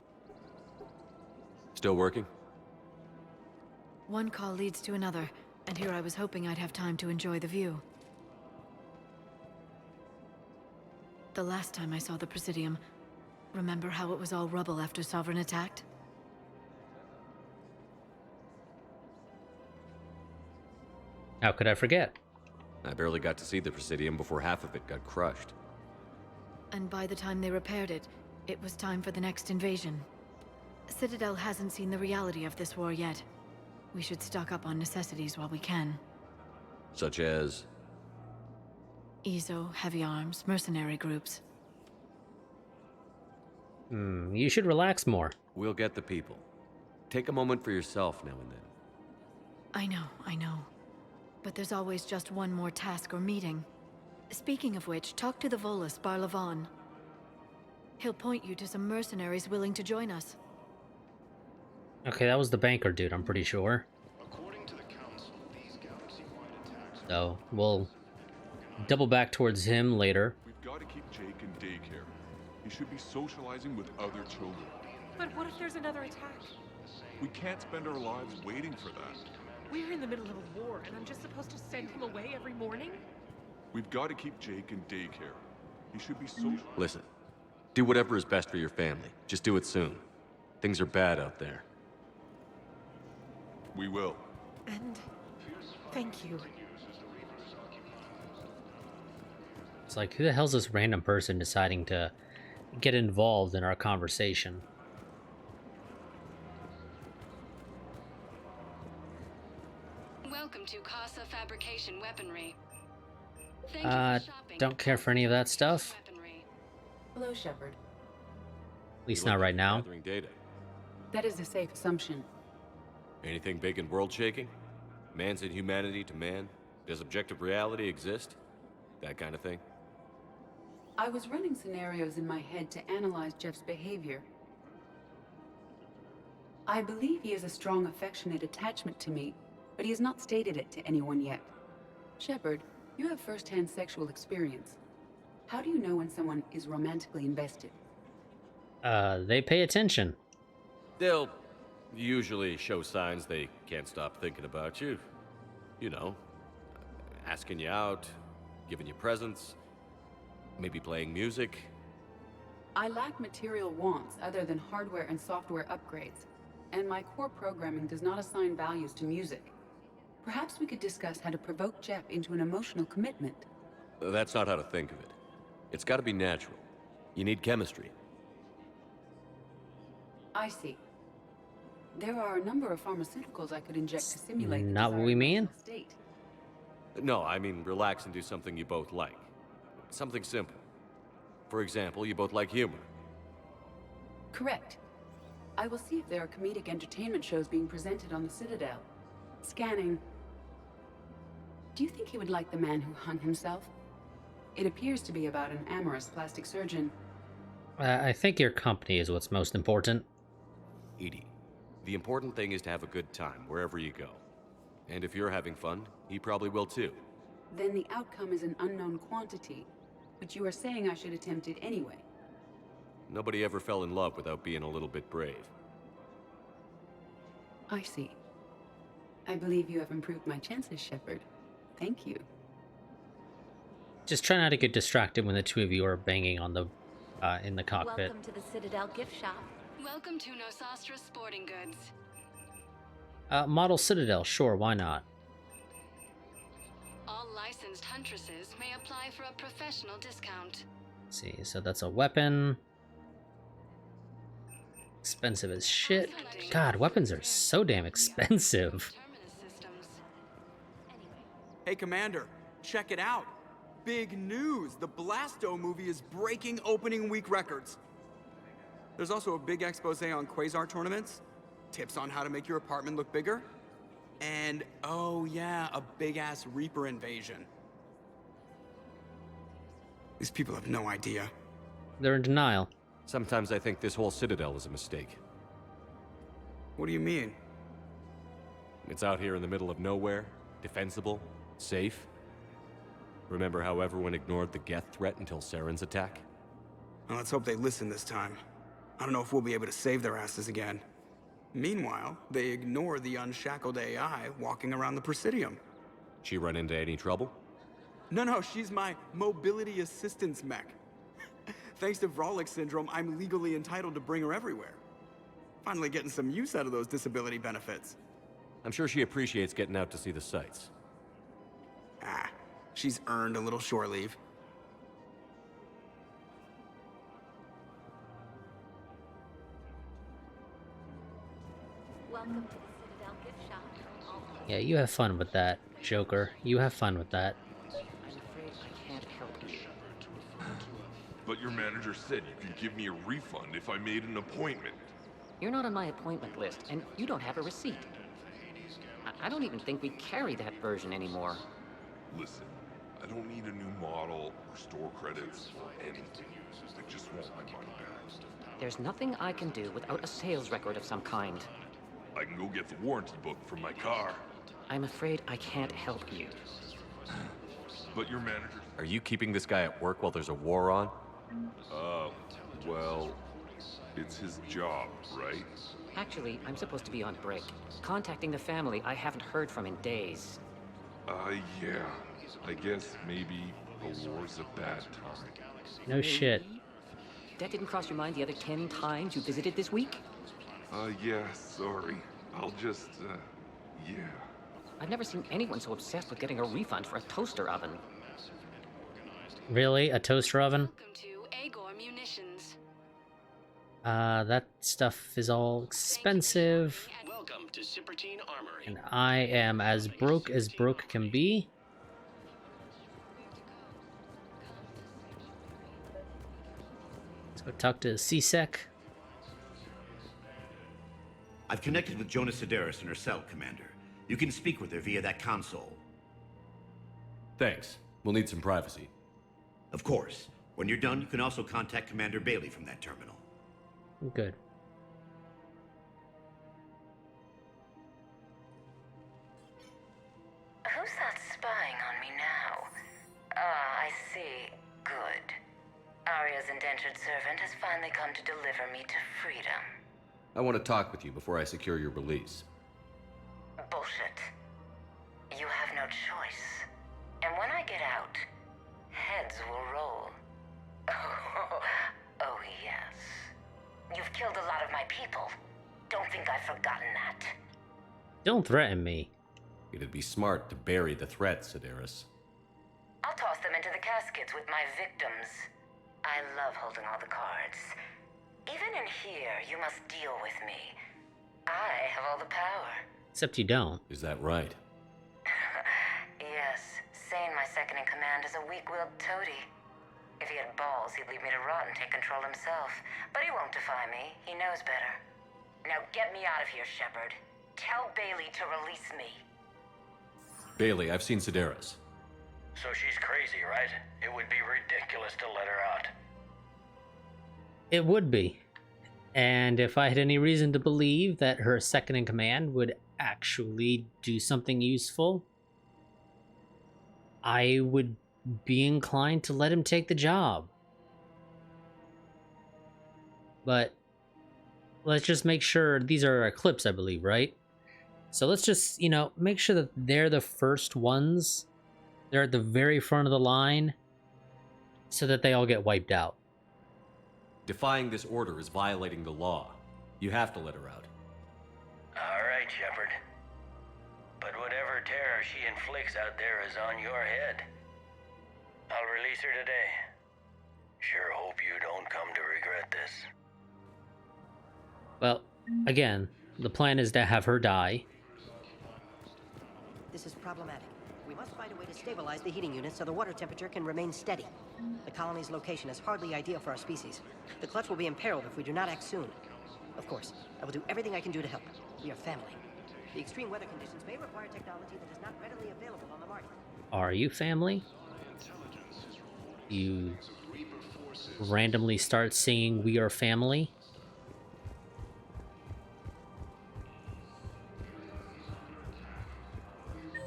Still working? One call leads to another, and here I was hoping I'd have time to enjoy the view. The last time I saw the Presidium, remember how it was all rubble after Sovereign attacked? How could I forget? I barely got to see the Presidium before half of it got crushed. And by the time they repaired it, it was time for the next invasion. Citadel hasn't seen the reality of this war yet. We should stock up on necessities while we can. Such as? EZO, heavy arms, mercenary groups. You should relax more. We'll get the people. Take a moment for yourself now and then. I know. But there's always just one more task or meeting. Speaking of which, talk to the Volus, Barlavan. He'll point you to some mercenaries willing to join us. Okay, that was the banker dude, I'm pretty sure. So, we'll double back towards him later. We've got to keep Jake in daycare. He should be socializing with other children. But what if there's another attack? We can't spend our lives waiting for that. We're in the middle of a war, and I'm just supposed to send him away every morning? We've got to keep Jake in daycare. He should be social. Listen, do whatever is best for your family. Just do it soon. Things are bad out there. We will. And thank you. It's like, who the hell's this random person deciding to get involved in our conversation? Welcome to Casa Fabrication Weaponry. Don't care for any of that stuff. Hello, Shepard. At least not right now. Gathering data. That is a safe assumption. Anything big and world-shaking? Man's inhumanity to man? Does objective reality exist? That kind of thing? I was running scenarios in my head to analyze Jeff's behavior. I believe he has a strong affectionate attachment to me, but he has not stated it to anyone yet. Shepard, you have first-hand sexual experience. How do you know when someone is romantically invested? They pay attention. They'll usually show signs they can't stop thinking about you. You know, asking you out, giving you presents, maybe playing music. I lack material wants other than hardware and software upgrades, and my core programming does not assign values to music. Perhaps we could discuss how to provoke Jeff into an emotional commitment. That's not how to think of it. It's got to be natural. You need chemistry. I see. There are a number of pharmaceuticals I could inject to simulate the Not what we mean. state. No, I mean relax and do something you both like. Something simple. For example, you both like humor. Correct. I will see if there are comedic entertainment shows being presented on the Citadel. Scanning. Do you think he would like the man who hung himself? It appears to be about an amorous plastic surgeon. I think your company is what's most important. Edie, the important thing is to have a good time wherever you go. And if you're having fun, he probably will too. Then the outcome is an unknown quantity, but you are saying I should attempt it anyway. Nobody ever fell in love without being a little bit brave. I see. I believe you have improved my chances, Shepard. Thank you. Just try not to get distracted when the two of you are banging on the in the cockpit. Welcome to the Citadel gift shop. Welcome to Nosastra Sporting Goods. Model Citadel, sure, why not? All licensed huntresses may apply for a professional discount. Let's see, so that's a weapon. Expensive as shit. God, weapons are so damn expensive. Hey, Commander, check it out. Big news! The Blasto movie is breaking opening week records. There's also a big expose on Quasar tournaments, tips on how to make your apartment look bigger, and, oh yeah, a big-ass Reaper invasion. These people have no idea. They're in denial. Sometimes I think this whole Citadel is a mistake. What do you mean? It's out here in the middle of nowhere, defensible, safe. Remember how everyone ignored the Geth threat until Saren's attack? Well, let's hope they listen this time. I don't know if we'll be able to save their asses again. Meanwhile, they ignore the unshackled AI walking around the Presidium. She run into any trouble? No, she's my mobility assistance mech. Thanks to Vrolic syndrome, I'm legally entitled to bring her everywhere. Finally getting some use out of those disability benefits. I'm sure she appreciates getting out to see the sights. Ah, she's earned a little shore leave. Welcome to the Citadel gift shop. Yeah, you have fun with that, Joker. You have fun with that. I'm afraid I can't help you. But your manager said you could give me a refund if I made an appointment. You're not on my appointment list, and you don't have a receipt. I don't even think we carry that version anymore. Listen, I don't need a new model or store credits or anything. I just want my money back. There's nothing I can do without a sales record of some kind. I can go get the warranty book from my car. I'm afraid I can't help you. But your manager... Are you keeping this guy at work while there's a war on? Well, it's his job, right? Actually, I'm supposed to be on break. Contacting the family I haven't heard from in days. Yeah. I guess maybe a war's a bad time. No shit. That didn't cross your mind the other 10 times you visited this week? Yeah, sorry. I'll just, yeah. I've never seen anyone so obsessed with getting a refund for a toaster oven. Really? A toaster oven? Welcome to Agor Munitions. That stuff is all expensive. Welcome to Sippertine Armory. And I am as broke can be. Let's go talk to CSEC. I've connected with Jonah Sedaris in her cell, Commander. You can speak with her via that console. Thanks. We'll need some privacy. Of course. When you're done, you can also contact Commander Bailey from that terminal. Good. Who's that spying on me now? Ah, I see. Good. Arya's indentured servant has finally come to deliver me to freedom. I want to talk with you before I secure your release. Bullshit. You have no choice. And when I get out, heads will roll. Oh, yes. You've killed a lot of my people. Don't think I've forgotten that. Don't threaten me. It'd be smart to bury the threat, Sedaris. I'll toss them into the caskets with my victims. I love holding all the cards. Even in here, you must deal with me. I have all the power. Except you don't. Is that right? Yes, Sane, my second in command, is a weak-willed toady. If he had balls, he'd leave me to rot and take control himself. But he won't defy me. He knows better. Now get me out of here, Shepard. Tell Bailey to release me. Bailey, I've seen Sedaris. So she's crazy, right? It would be ridiculous to let her out. It would be. And if I had any reason to believe that her second in command would actually do something useful, I would be inclined to let him take the job. But let's just make sure these are Eclipse, I believe, right? So let's just, make sure that they're the first ones. They're at the very front of the line so that they all get wiped out. Defying this order is violating the law. You have to let her out. All right, Shepard. But whatever terror she inflicts out there is on your head. I'll release her today. Sure hope you don't come to regret this. Well, again, the plan is to have her die. This is problematic. We must find a way to stabilize the heating unit so the water temperature can remain steady. The colony's location is hardly ideal for our species. The clutch will be imperiled if we do not act soon. Of course, I will do everything I can do to help. We are family. The extreme weather conditions may require technology that is not readily available on the market. Are you family? You randomly start singing "We Are Family"?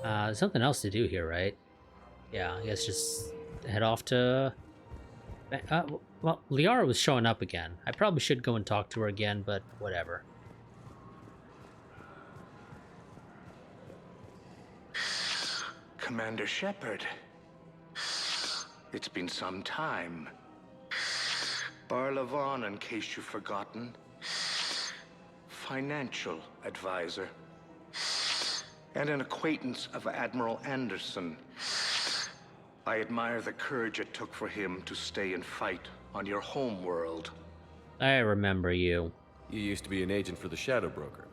There's something else to do here, right? Yeah, I guess just head off to... well, Liara was showing up again. I probably should go and talk to her again, but whatever. Commander Shepard. It's been some time. Barlavon, in case you've forgotten. Financial advisor. And an acquaintance of Admiral Anderson. I admire the courage it took for him to stay and fight on your home world. I remember you. You used to be an agent for the Shadow Broker.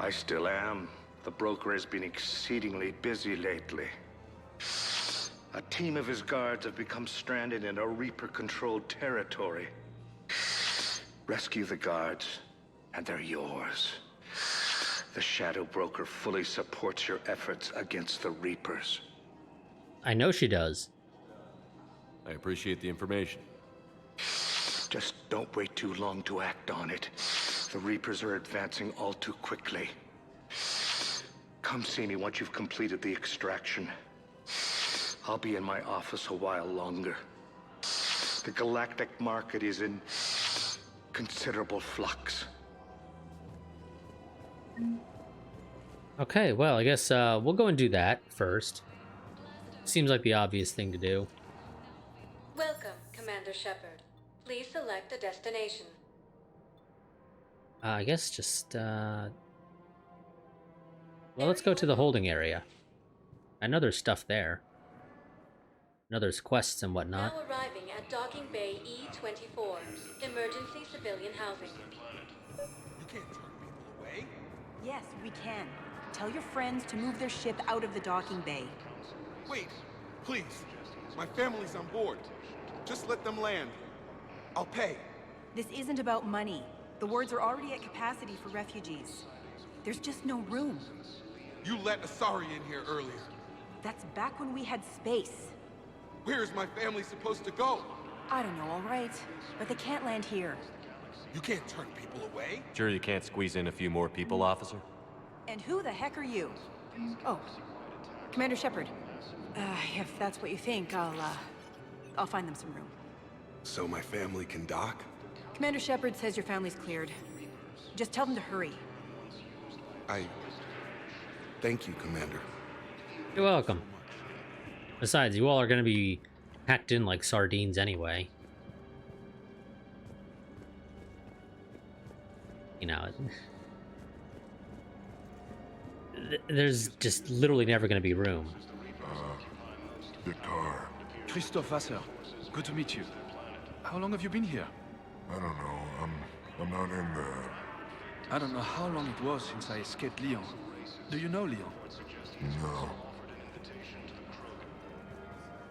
I still am. The broker has been exceedingly busy lately. A team of his guards have become stranded in a Reaper-controlled territory. Rescue the guards, and they're yours. The Shadow Broker fully supports your efforts against the Reapers. I know she does. I appreciate the information. Just don't wait too long to act on it. The Reapers are advancing all too quickly. Come see me once you've completed the extraction. I'll be in my office a while longer. The galactic market is in considerable flux. Okay, well, I guess we'll go and do that first. Seems like the obvious thing to do. Welcome, Commander Shepard. Please select a destination. I guess just, well, let's go to the holding area. I know there's stuff there. I know there's quests and whatnot. Now arriving at Docking Bay E-24, emergency civilian housing. You can't turn people away. Yes, we can. Tell your friends to move their ship out of the docking bay. Wait, please. My family's on board. Just let them land. I'll pay. This isn't about money. The wards are already at capacity for refugees. There's just no room. You let Asari in here earlier. That's back when we had space. Where is my family supposed to go? I don't know, all right. But they can't land here. You can't turn people away. Sure you can't squeeze in a few more people, officer? And who the heck are you? Oh, Commander Shepard. If that's what you think, I'll find them some room. So my family can dock? Commander Shepard says your family's cleared. Just tell them to hurry. Thank you, Commander. You're welcome. Besides, you all are going to be packed in like sardines anyway. You know, there's just literally never going to be room. Victor. Christoph Wasser. Good to meet you. How long have you been here? I don't know. I'm not in there. I don't know how long it was since I escaped Lyon. Do you know Lyon? No.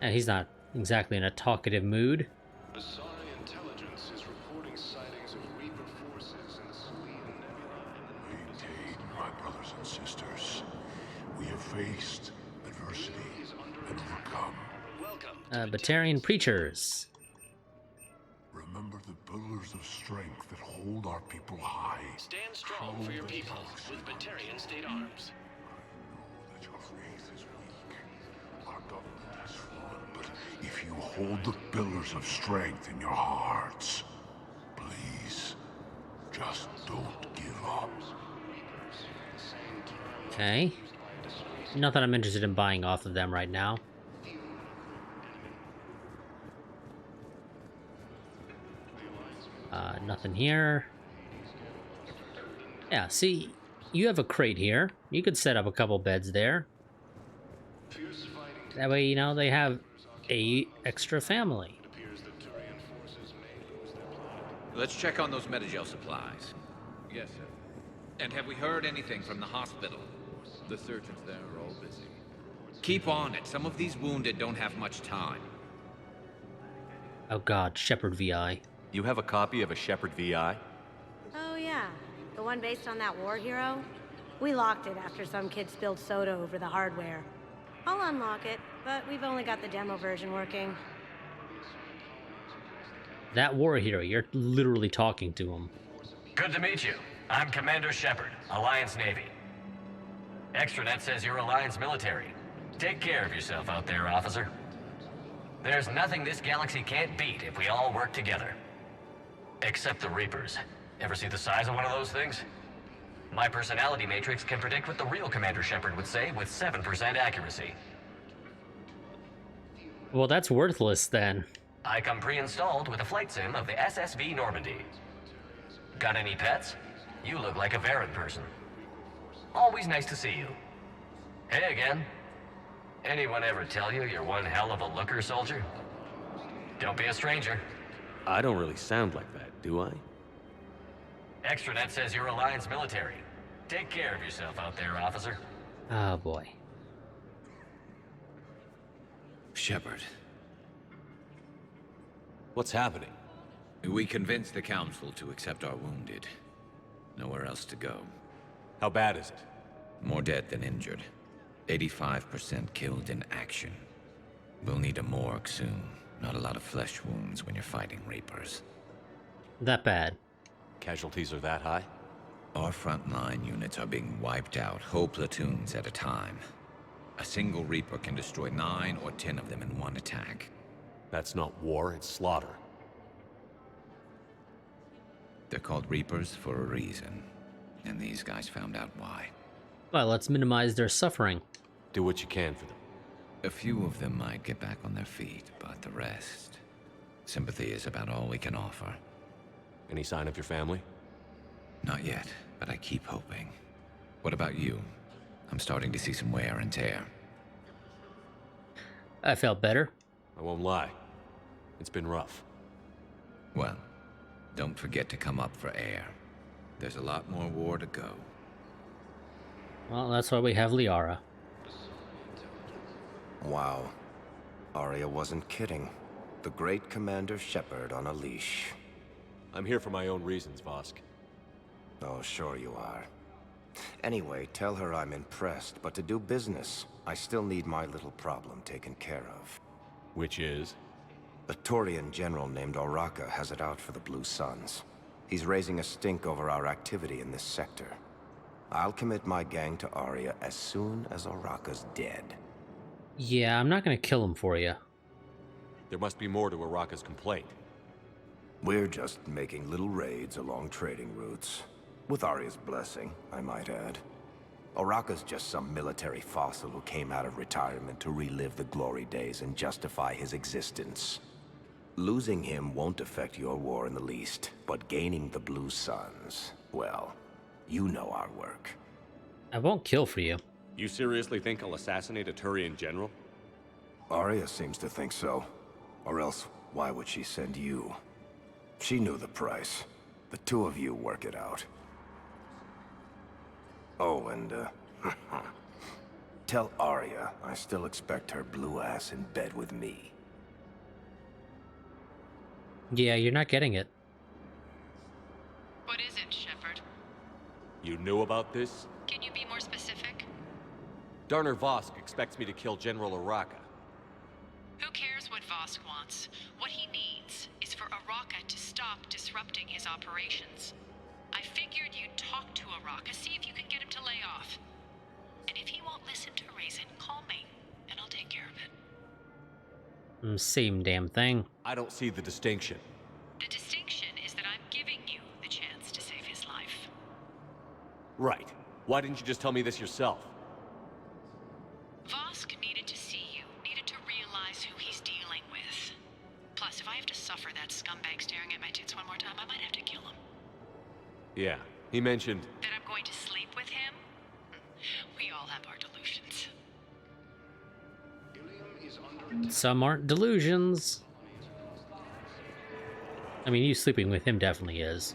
And he's not exactly in a talkative mood. Asari intelligence is reporting sightings of Reaper forces in faced adversity and overcome. Batarian preachers. Remember the pillars of strength that hold our people high. Stand strong for your people with Batarian state arms. That your faith is weak. Our government is flawed, but if you hold the pillars of strength in your hearts, please, just don't give up. Okay. Not that I'm interested in buying off of them right now. Nothing here. Yeah, see, you have a crate here. You could set up a couple beds there. That way, you know, they have a extra family. Let's check on those Metagel supplies. Yes, sir. And have we heard anything from the hospital? The surgeons there are all busy. Keep on it. Some of these wounded don't have much time. Oh god, Shepard VI. You have a copy of a Shepard VI? Oh yeah, the one based on that war hero? We locked it after some kid spilled soda over the hardware. I'll unlock it, but we've only got the demo version working. That war hero, you're literally talking to him. Good to meet you. I'm Commander Shepard, Alliance Navy. Extranet says you're Alliance military. Take care of yourself out there, officer. There's nothing this galaxy can't beat if we all work together. Except the Reapers. Ever see the size of one of those things? My personality matrix can predict what the real Commander Shepard would say with 7% accuracy. Well, that's worthless then. I come pre-installed with a flight sim of the SSV Normandy. Got any pets? You look like a Varren person. Always nice to see you. Hey again. Anyone ever tell you you're one hell of a looker, soldier? Don't be a stranger. I don't really sound like that, do I? Extranet says you're Alliance military. Take care of yourself out there, officer. Oh boy. Shepard. What's happening? We convinced the Council to accept our wounded. Nowhere else to go. How bad is it? More dead than injured. 85% killed in action. We'll need a morgue soon. Not a lot of flesh wounds when you're fighting Reapers. That bad. Casualties are that high? Our frontline units are being wiped out, whole platoons at a time. A single Reaper can destroy 9 or 10 of them in one attack. That's not war, it's slaughter. They're called Reapers for a reason. And these guys found out why. Well, let's minimize their suffering. Do what you can for them. A few of them might get back on their feet, but the rest... Sympathy is about all we can offer. Any sign of your family? Not yet, but I keep hoping. What about you? I'm starting to see some wear and tear. I felt better. I won't lie. It's been rough. Well, don't forget to come up for air. There's a lot more war to go. Well, that's why we have Liara. Wow. Arya wasn't kidding. The great Commander Shepard on a leash. I'm here for my own reasons, Vosk. Oh, sure you are. Anyway, tell her I'm impressed, but to do business, I still need my little problem taken care of. Which is? A Turian general named Oraka has it out for the Blue Suns. He's raising a stink over our activity in this sector. I'll commit my gang to Arya as soon as Oraka's dead. Yeah, I'm not gonna kill him for you. There must be more to Oraka's complaint. We're just making little raids along trading routes. With Arya's blessing, I might add. Oraka's just some military fossil who came out of retirement to relive the glory days and justify his existence. Losing him won't affect your war in the least, but gaining the Blue Suns, well, you know our work. I won't kill for you. You seriously think I'll assassinate a Turian general? Arya seems to think so. Or else, why would she send you? She knew the price. The two of you work it out. Oh, and, tell Arya I still expect her blue ass in bed with me. Yeah, you're not getting it. What is it, Shepard? You knew about this? Can you be more specific? Darner Vosk expects me to kill General Araka. Who cares what Vosk wants? What he needs is for Araka to stop disrupting his operations. I figured you'd talk to Araka, see if you can get him to lay off. And if he won't listen to reason, call me, and I'll take care of it. Same damn thing. I don't see the distinction. The distinction is that I'm giving you the chance to save his life. Right. Why didn't you just tell me this yourself? Vosk needed to see you, needed to realize who he's dealing with. Plus, if I have to suffer that scumbag staring at my tits one more time, I might have to kill him. Yeah, he mentioned... That I'm going to sleep with him? We all have our delusions. Some aren't delusions. I mean, you sleeping with him definitely is.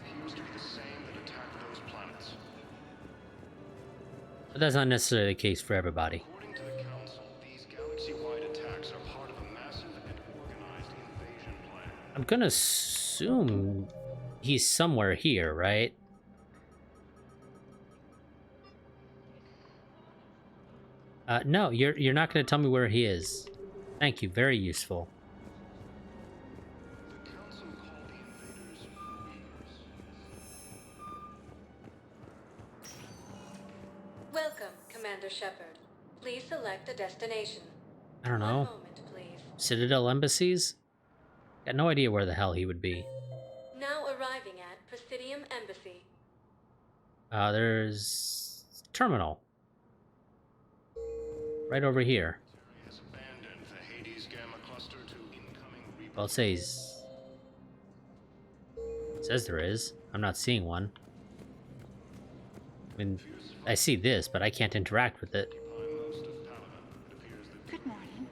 But that's not necessarily the case for everybody. According to the Council, these galaxy-wide attacks are part of a massive and organized invasion plan. I'm gonna assume he's somewhere here, right? No, you're not gonna tell me where he is. Thank you, very useful. Welcome, Commander Shepard. Please select a destination. I don't know. One moment, please. Citadel embassies? Got no idea where the hell he would be. Now arriving at Presidium Embassy. There's terminal. Right over here. Well, it says there is. I'm not seeing one. I mean, I see this, but I can't interact with it. Good morning.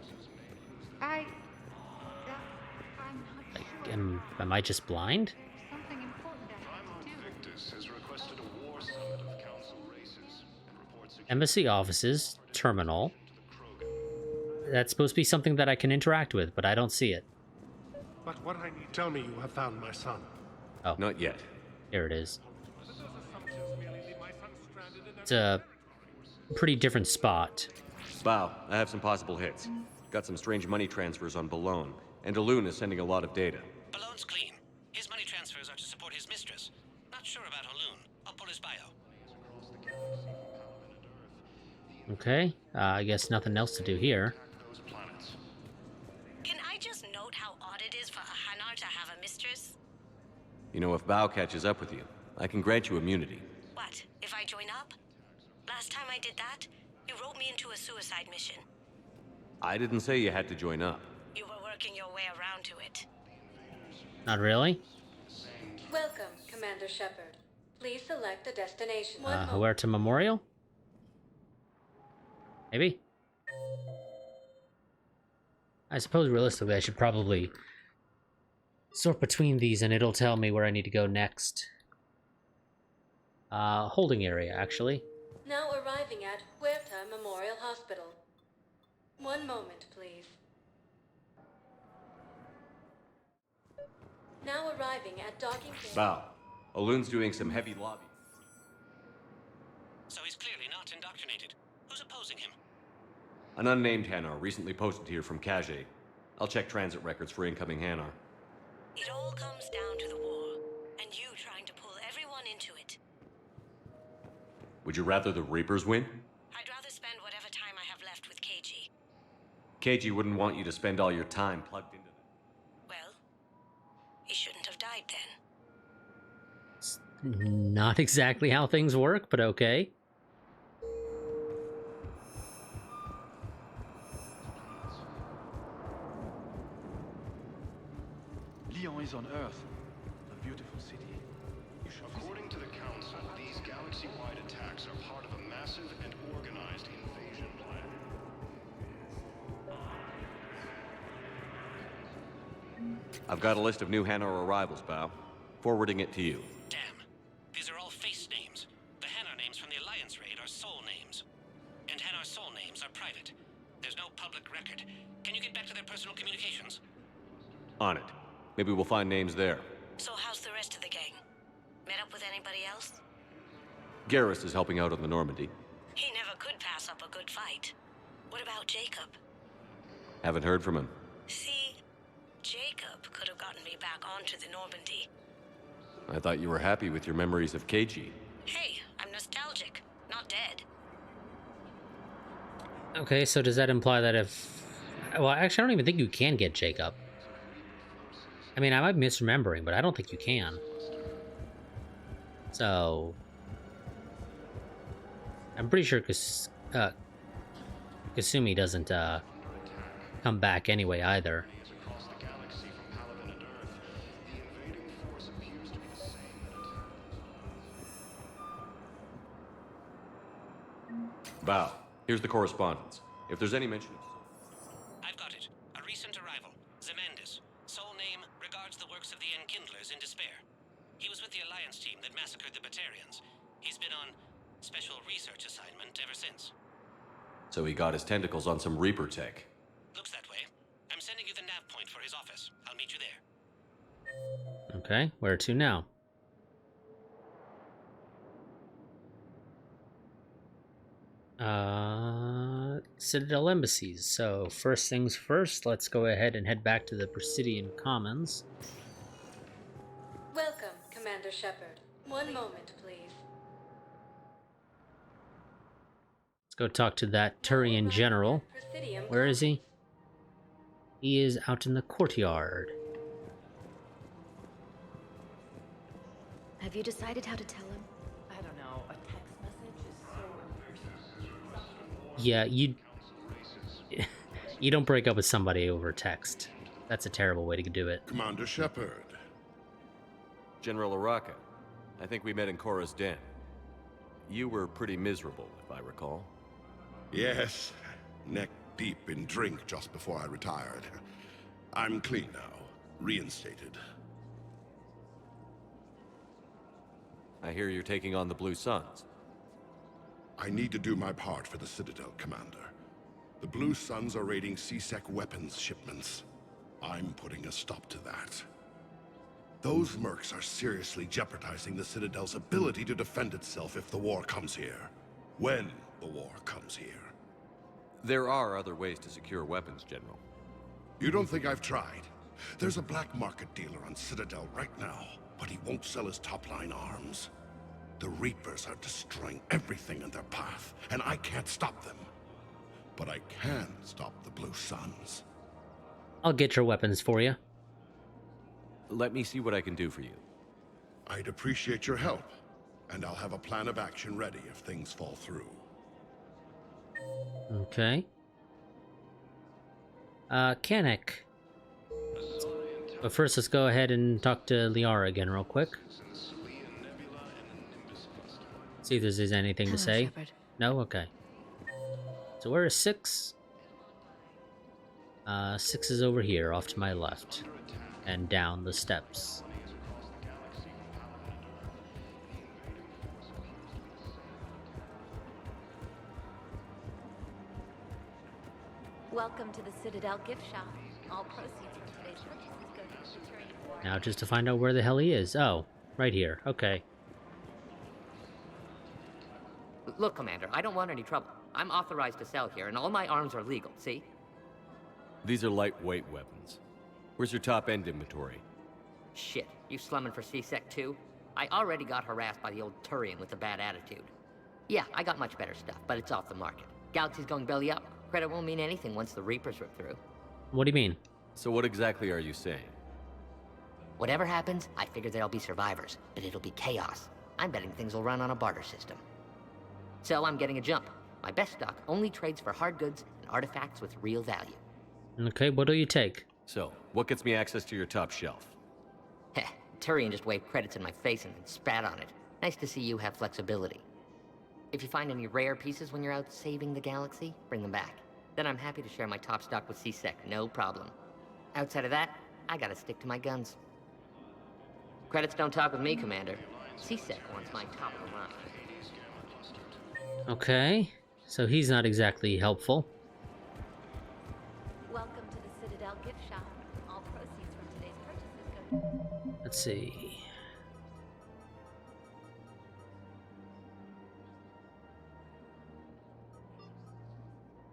I'm not sure. Am I just blind? Something important I have to do. Victus has requested a war summit of Council races and reports Embassy offices, terminal. That's supposed to be something that I can interact with, but I don't see it. But what I need, tell me you have found my son. Oh. Not yet. Here it is. It's a pretty different spot. Bow, I have some possible hits. Got some strange money transfers on Balone, and Daloon is sending a lot of data. Balone's clean. His money transfers are to support his mistress. Not sure about Haloon. I'll pull his bio. Okay, I guess nothing else to do here. Can I just note how odd it is for a Hanar to have a mistress? You know, if Bow catches up with you, I can grant you immunity. What, if I join up? Last time I did that, you wrote me into a suicide mission. I didn't say you had to join up. You were working your way around to it. Not really. Welcome, Commander Shepard. Please select a destination. Huerta Memorial? Maybe? I suppose realistically I should probably sort between these and it'll tell me where I need to go next. Holding area, actually. Now arriving at Huerta Memorial Hospital. One moment, please. Now arriving at docking... Bow, Aloon's doing some heavy lobbying. So he's clearly not indoctrinated. Who's opposing him? An unnamed Hanar recently posted here from Kage. I'll check transit records for incoming Hanar. It all comes down to the war, and you trying to pull everyone into it. Would you rather the Reapers win? I'd rather spend whatever time I have left with KG. KG wouldn't want you to spend all your time plugged into them. Well, he shouldn't have died then. It's not exactly how things work, but okay. Lyon is on Earth, a beautiful city. According to the Council, these galaxy-wide attacks are part of a massive and organized invasion plan. I've got a list of new Hanar arrivals, Bow. Forwarding it to you. Damn. These are all face names. The Hanar names from the Alliance raid are soul names. And Hanar soul names are private. There's no public record. Can you get back to their personal communications? On it. Maybe we'll find names there. So how's the rest of the gang? Met up with anybody else? Garrus is helping out on the Normandy. He never could pass up a good fight. Jacob. Haven't heard from him. See, Jacob could have gotten me back onto the Normandy. I thought you were happy with your memories of KG. Hey, I'm nostalgic, not dead. Okay, so does that imply that if... Well, actually, I don't even think you can get Jacob. I mean, I might be misremembering, but I don't think you can. So... I'm pretty sure Kasumi doesn't come back anyway either. Bao, here's the correspondence. If there's any mention of... I've got it. A recent arrival. Zemandis. Sole name regards the works of the Enkindlers in despair. He was with the Alliance team that massacred the Batarians. He's been on special research assignment ever since. So he got his tentacles on some Reaper tech. Looks that way. I'm sending you the nav point for his office. I'll meet you there. Okay, where to now? Citadel embassies. So first things first, let's go ahead and head back to the Presidian Commons. Welcome, Commander Shepard. One moment, please. Let's go talk to that Turian general. Where is he? He is out in the courtyard. Have you decided how to tell him? I don't know. A text message is so... Yeah, you don't break up with somebody over text. That's a terrible way to do it. Commander Shepard. General Araka, I think we met in Korra's den. You were pretty miserable, if I recall. Yes, neck deep in drink just before I retired. I'm clean now, reinstated. I hear you're taking on the Blue Suns. I need to do my part for the Citadel, Commander. The Blue Suns are raiding C-Sec weapons shipments. I'm putting a stop to that. Those mercs are seriously jeopardizing the Citadel's ability to defend itself if the war comes here. When the war comes here. There are other ways to secure weapons, General. You don't think I've tried? There's a black market dealer on Citadel right now, but he won't sell his top-line arms. The Reapers are destroying everything in their path, and I can't stop them. But I can stop the Blue Suns. I'll get your weapons for you. Let me see what I can do for you. I'd appreciate your help, and I'll have a plan of action ready if things fall through. Okay. Kanek. But first, let's go ahead and talk to Liara again real quick. See if there's anything to say. Shepard. No? Okay. So where is 6? 6 is over here, off to my left. And down the steps. Welcome to the Citadel gift shop. All proceeds from today's purchases go to the Victorian War. Now just to find out where the hell he is. Oh, right here. Okay. Look, Commander, I don't want any trouble. I'm authorized to sell here, and all my arms are legal, see? These are lightweight weapons. Where's your top-end inventory? Shit, you slumming for C-Sec too? I already got harassed by the old Turian with a bad attitude. Yeah, I got much better stuff, but it's off the market. Galaxy's going belly up. Credit won't mean anything once the Reapers rip through. What do you mean? So what exactly are you saying? Whatever happens, I figure there'll be survivors, but it'll be chaos. I'm betting things will run on a barter system. So I'm getting a jump. My best stock only trades for hard goods and artifacts with real value. Okay, what do you take? So, what gets me access to your top shelf? Heh, Turian just waved credits in my face and then spat on it. Nice to see you have flexibility. If you find any rare pieces when you're out saving the galaxy, bring them back. Then I'm happy to share my top stock with C-Sec, no problem. Outside of that, I gotta stick to my guns. Credits don't talk with me, Commander. C-Sec wants my top of the line. Okay, so he's not exactly helpful. Welcome to the Citadel gift shop. All proceeds from today's purchases go to... Let's see.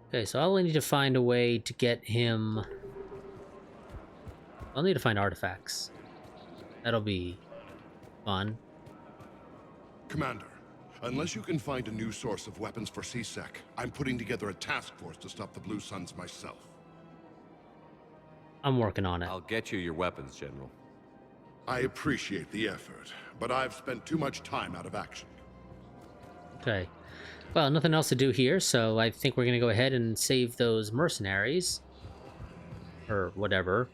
Okay, so I'll need to find a way to get him... I'll need to find artifacts. That'll be fun. Commander, unless you can find a new source of weapons for CSEC, I'm putting together a task force to stop the Blue Suns myself. I'm working on it. I'll get you your weapons, General. I appreciate the effort, but I've spent too much time out of action. Okay. Well, nothing else to do here, so I think we're going to go ahead and save those mercenaries. Or whatever.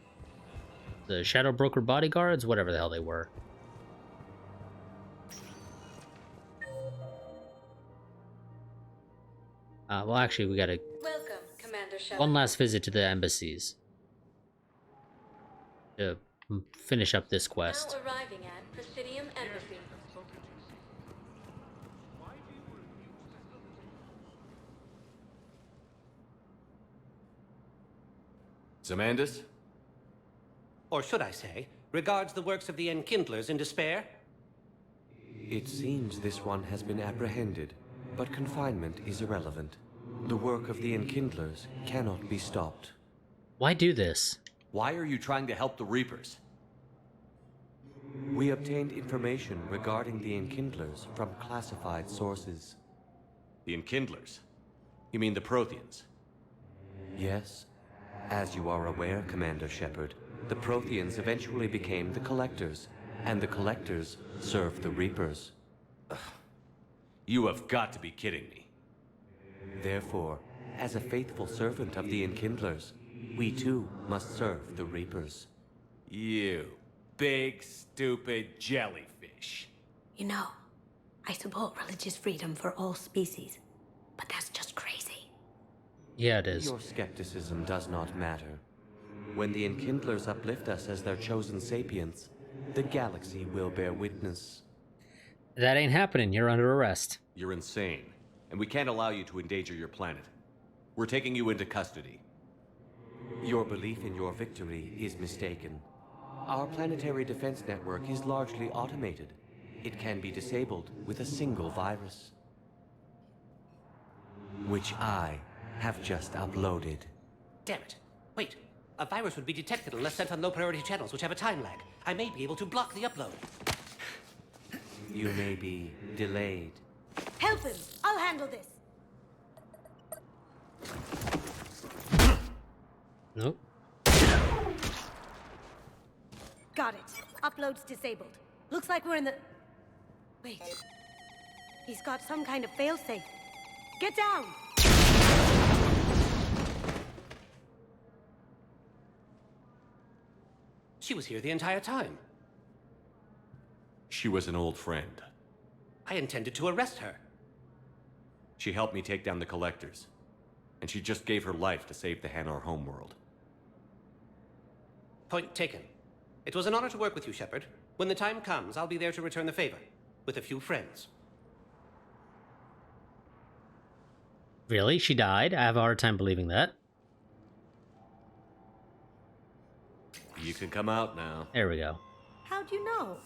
The Shadow Broker bodyguards, whatever the hell they were. Well, actually, we gotta... Welcome, Commander Shepard. One last visit to the embassies. To finish up this quest. Now arriving at Presidium Embassy. Zamandus? Or should I say, regards the works of the Enkindlers in despair? It seems this one has been apprehended, but confinement is irrelevant. The work of the Enkindlers cannot be stopped. Why do this? Why are you trying to help the Reapers? We obtained information regarding the Enkindlers from classified sources. The Enkindlers? You mean the Protheans? Yes. As you are aware, Commander Shepard, the Protheans eventually became the Collectors, and the Collectors served the Reapers. Ugh. You have got to be kidding me. Therefore, as a faithful servant of the Enkindlers, we too must serve the Reapers. You big, stupid jellyfish. You know, I support religious freedom for all species, but that's just crazy. Yeah, it is. Your skepticism does not matter. When the Enkindlers uplift us as their chosen sapients, the galaxy will bear witness. That ain't happening. You're under arrest. You're insane, and we can't allow you to endanger your planet. We're taking you into custody. Your belief in your victory is mistaken. Our planetary defense network is largely automated. It can be disabled with a single virus, which I have just uploaded. Damn it. Wait. A virus would be detected unless sent on low-priority channels, which have a time lag. I may be able to block the upload. You may be delayed. Help him! I'll handle this! Nope. Got it. Upload's disabled. Looks like we're in the... Wait. He's got some kind of failsafe. Get down! She was here the entire time. She was an old friend. I intended to arrest her. She helped me take down the Collectors, and she just gave her life to save the Hanar homeworld. Point taken. It was an honor to work with you, Shepard. When the time comes, I'll be there to return the favor, with a few friends. Really? She died? I have a hard time believing that. You can come out now. There we go. How'd you know?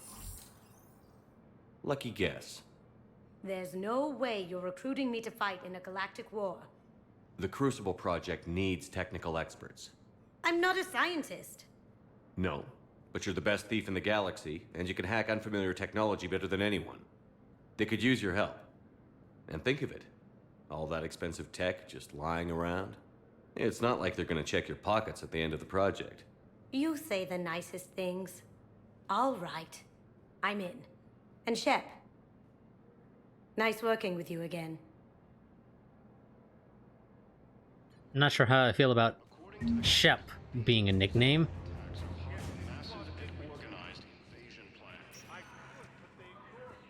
Lucky guess. There's no way you're recruiting me to fight in a galactic war. The Crucible Project needs technical experts. I'm not a scientist. No, but you're the best thief in the galaxy, and you can hack unfamiliar technology better than anyone. They could use your help. And think of it. All that expensive tech just lying around. It's not like they're gonna check your pockets at the end of the project. You say the nicest things. All right. I'm in. And Shep. Nice working with you again. I'm not sure how I feel about Shep being a nickname.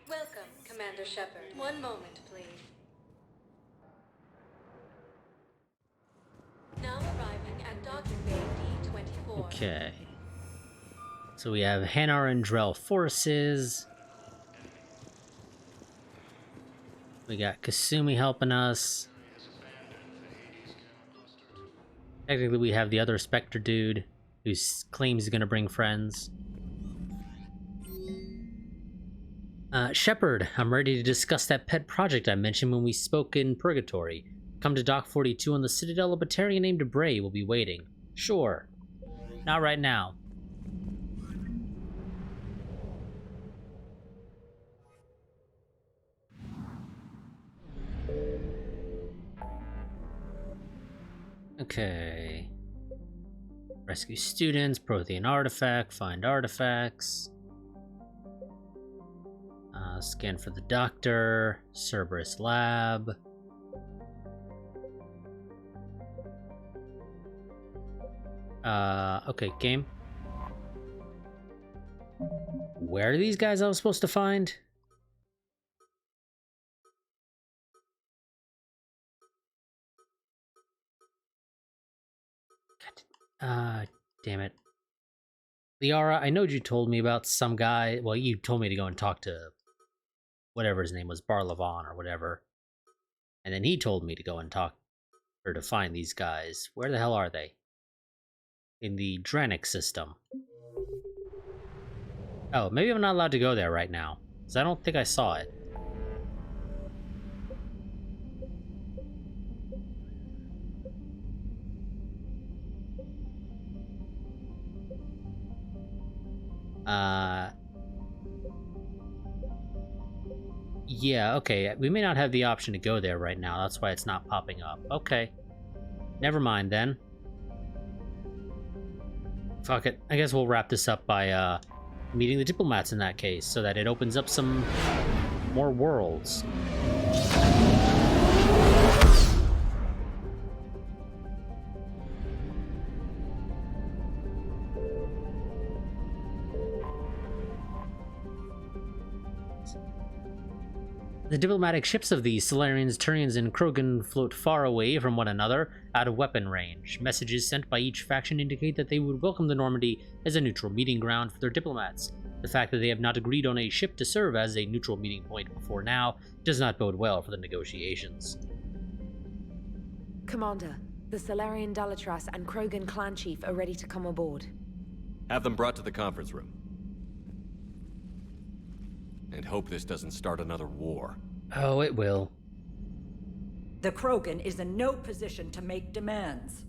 Welcome, Commander Shepard. One moment, please. Now arriving at Docking Bay D-24. Okay. So we have Hanar and Drell forces. We got Kasumi helping us. Technically, we have the other Spectre dude who claims he's gonna bring friends. Shepard, I'm ready to discuss that pet project I mentioned when we spoke in Purgatory. Come to Dock 42 on the Citadel. A Batarian named Bray will be waiting. Sure. Not right now. Okay. Rescue students, Prothean artifact, find artifacts. Scan for the doctor, Cerberus lab. Okay, game. Where are these guys I was supposed to find? Damn it. Liara, I know you told me about some guy. Well, you told me to go and talk to whatever his name was, Barlavon or whatever. And then he told me to go and talk, or to find these guys. Where the hell are they? In the Dranic system. Oh, maybe I'm not allowed to go there right now, because I don't think I saw it. Yeah, okay. We may not have the option to go there right now. That's why it's not popping up. Okay. Never mind then. Fuck it. I guess we'll wrap this up by meeting the Diplomats in that case, so that it opens up some more worlds. The diplomatic ships of the Solarians, Turians, and Krogan float far away from one another, out of weapon range. Messages sent by each faction indicate that they would welcome the Normandy as a neutral meeting ground for their diplomats. The fact that they have not agreed on a ship to serve as a neutral meeting point before now does not bode well for the negotiations. Commander, the Solarian Dalatras and Krogan clan chief are ready to come aboard. Have them brought to the conference room. And hope this doesn't start another war. Oh, it will. The Krogan is in no position to make demands.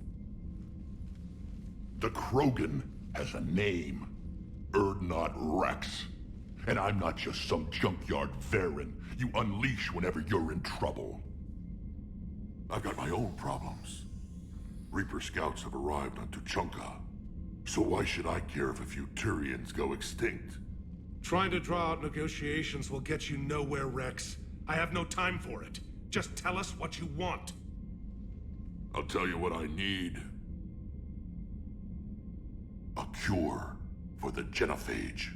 The Krogan has a name. Urdnot Rex. And I'm not just some junkyard Varen you unleash whenever you're in trouble. I've got my own problems. Reaper scouts have arrived on Tuchanka. So why should I care if a few Turians go extinct? Trying to draw out negotiations will get you nowhere, Rex. I have no time for it. Just tell us what you want. I'll tell you what I need. A cure for the genophage.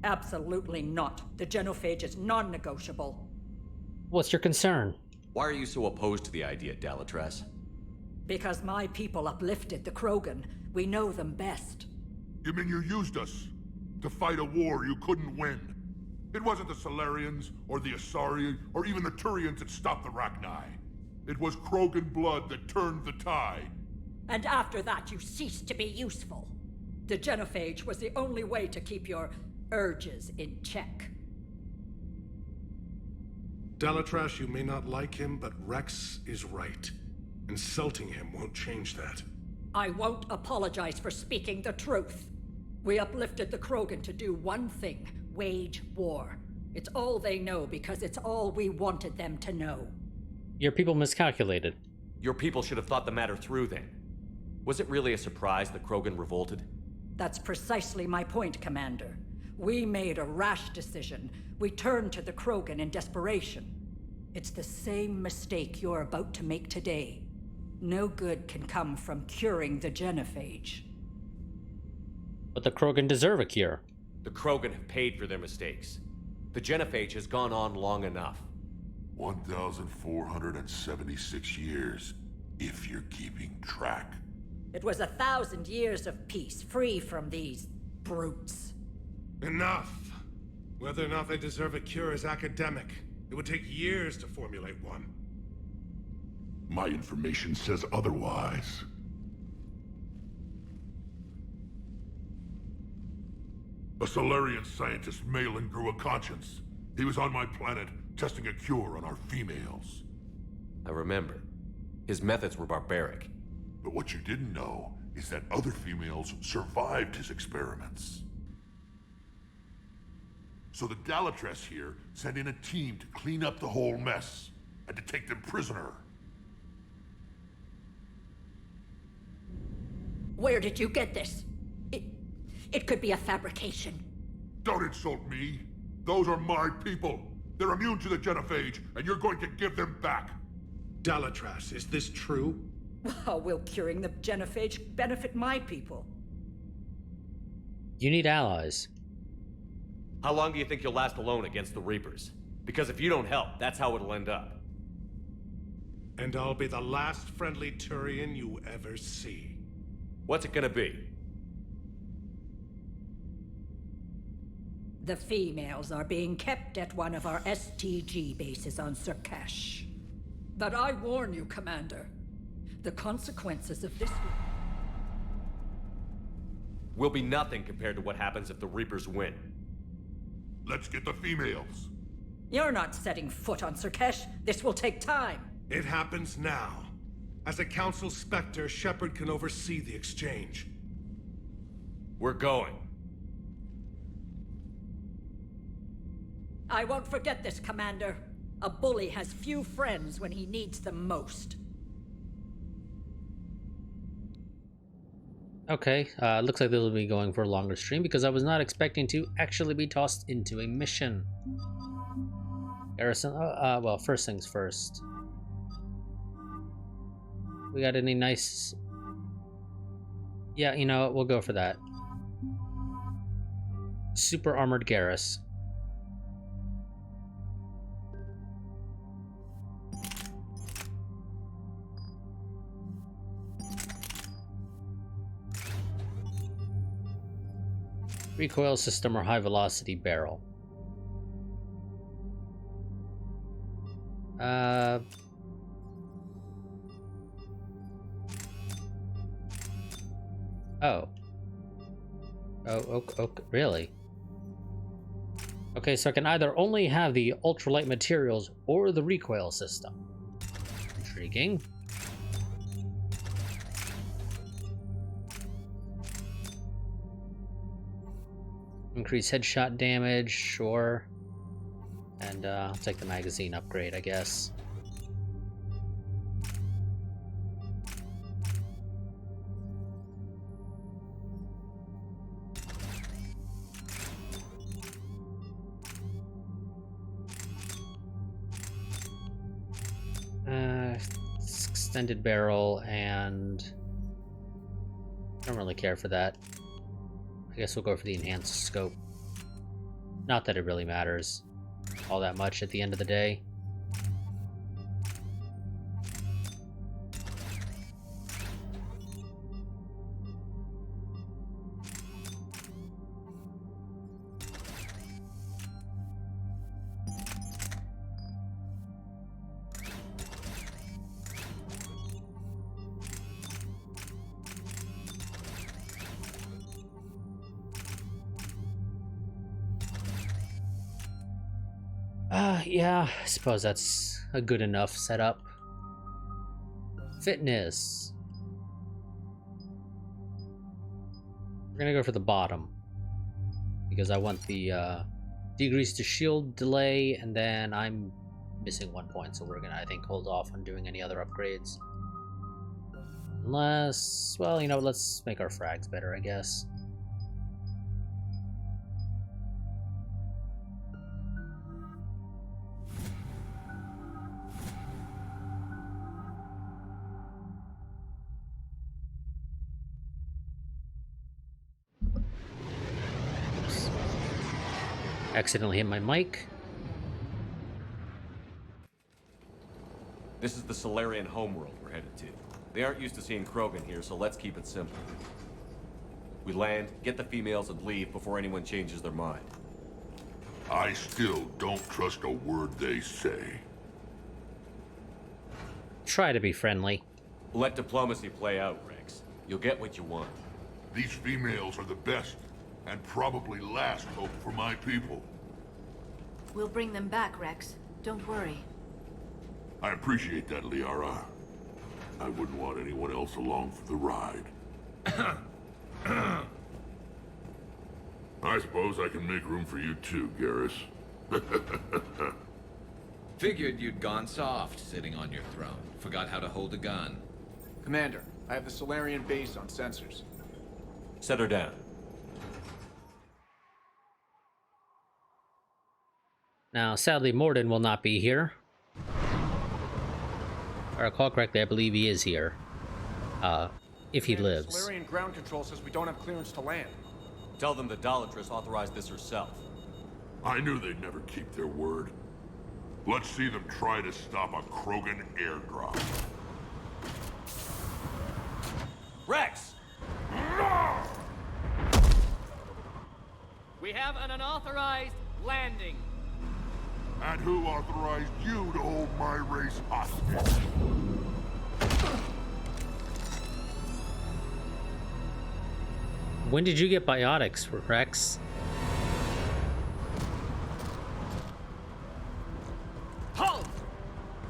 Absolutely not. The genophage is non-negotiable. What's your concern? Why are you so opposed to the idea, Dalatras? Because my people uplifted the Krogan. We know them best. You mean you used us to fight a war you couldn't win? It wasn't the Solarians, or the Asari, or even the Turians that stopped the Rachni. It was Krogan blood that turned the tide. And after that, you ceased to be useful. The genophage was the only way to keep your urges in check. Dalatras, you may not like him, but Rex is right. Insulting him won't change that. I won't apologize for speaking the truth. We uplifted the Krogan to do one thing, wage war. It's all they know because it's all we wanted them to know. Your people miscalculated. Your people should have thought the matter through then. Was it really a surprise that Krogan revolted? That's precisely my point, Commander. We made a rash decision. We turned to the Krogan in desperation. It's the same mistake you're about to make today. No good can come from curing the genophage. But the Krogan deserve a cure. The Krogan have paid for their mistakes. The genophage has gone on long enough. 1,476 years, if you're keeping track. It was 1,000 years of peace, free from these brutes. Enough! Whether or not they deserve a cure is academic. It would take years to formulate one. My information says otherwise. A Solarian scientist, Malin, grew a conscience. He was on my planet, testing a cure on our females. I remember. His methods were barbaric. But what you didn't know is that other females survived his experiments. So the Dalatress here sent in a team to clean up the whole mess and to take them prisoner. Where did you get this? It could be a fabrication. Don't insult me. Those are my people. They're immune to the genophage, and you're going to give them back. Dalatrass, is this true? How will curing the genophage benefit my people? You need allies. How long do you think you'll last alone against the Reapers? Because if you don't help, that's how it'll end up. And I'll be the last friendly Turian you ever see. What's it gonna be? The females are being kept at one of our STG bases on Surkash. But I warn you, Commander. The consequences of this will be nothing compared to what happens if the Reapers win. Let's get the females. You're not setting foot on Surkash. This will take time. It happens now. As a Council Spectre, Shepard can oversee the exchange. We're going. I won't forget this, Commander. A bully has few friends when he needs them most. Okay, looks like this will be going for a longer stream because I was not expecting to actually be tossed into a mission. Garrison, well, first things first. We got any nice... Yeah, you know what, we'll go for that. Super Armored Garrus. Recoil system or high velocity barrel. Oh, really? Okay, so I can either only have the ultralight materials or the recoil system. Intriguing. Increase headshot damage, sure. And I'll take the magazine upgrade, I guess. Extended barrel, and I don't really care for that. I guess we'll go for the enhanced scope. Not that it really matters all that much at the end of the day. Yeah, I suppose that's a good enough setup. Fitness. We're gonna go for the bottom because I want the decrease to shield delay, and then I'm missing 1 point, so we're gonna, I think, hold off on doing any other upgrades. Unless, well, you know, let's make our frags better, I guess. Accidentally hit my mic. This is the Solarian homeworld we're headed to. They aren't used to seeing Krogan here, so let's keep it simple. We land, get the females, and leave before anyone changes their mind. I still don't trust a word they say. Try to be friendly. Let diplomacy play out, Rex. You'll get what you want. These females are the best, and probably last hope for my people. We'll bring them back, Rex. Don't worry. I appreciate that, Liara. I wouldn't want anyone else along for the ride. I suppose I can make room for you too, Garrus. Figured you'd gone soft sitting on your throne. Forgot how to hold a gun. Commander, I have the Solarian base on sensors. Set her down. Now, sadly, Morden will not be here. If I recall correctly, I believe he is here. If he lives. Solarian ground control says we don't have clearance to land. Tell them the Dolatress authorized this herself. I knew they'd never keep their word. Let's see them try to stop a Krogan airdrop. Rex! We have an unauthorized landing. And who authorized you to hold my race hostage? When did you get biotics, Rex? Halt!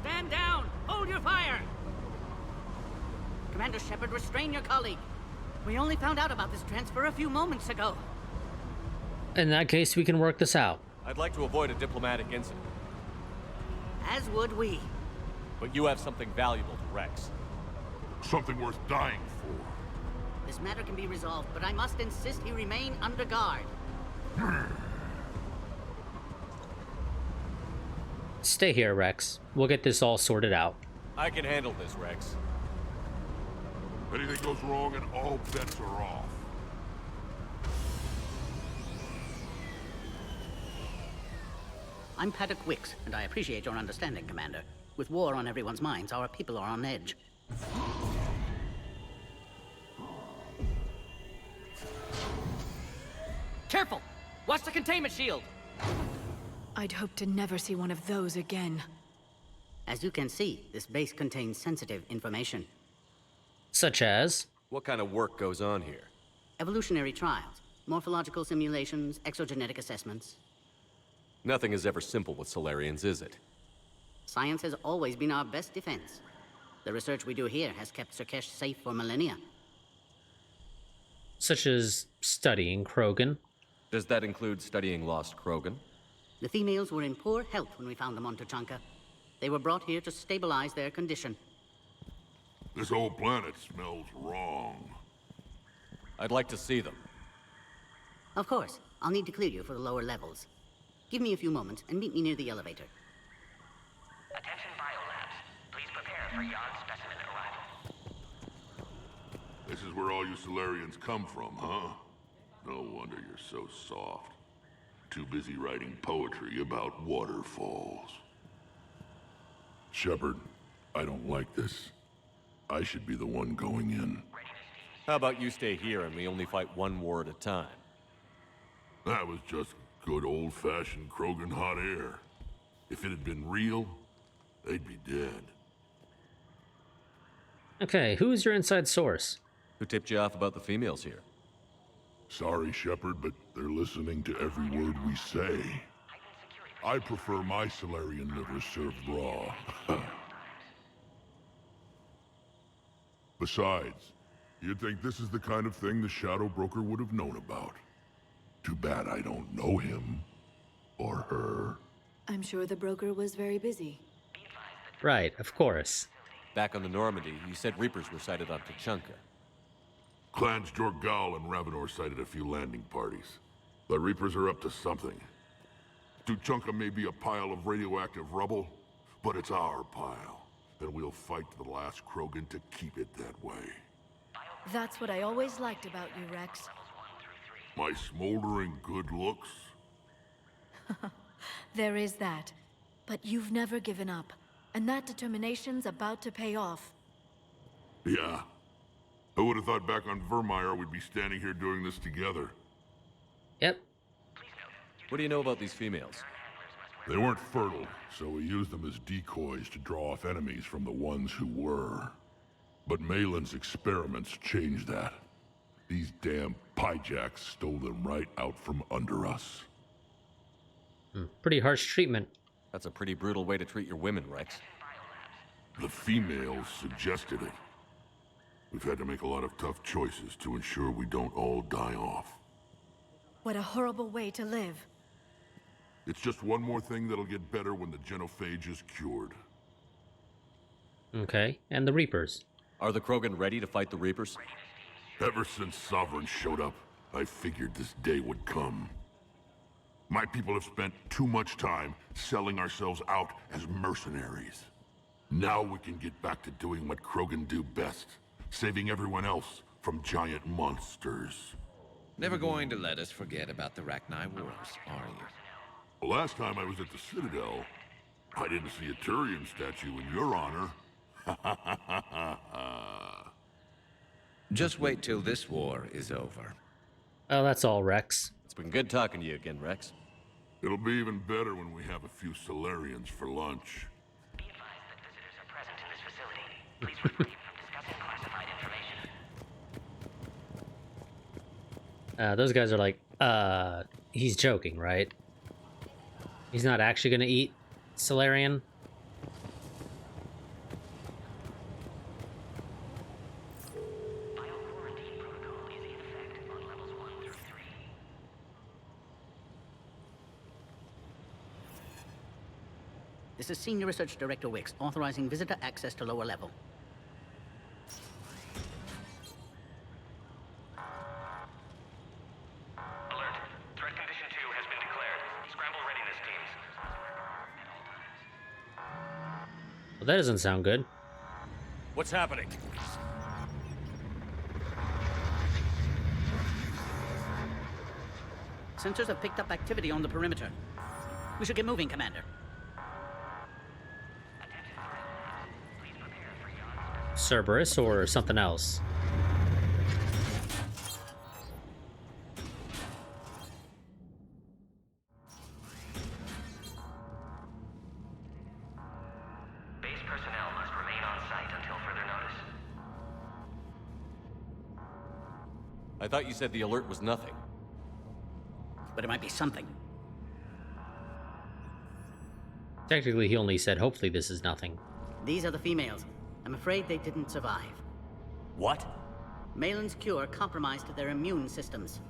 Stand down! Hold your fire! Commander Shepard, restrain your colleague. We only found out about this transfer a few moments ago. In that case, we can work this out. I'd like to avoid a diplomatic incident. As would we. But you have something valuable to Rex. Something worth dying for. This matter can be resolved, but I must insist he remain under guard. Stay here, Rex. We'll get this all sorted out. I can handle this, Rex. If anything goes wrong and all bets are off. I'm Paddock Wicks, and I appreciate your understanding, Commander. With war on everyone's minds, our people are on edge. Careful! Watch the containment shield! I'd hope to never see one of those again. As you can see, this base contains sensitive information. Such as? What kind of work goes on here? Evolutionary trials, morphological simulations, exogenetic assessments. Nothing is ever simple with Solarians, is it? Science has always been our best defense. The research we do here has kept Surkesh safe for millennia. Such as studying Krogan. Does that include studying lost Krogan? The females were in poor health when we found them on Tuchanka. They were brought here to stabilize their condition. This whole planet smells wrong. I'd like to see them. Of course. I'll need to clear you for the lower levels. Give me a few moments and meet me near the elevator. Attention biolabs. Please prepare for yon specimen arrival. This is where all you Solarians come from, huh? No wonder you're so soft. Too busy writing poetry about waterfalls. Shepard, I don't like this. I should be the one going in. How about you stay here and we only fight one war at a time? That was just good old-fashioned Krogan hot air. If it had been real, they'd be dead. Okay, who's your inside source? Who tipped you off about the females here? Sorry, Shepard, but they're listening to every word we say. I prefer my Solarian liver served raw. Besides, you'd think this is the kind of thing the Shadow Broker would have known about. Too bad I don't know him. Or her. I'm sure the broker was very busy. Right, of course. Back on the Normandy, you said Reapers were sighted on Tuchanka. Clans Jorgal and Ravenor sighted a few landing parties. The Reapers are up to something. Tuchanka may be a pile of radioactive rubble, but it's our pile. And we'll fight to the last Krogan to keep it that way. That's what I always liked about you, Rex. My smoldering good looks? There is that. But you've never given up. And that determination's about to pay off. Yeah. Who would have thought back on Vermeer we'd be standing here doing this together? Yep. What do you know about these females? They weren't fertile, so we used them as decoys to draw off enemies from the ones who were. But Malin's experiments changed that. These damn pyjacks stole them right out from under us. Pretty harsh treatment. That's a pretty brutal way to treat your women, Rex. The females suggested it. We've had to make a lot of tough choices to ensure we don't all die off. What a horrible way to live. It's just one more thing that'll get better when the genophage is cured. Okay, and the Reapers. Are the Krogan ready to fight the Reapers? Ever since Sovereign showed up, I figured this day would come. My people have spent too much time selling ourselves out as mercenaries. Now we can get back to doing what Krogan do best, saving everyone else from giant monsters. Never going to let us forget about the Rachni Wars, are you? The last time I was at the Citadel, I didn't see a Turian statue in your honor. Just wait till this war is over. Oh, that's all, Rex. It's been good talking to you again, Rex. It'll be even better when we have a few Solarians for lunch. Be advised that visitors are present in this facility. Please refrain from discussing classified information. Those guys are like, he's joking, right? He's not actually gonna eat Solarian? This is Senior Research Director Wicks, authorizing visitor access to lower level. Alert. Threat condition 2 has been declared. Scramble readiness teams. Well, that doesn't sound good. What's happening? Sensors have picked up activity on the perimeter. We should get moving, Commander. Cerberus or something else? Base personnel must remain on site until further notice. I thought you said the alert was nothing. But it might be something. Technically, he only said, hopefully this is nothing. These are the females. I'm afraid they didn't survive. What? Malin's cure compromised their immune systems.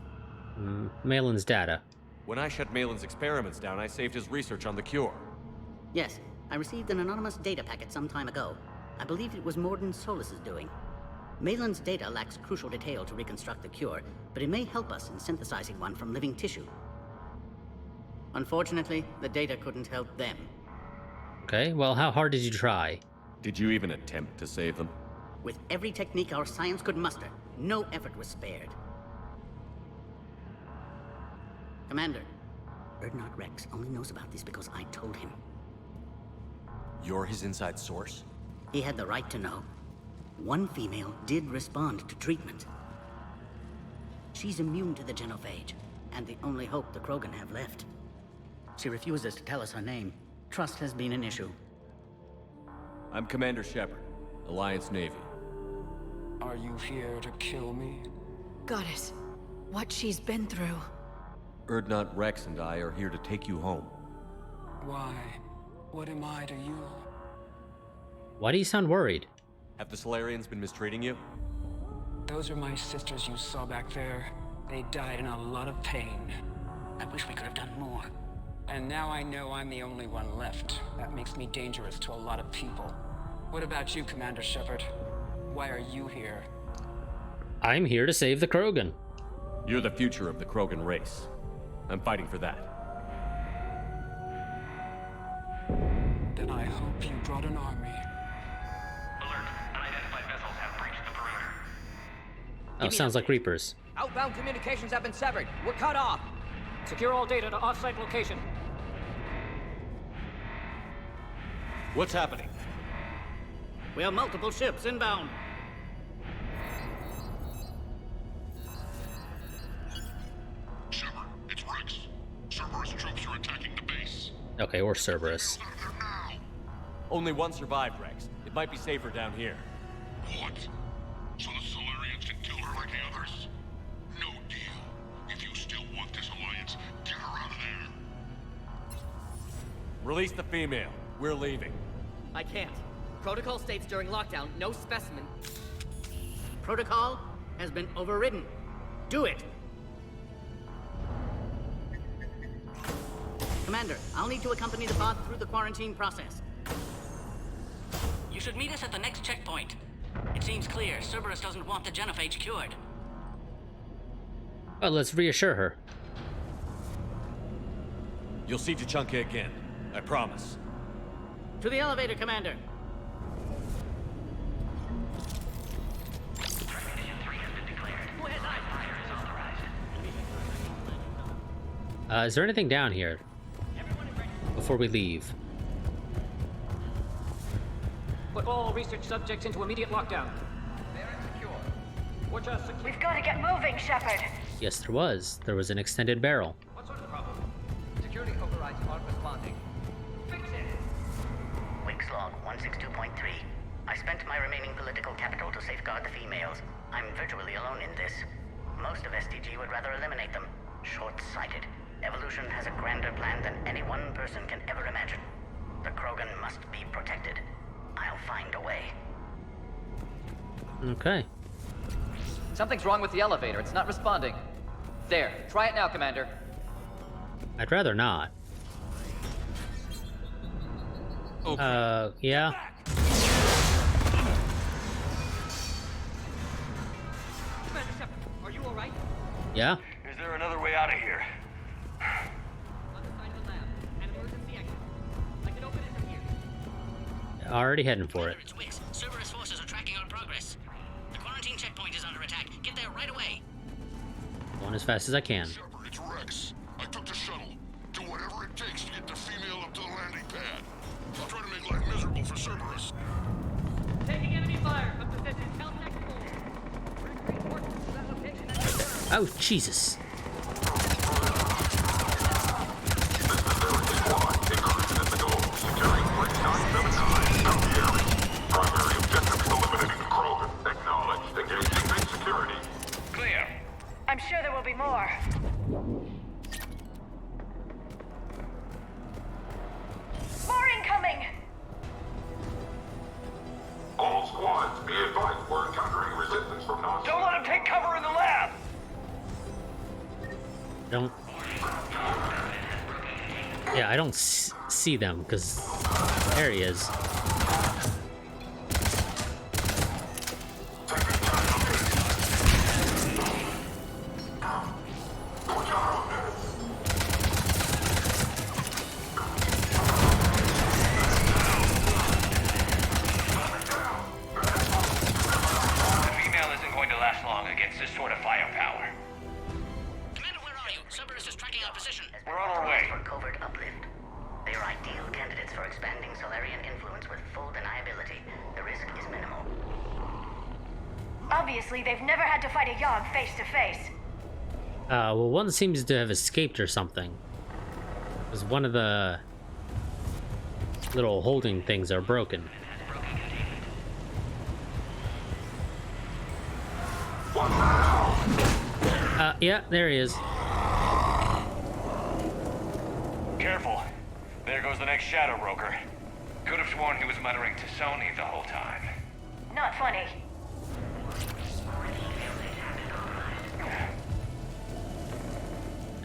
Malin's data. When I shut Malin's experiments down, I saved his research on the cure. Yes, I received an anonymous data packet some time ago. I believe it was Morden Solus's doing. Malin's data lacks crucial detail to reconstruct the cure, but it may help us in synthesizing one from living tissue. Unfortunately, the data couldn't help them. Okay, well, how hard did you try? Did you even attempt to save them? With every technique our science could muster, no effort was spared. Commander, Erdnot Rex only knows about this because I told him. You're his inside source? He had the right to know. One female did respond to treatment. She's immune to the genophage, and the only hope the Krogan have left. She refuses to tell us her name. Trust has been an issue. I'm Commander Shepard, Alliance Navy. Are you here to kill me? Goddess, what she's been through. Erdnot Rex and I are here to take you home. Why? What am I to you? Why do you sound worried? Have the Solarians been mistreating you? Those are my sisters you saw back there. They died in a lot of pain. I wish we could have done more. And now I know I'm the only one left. That makes me dangerous to a lot of people. What about you, Commander Shepard? Why are you here? I'm here to save the Krogan. You're the future of the Krogan race. I'm fighting for that. Then I hope you brought an army. Alert. Unidentified vessels have breached the perimeter. Oh, sounds like Reapers. Outbound communications have been severed. We're cut off. Secure all data to off-site location. What's happening? We have multiple ships inbound. Shepard, it's Rex. Cerberus troops are attacking the base. Okay, or Cerberus. Only one survived, Rex. It might be safer down here. What? So the Solarians can kill her like the others? No deal. If you still want this alliance, get her out of there. Release the female. We're leaving. I can't. Protocol states during lockdown, no specimen. Protocol has been overridden. Do it! Commander, I'll need to accompany the bot through the quarantine process. You should meet us at the next checkpoint. It seems clear Cerberus doesn't want the genophage cured. Well, let's reassure her. You'll see Tachanka again. I promise. To the elevator, Commander. Is there anything down here before we leave? Put all research subjects into immediate lockdown. We've got to get moving, Shepard. Yes, there was. There was an extended barrel. What sort of problem? Security overrides aren't responding. Fix it! Wix log 162.3. I spent my remaining political capital to safeguard the females. I'm virtually alone in this. Most of STG would rather eliminate them. Short-sighted. Evolution has a grander plan than any one person can ever imagine. The Krogan must be protected. I'll find a way. Okay. Something's wrong with the elevator. It's not responding. There. Try it now, Commander. I'd rather not. Okay. Yeah. Commander Shepard, are you alright? Yeah. Is there another way out of here? On the side of the lab. An emergency exit. I can open it from here. Already heading for it. It's Wix. Cerberus forces are tracking our progress. The quarantine checkpoint is under attack. Get there right away. Going as fast as I can. Shepard, it's Rex. I took the shuttle. Do whatever it takes to get the female up to the landing pad. I'll try to make life miserable for Cerberus. Taking enemy fire. Up to position. Caltech 4. Reinforcements to that location and confirmed. Oh, Jesus. Clear. I'm sure there will be more. More incoming! All squads, be advised we're encountering resistance from non- Don't let him take cover in the lab! Don't. Yeah, I don't see them because there he is. We're on our way. For covert uplift. They are ideal candidates for expanding Solarian influence with full deniability. The risk is minimal. Obviously, they've never had to fight a Yogg face to face. Well, one seems to have escaped or something. Because one of the little holding things are broken. Yeah, there he is. Careful. There goes the next Shadow Broker. Could have sworn he was muttering to Sony the whole time. Not funny.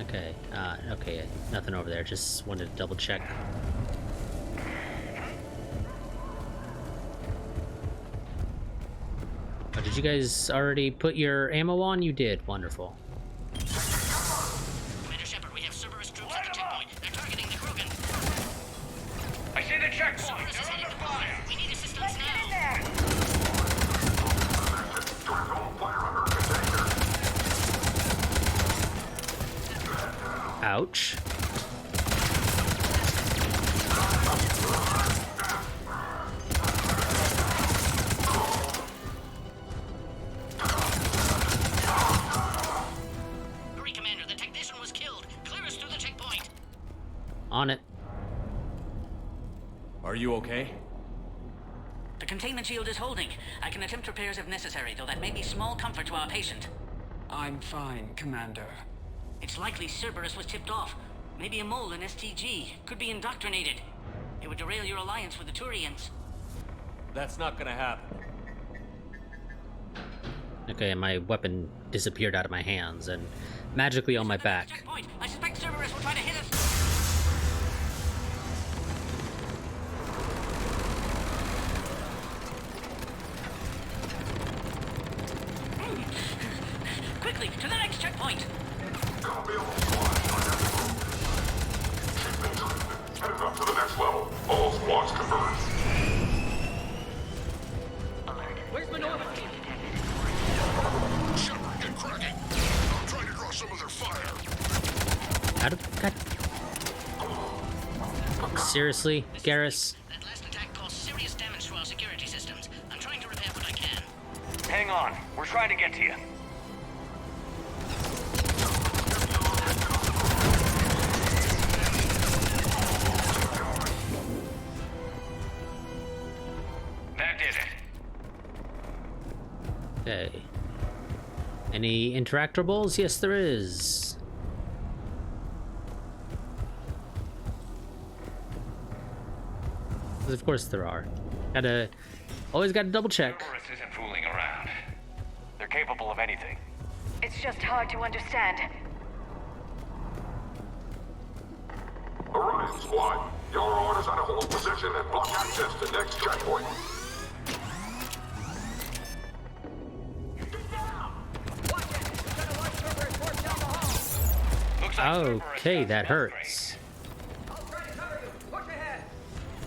Okay, okay, nothing over there. Just wanted to double check. Oh, did you guys already put your ammo on? You did. Wonderful. Commander Shepard, we have Cerberus troops at the checkpoint. They're targeting the Krogan. I see the checkpoint. They're under fire. We need assistance now. Ouch. Hurry, Commander. The technician was killed. Clear us through the checkpoint. On it. Are you okay? The containment shield is holding. I can attempt repairs if necessary, though that may be small comfort to our patient. I'm fine, Commander. It's likely Cerberus was tipped off. Maybe a mole in STG. Could be indoctrinated. It would derail your alliance with the Turians. That's not gonna happen. Okay, and my weapon disappeared out of my hands and magically on my back. Checkpoint. I suspect Cerberus will try to hit us. Quickly, to the next checkpoint! Headed up to the next level. All squads converged. Where's Minerva? Shepard and Kraken. I'm trying to draw some of their fire. How do... God. Seriously, Garrus? That last attack caused serious damage to our security systems. I'm trying to repair what I can. Hang on. We're trying to get to you. That did it. Okay. Any interactables? Yes, there is. Of course there are. Always gotta double check. Cerberus isn't fooling around. They're capable of anything. It's just hard to understand. Orion squad. Your orders are to hold position and block access to next checkpoint. Okay, that hurts.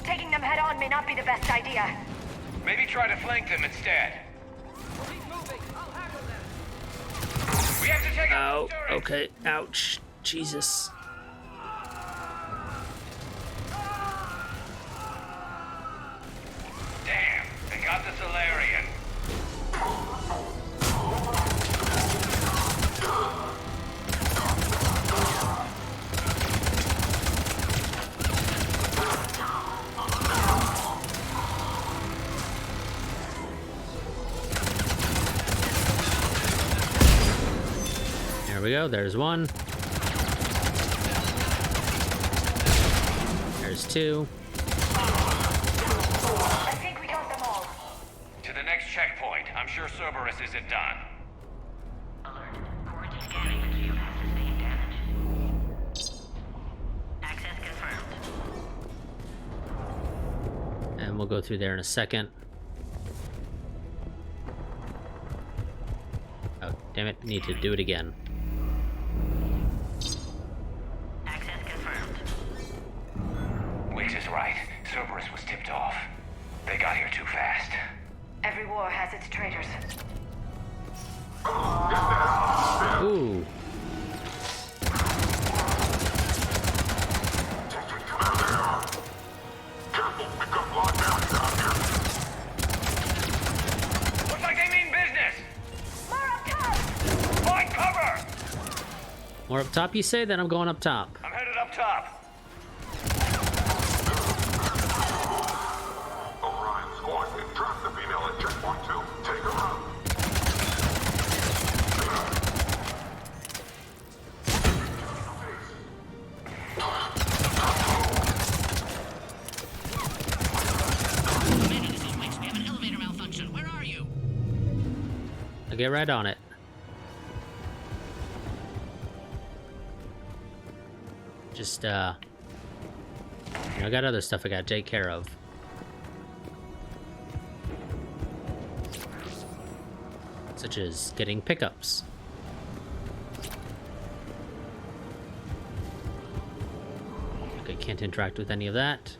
Taking them head on may not be the best idea. Maybe try to flank them instead. We have to take Oh, okay. Ouch. Jesus. Damn, they got the Solarian. There we go. There's one. There's two. I think we got them all. To the next checkpoint. I'm sure Cerberus isn't done. Alert. Quarantine scanning and shield has sustained damage. Access confirmed. And we'll go through there in a second. Oh, damn it. Need to do it again. Access confirmed. Wix is right. Cerberus was tipped off. They got here too fast. Every war has its traitors. Ooh. Looks like they mean business. More up top! Find cover! More up top, you say? Then I'm going up top. I'm headed up top. Orion squad, trap the female at checkpoint 2. Take her out. Commander, this is Wix. We have an elevator malfunction. Where are you? I'll get right on it. Just, I got other stuff I gotta take care of. Such as getting pickups. Okay, can't interact with any of that.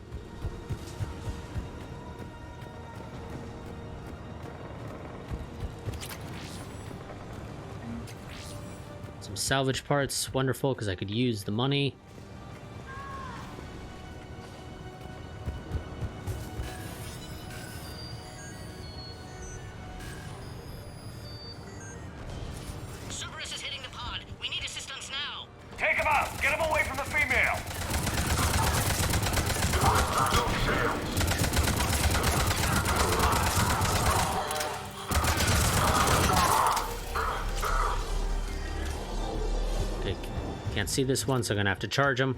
Some salvage parts, wonderful, because I could use the money. Cerberus is hitting the pod. We need assistance now. Take him out. Get him away from the female. Okay, can't see this one, so I'm gonna have to charge him.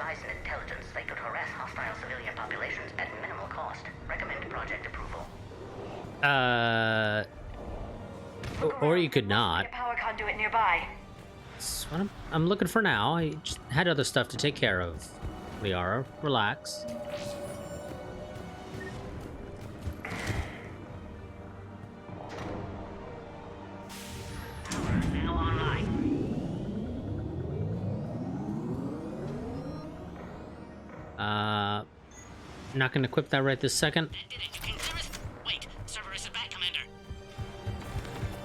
size and intelligence, they could harass hostile civilian populations at minimal cost. Recommend project approval. Or you could not. Power conduit nearby. That's what I'm looking for now. I just had other stuff to take care of. Liara, relax. Now online. Not gonna equip that right this second. Wait, Cerberus is back, Commander.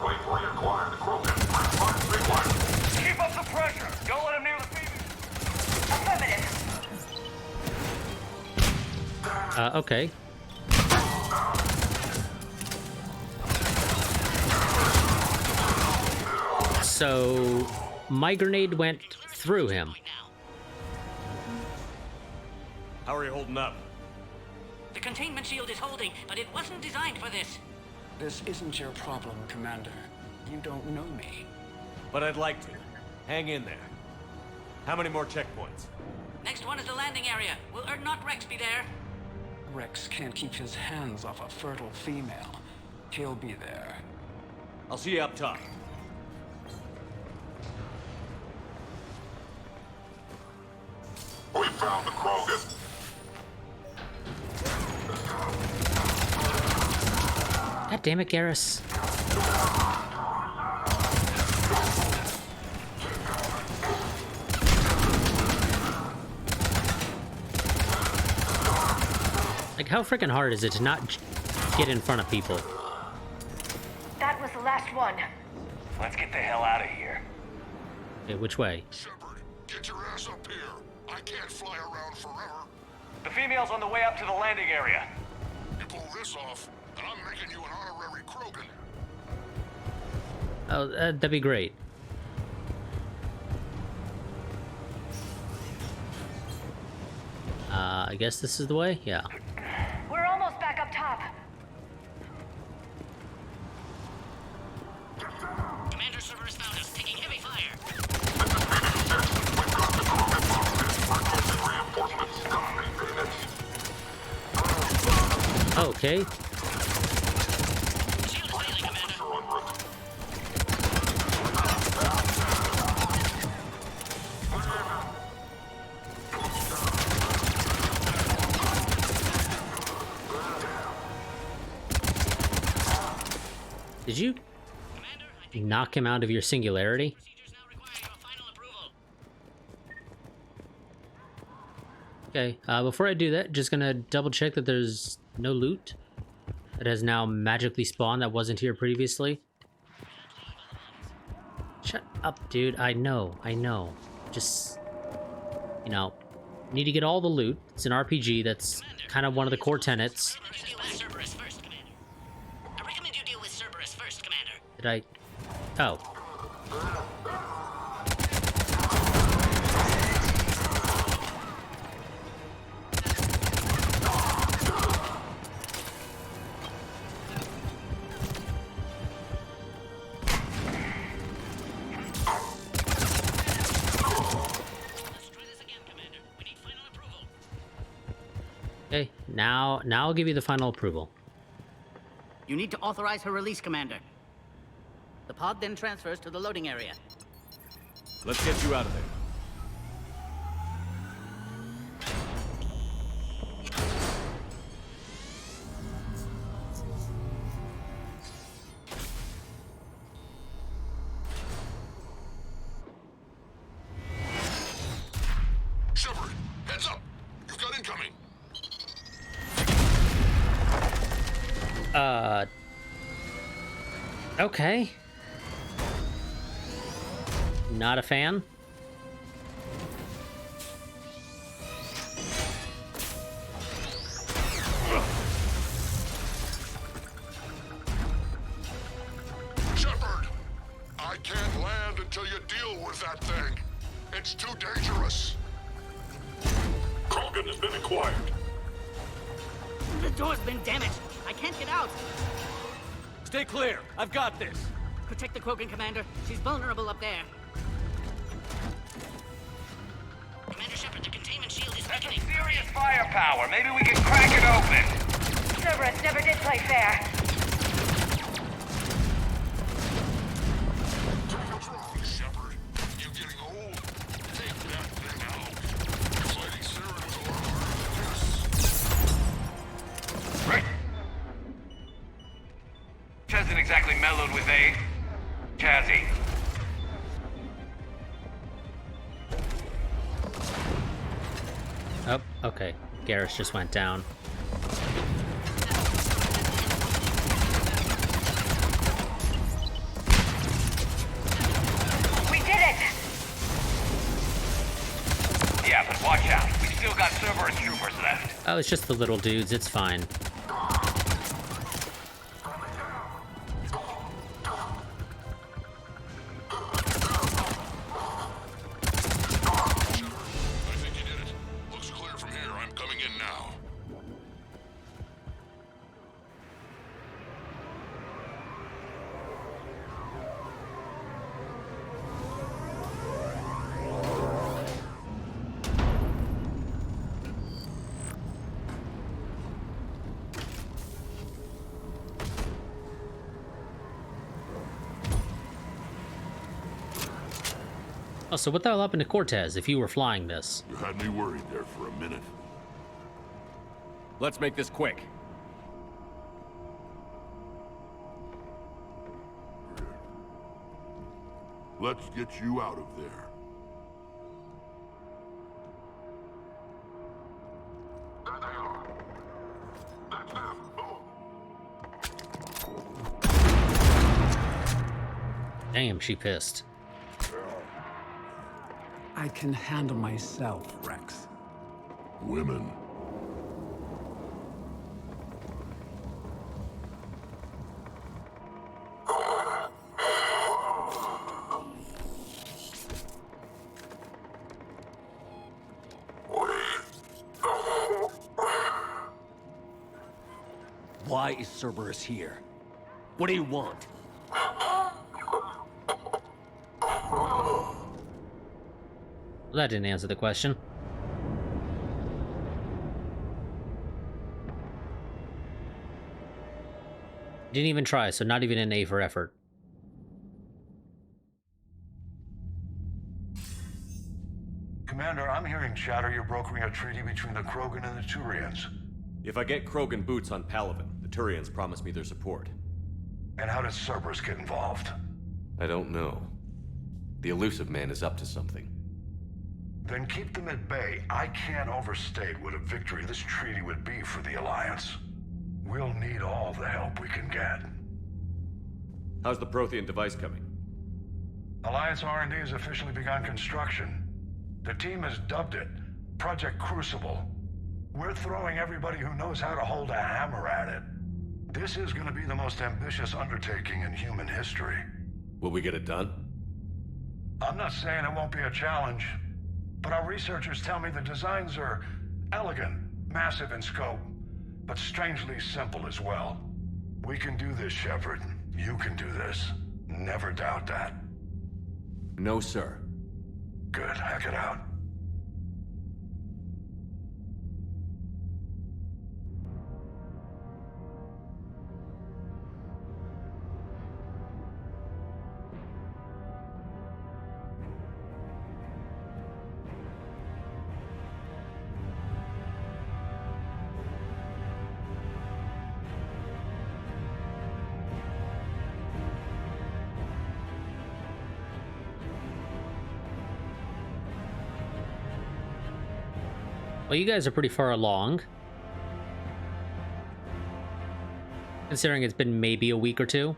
Wait for your quiet, Krogan. Keep up the pressure. Don't let him near the female. Affirmative. Okay. So, my grenade went through him. How are you holding up? The containment shield is holding, but it wasn't designed for this. This isn't your problem, Commander. You don't know me. But I'd like to. Hang in there. How many more checkpoints? Next one is the landing area. Will not Rex be there? Rex can't keep his hands off a fertile female. He'll be there. I'll see you up top. We found the Krogan. God damn it, Garrus. Like, how freaking hard is it to not get in front of people? That was the last one. Let's get the hell out of here. Okay, which way? Shepard, get your ass up here. I can't fly around forever. The female's on the way up to the landing area. You pull this off, and I'm making you an honorary Krogan. Oh, that'd be great. I guess this is the way? Yeah. We're almost back up top. Commander Cerberus found us, taking heavy fire. Okay. Did you knock him out of your singularity? Okay, before I do that, just gonna double check that there's no loot that has now magically spawned that wasn't here previously. Shut up, dude. I know. Just, you know, need to get all the loot. It's an RPG. That's kind of one of the core tenets. Did I? Oh. Okay, now I'll give you the final approval. You need to authorize her release, Commander. The pod then transfers to the loading area. Let's get you out of there. Shepard, heads up! You've got incoming! Okay. Not a fan. Shepard! I can't land until you deal with that thing. It's too dangerous. Krogan has been acquired. The door's been damaged. I can't get out. Stay clear. I've got this. Protect the Krogan, Commander. She's vulnerable up there. Commander Shepard, the containment firepower. Maybe we can crack it open. Cerberus never did play fair. What's wrong, Shepard? You getting old? Take that thing out. Fighting Saren was a lot harder than this. Rick? Hasn't exactly mellowed with age. Chazzy. Oh, okay. Garrus just went down. We did it! Yeah, but watch out. We still got Cerberus troopers left. Oh, it's just the little dudes. It's fine. Oh, so what the hell happened to Cortez if you were flying this? You had me worried there for a minute. Let's make this quick. Let's get you out of there. There they are. That's them. Damn, she pissed. I can handle myself, Rex. Women. Why is Cerberus here? What do you want? Well, that didn't answer the question. Didn't even try, so not even an A for effort. Commander, I'm hearing chatter you're brokering a treaty between the Krogan and the Turians. If I get Krogan boots on Palaven, the Turians promise me their support. And how does Cerberus get involved? I don't know. The Elusive Man is up to something. Then keep them at bay. I can't overstate what a victory this treaty would be for the Alliance. We'll need all the help we can get. How's the Prothean device coming? Alliance R&D has officially begun construction. The team has dubbed it Project Crucible. We're throwing everybody who knows how to hold a hammer at it. This is going to be the most ambitious undertaking in human history. Will we get it done? I'm not saying it won't be a challenge, but our researchers tell me the designs are elegant, massive in scope, but strangely simple as well. We can do this, Shepard. You can do this. Never doubt that. No, sir. Good. Hack it out. Well, you guys are pretty far along. Considering it's been maybe a week or two.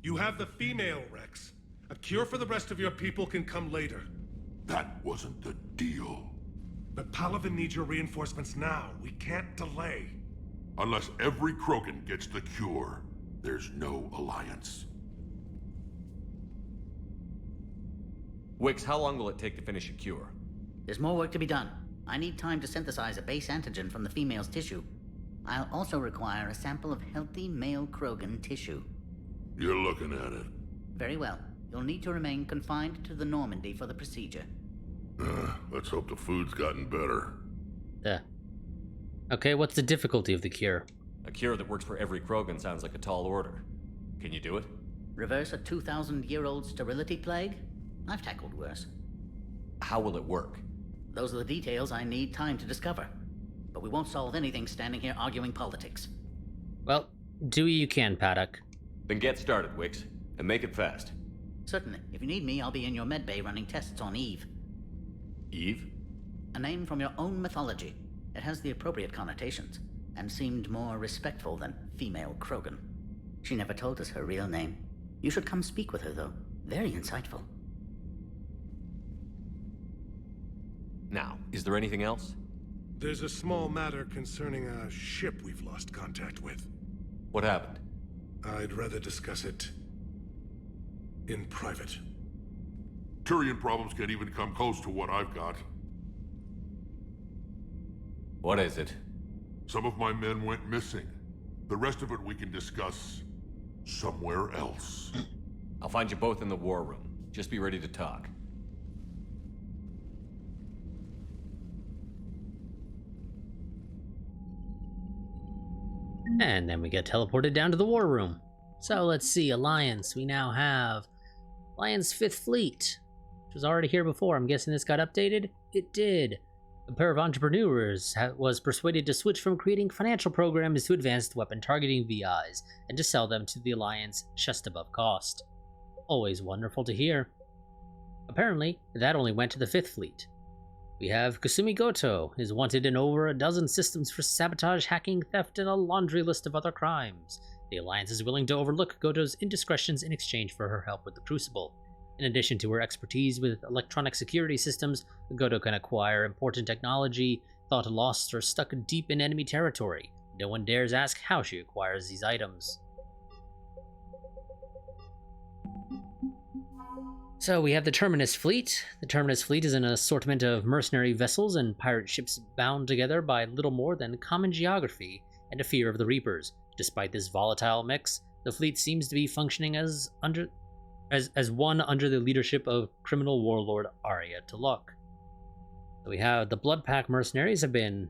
You have the female, Rex. A cure for the rest of your people can come later. That wasn't the deal. But Palaven needs your reinforcements now. We can't delay. Unless every Krogan gets the cure, there's no alliance. Wix, how long will it take to finish a cure? There's more work to be done. I need time to synthesize a base antigen from the female's tissue. I'll also require a sample of healthy male Krogan tissue. You're looking at it. Very well. You'll need to remain confined to the Normandy for the procedure. Let's hope the food's gotten better. Yeah. Okay, what's the difficulty of the cure? A cure that works for every Krogan sounds like a tall order. Can you do it? Reverse a 2,000-year-old sterility plague? I've tackled worse. How will it work? Those are the details I need time to discover. But we won't solve anything standing here arguing politics. Well, do what you can, Paddock. Then get started, Wix, and make it fast. Certainly. If you need me, I'll be in your medbay running tests on Eve. Eve? A name from your own mythology. It has the appropriate connotations, and seemed more respectful than female Krogan. She never told us her real name. You should come speak with her, though. Very insightful. Now, is there anything else? There's a small matter concerning a ship we've lost contact with. What happened? I'd rather discuss it in private. Turian problems can't even come close to what I've got. What is it? Some of my men went missing. The rest of it we can discuss somewhere else. I'll find you both in the war room. Just be ready to talk. And then we get teleported down to the war room. So let's see, Alliance. We now have Alliance 5th Fleet, which was already here before. I'm guessing this got updated? It did. A pair of entrepreneurs was persuaded to switch from creating financial programs to advanced weapon targeting VIs, and to sell them to the Alliance just above cost. Always wonderful to hear. Apparently, that only went to the 5th Fleet. We have Kasumi Goto, is wanted in over a dozen systems for sabotage, hacking, theft, and a laundry list of other crimes. The Alliance is willing to overlook Goto's indiscretions in exchange for her help with the Crucible. In addition to her expertise with electronic security systems, Goto can acquire important technology thought lost or stuck deep in enemy territory. No one dares ask how she acquires these items. So we have the Terminus Fleet. The Terminus Fleet is an assortment of mercenary vessels and pirate ships bound together by little more than common geography and a fear of the Reapers. Despite this volatile mix, the fleet seems to be functioning as one under the leadership of criminal warlord Arya T'Loak. So we have the Bloodpack mercenaries have been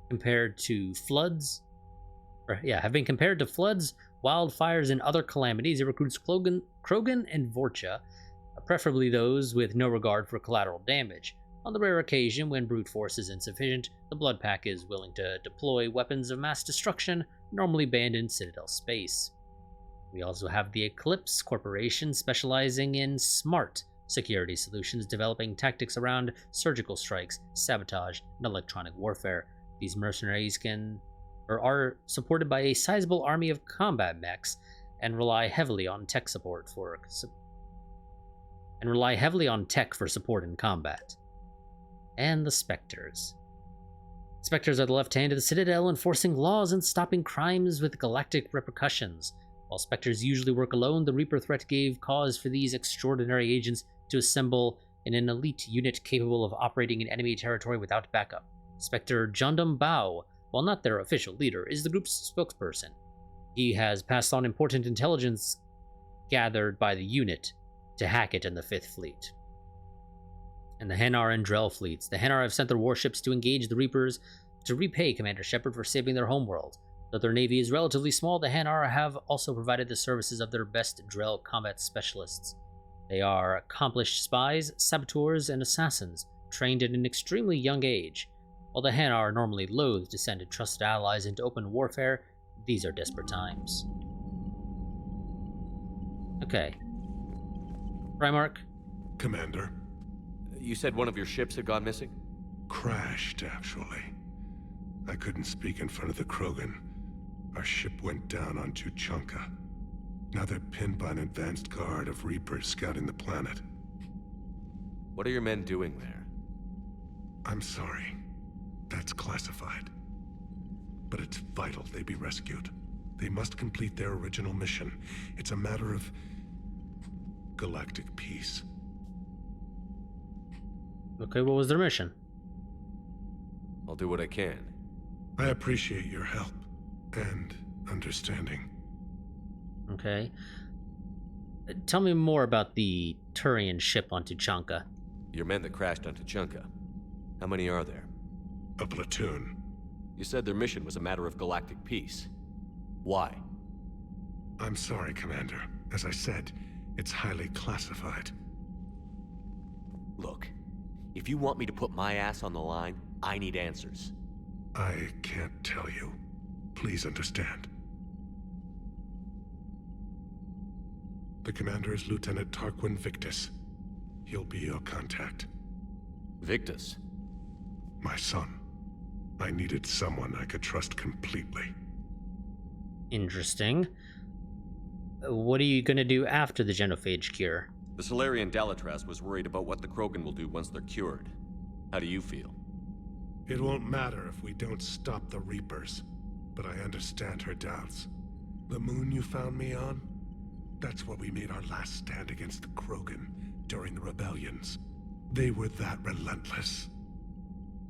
compared to floods, wildfires, and other calamities. It recruits Krogan and Vorcha, preferably those with no regard for collateral damage. On the rare occasion when brute force is insufficient, the Bloodpack is willing to deploy weapons of mass destruction normally banned in Citadel space. We also have the Eclipse Corporation, specializing in smart security solutions, developing tactics around surgical strikes, sabotage, and electronic warfare. These mercenaries are supported by a sizable army of combat mechs and rely heavily on tech for support in combat. And the Spectres. Spectres are the left hand of the Citadel, enforcing laws and stopping crimes with galactic repercussions. While Spectres usually work alone, the Reaper threat gave cause for these extraordinary agents to assemble in an elite unit capable of operating in enemy territory without backup. Spectre Jondum Bao, while not their official leader, is the group's spokesperson. He has passed on important intelligence gathered by the unit to Hackett and the 5th Fleet. And the Hanar and Drell fleets. The Hanar have sent their warships to engage the Reapers to repay Commander Shepard for saving their homeworld. Though their navy is relatively small, the Hanar have also provided the services of their best Drell combat specialists. They are accomplished spies, saboteurs, and assassins, trained at an extremely young age. While the Hanar are normally loath to send trusted allies into open warfare, these are desperate times. Okay. Primarch? Commander? You said one of your ships had gone missing? Crashed, actually. I couldn't speak in front of the Krogan. Our ship went down on Tuchanka. Now they're pinned by an advanced guard of Reapers scouting the planet. What are your men doing there? I'm sorry. That's classified. But it's vital they be rescued. They must complete their original mission. It's a matter of galactic peace. Okay, what was their mission? I'll do what I can. I appreciate your help and understanding. Okay. Tell me more about the Turian ship on Tuchanka. Your men that crashed on Tuchanka. How many are there? A platoon. You said their mission was a matter of galactic peace. Why? I'm sorry, Commander. As I said, it's highly classified. Look, if you want me to put my ass on the line, I need answers. I can't tell you. Please understand. The commander is Lieutenant Tarquin Victus. He'll be your contact. Victus? My son. I needed someone I could trust completely. Interesting. What are you gonna do after the genophage cure? The Solarian Dalatras was worried about what the Krogan will do once they're cured. How do you feel? It won't matter if we don't stop the Reapers, but I understand her doubts. The moon you found me on? That's where we made our last stand against the Krogan during the rebellions. They were that relentless.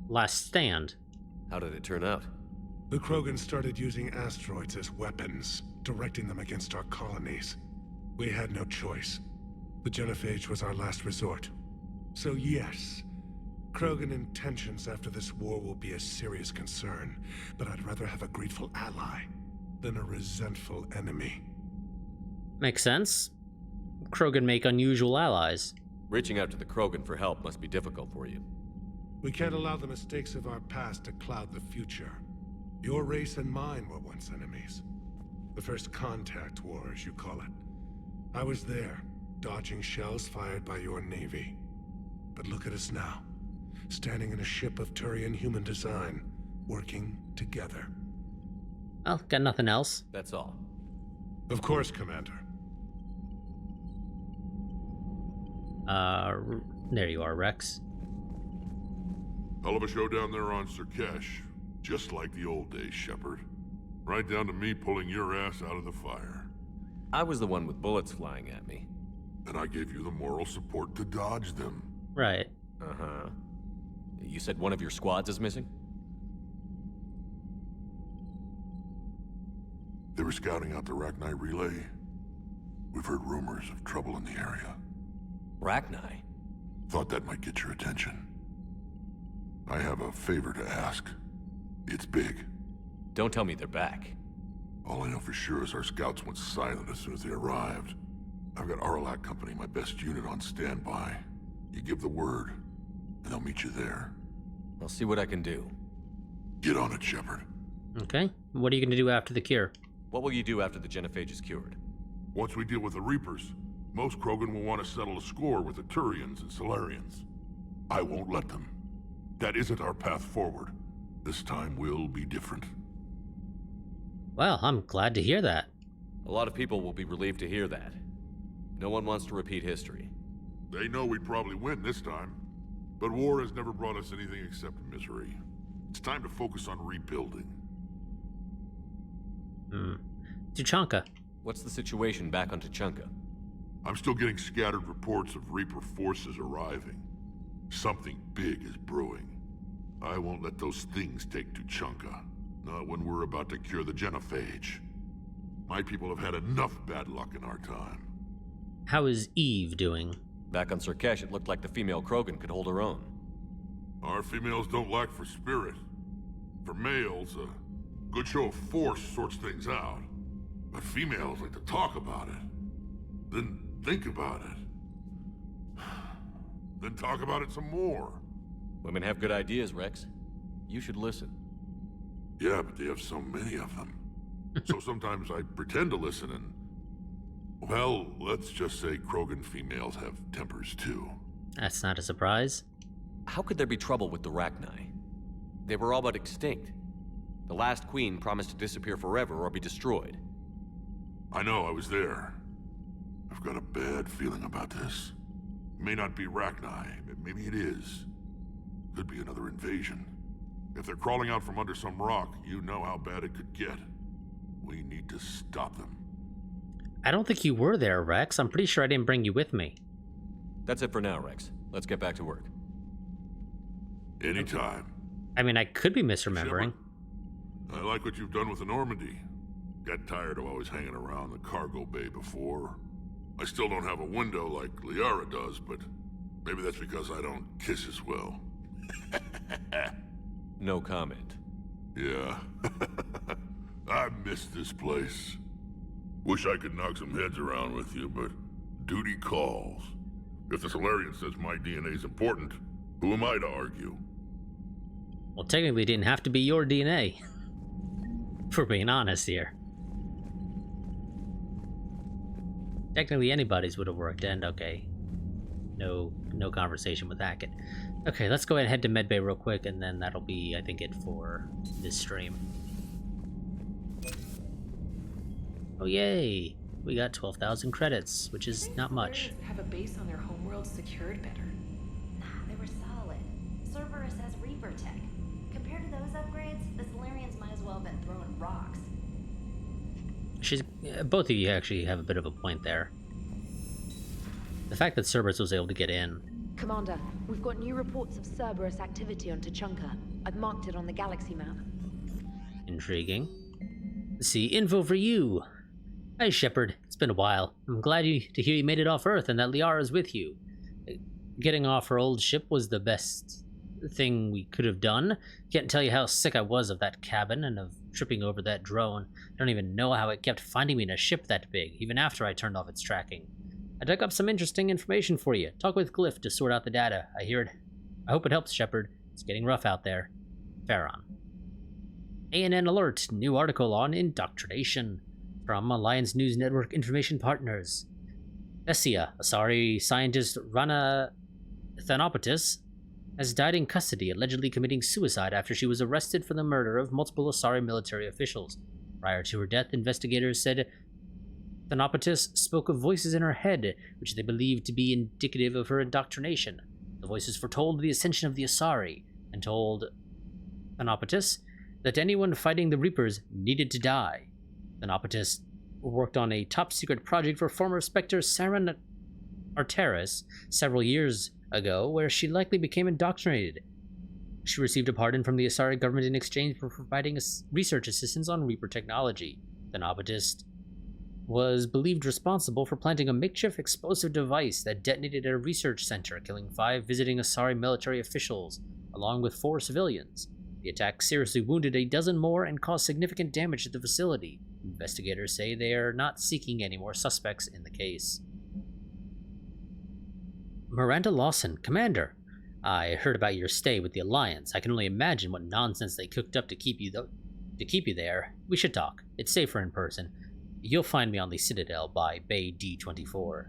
Last stand? How did it turn out? The Krogan started using asteroids as weapons, directing them against our colonies. We had no choice. The genophage was our last resort. So yes, Krogan intentions after this war will be a serious concern, but I'd rather have a grateful ally than a resentful enemy. Makes sense. Krogan make unusual allies. Reaching out to the Krogan for help must be difficult for you. We can't allow the mistakes of our past to cloud the future. Your race and mine were once enemies. The first contact war, as you call it. I was there, dodging shells fired by your navy. But look at us now, standing in a ship of Turian human design, working together. Well, got nothing else. That's all. Of course, Commander. There you are, Rex. Hell of a show down there on Surkesh. Just like the old days, Shepard. Right down to me pulling your ass out of the fire. I was the one with bullets flying at me. And I gave you the moral support to dodge them. Right. Uh-huh. You said one of your squads is missing? They were scouting out the Rachni relay. We've heard rumors of trouble in the area. Rachni? Thought that might get your attention. I have a favor to ask. It's big. Don't tell me they're back. All I know for sure is our scouts went silent as soon as they arrived. I've got Aralac Company, my best unit, on standby. You give the word, and they'll meet you there. I'll see what I can do. Get on it, Shepard. Okay. What are you going to do after the cure? What will you do after the genophage is cured? Once we deal with the Reapers, most Krogan will want to settle a score with the Turians and Solarians. I won't let them. That isn't our path forward. This time will be different. Well, I'm glad to hear that. A lot of people will be relieved to hear that. No one wants to repeat history. They know we'd probably win this time. But war has never brought us anything except misery. It's time to focus on rebuilding. Tuchanka. What's the situation back on Tuchanka? I'm still getting scattered reports of Reaper forces arriving. Something big is brewing. I won't let those things take Tuchanka. Not when we're about to cure the genophage. My people have had enough bad luck in our time. How is Eve doing? Back on Surkesh, it looked like the female Krogan could hold her own. Our females don't lack for spirit. For males, a good show of force sorts things out. But females like to talk about it. Then think about it. Then talk about it some more. Women have good ideas, Rex. You should listen. Yeah, but they have so many of them. So sometimes I pretend to listen and... Well, let's just say Krogan females have tempers too. That's not a surprise. How could there be trouble with the Rachni? They were all but extinct. The last queen promised to disappear forever or be destroyed. I know, I was there. I've got a bad feeling about this. It may not be Rachni, maybe it is. Could be another invasion. If they're crawling out from under some rock, you know how bad it could get. We need to stop them. I don't think you were there, Rex. I'm pretty sure I didn't bring you with me. That's it for now, Rex. Let's get back to work. Anytime. I mean, I could be misremembering. I like what you've done with the Normandy. Got tired of always hanging around the cargo bay before. I still don't have a window like Liara does, but maybe that's because I don't kiss as well. No comment. Yeah. I miss this place. Wish I could knock some heads around with you, but duty calls. If the Solarian says my DNA's important, who am I to argue? Well, technically it didn't have to be your DNA. If we're being honest here. Technically anybody's would have worked, and okay. No conversation with Hackett. Okay, let's go ahead and head to Medbay real quick, and then that'll be, I think, it for this stream. Oh yay! We got 12,000 credits, which is not much. Have a base on their homeworld secured better. Nah, they were solid. Cerberus has Reaper tech. Compared to those upgrades, the Solarians might as well have been throwing rocks. Both of you actually have a bit of a point there. The fact that Cerberus was able to get in. Commander, we've got new reports of Cerberus activity on Tuchanka. I've marked it on the galaxy map. Intriguing. Let's see, info for you. Hi, Shepard. It's been a while. I'm glad to hear you made it off Earth and that Liara's with you. Getting off her old ship was the best thing we could have done. Can't tell you how sick I was of that cabin and of tripping over that drone. I don't even know how it kept finding me in a ship that big, even after I turned off its tracking. I dug up some interesting information for you. Talk with Glyph to sort out the data. I hope it helps, Shepard. It's getting rough out there. Farron. ANN alert. New article on indoctrination. From Alliance News Network Information Partners. Thessia, Asari scientist Rana Thanopatis, has died in custody, allegedly committing suicide after she was arrested for the murder of multiple Asari military officials. Prior to her death, investigators said Thanopatis spoke of voices in her head, which they believed to be indicative of her indoctrination. The voices foretold the ascension of the Asari, and told Thanopatis that anyone fighting the Reapers needed to die. Thanopatis worked on a top-secret project for former Spectre Saren Arteris several years ago, where she likely became indoctrinated. She received a pardon from the Asari government in exchange for providing research assistance on Reaper technology. Thanopatis was believed responsible for planting a makeshift explosive device that detonated at a research center, killing 5 visiting Asari military officials, along with 4 civilians. The attack seriously wounded a dozen more and caused significant damage to the facility. Investigators say they are not seeking any more suspects in the case. Miranda Lawson, Commander. I heard about your stay with the Alliance. I can only imagine what nonsense they cooked up to keep you there. We should talk. It's safer in person. You'll find me on the Citadel by Bay D24.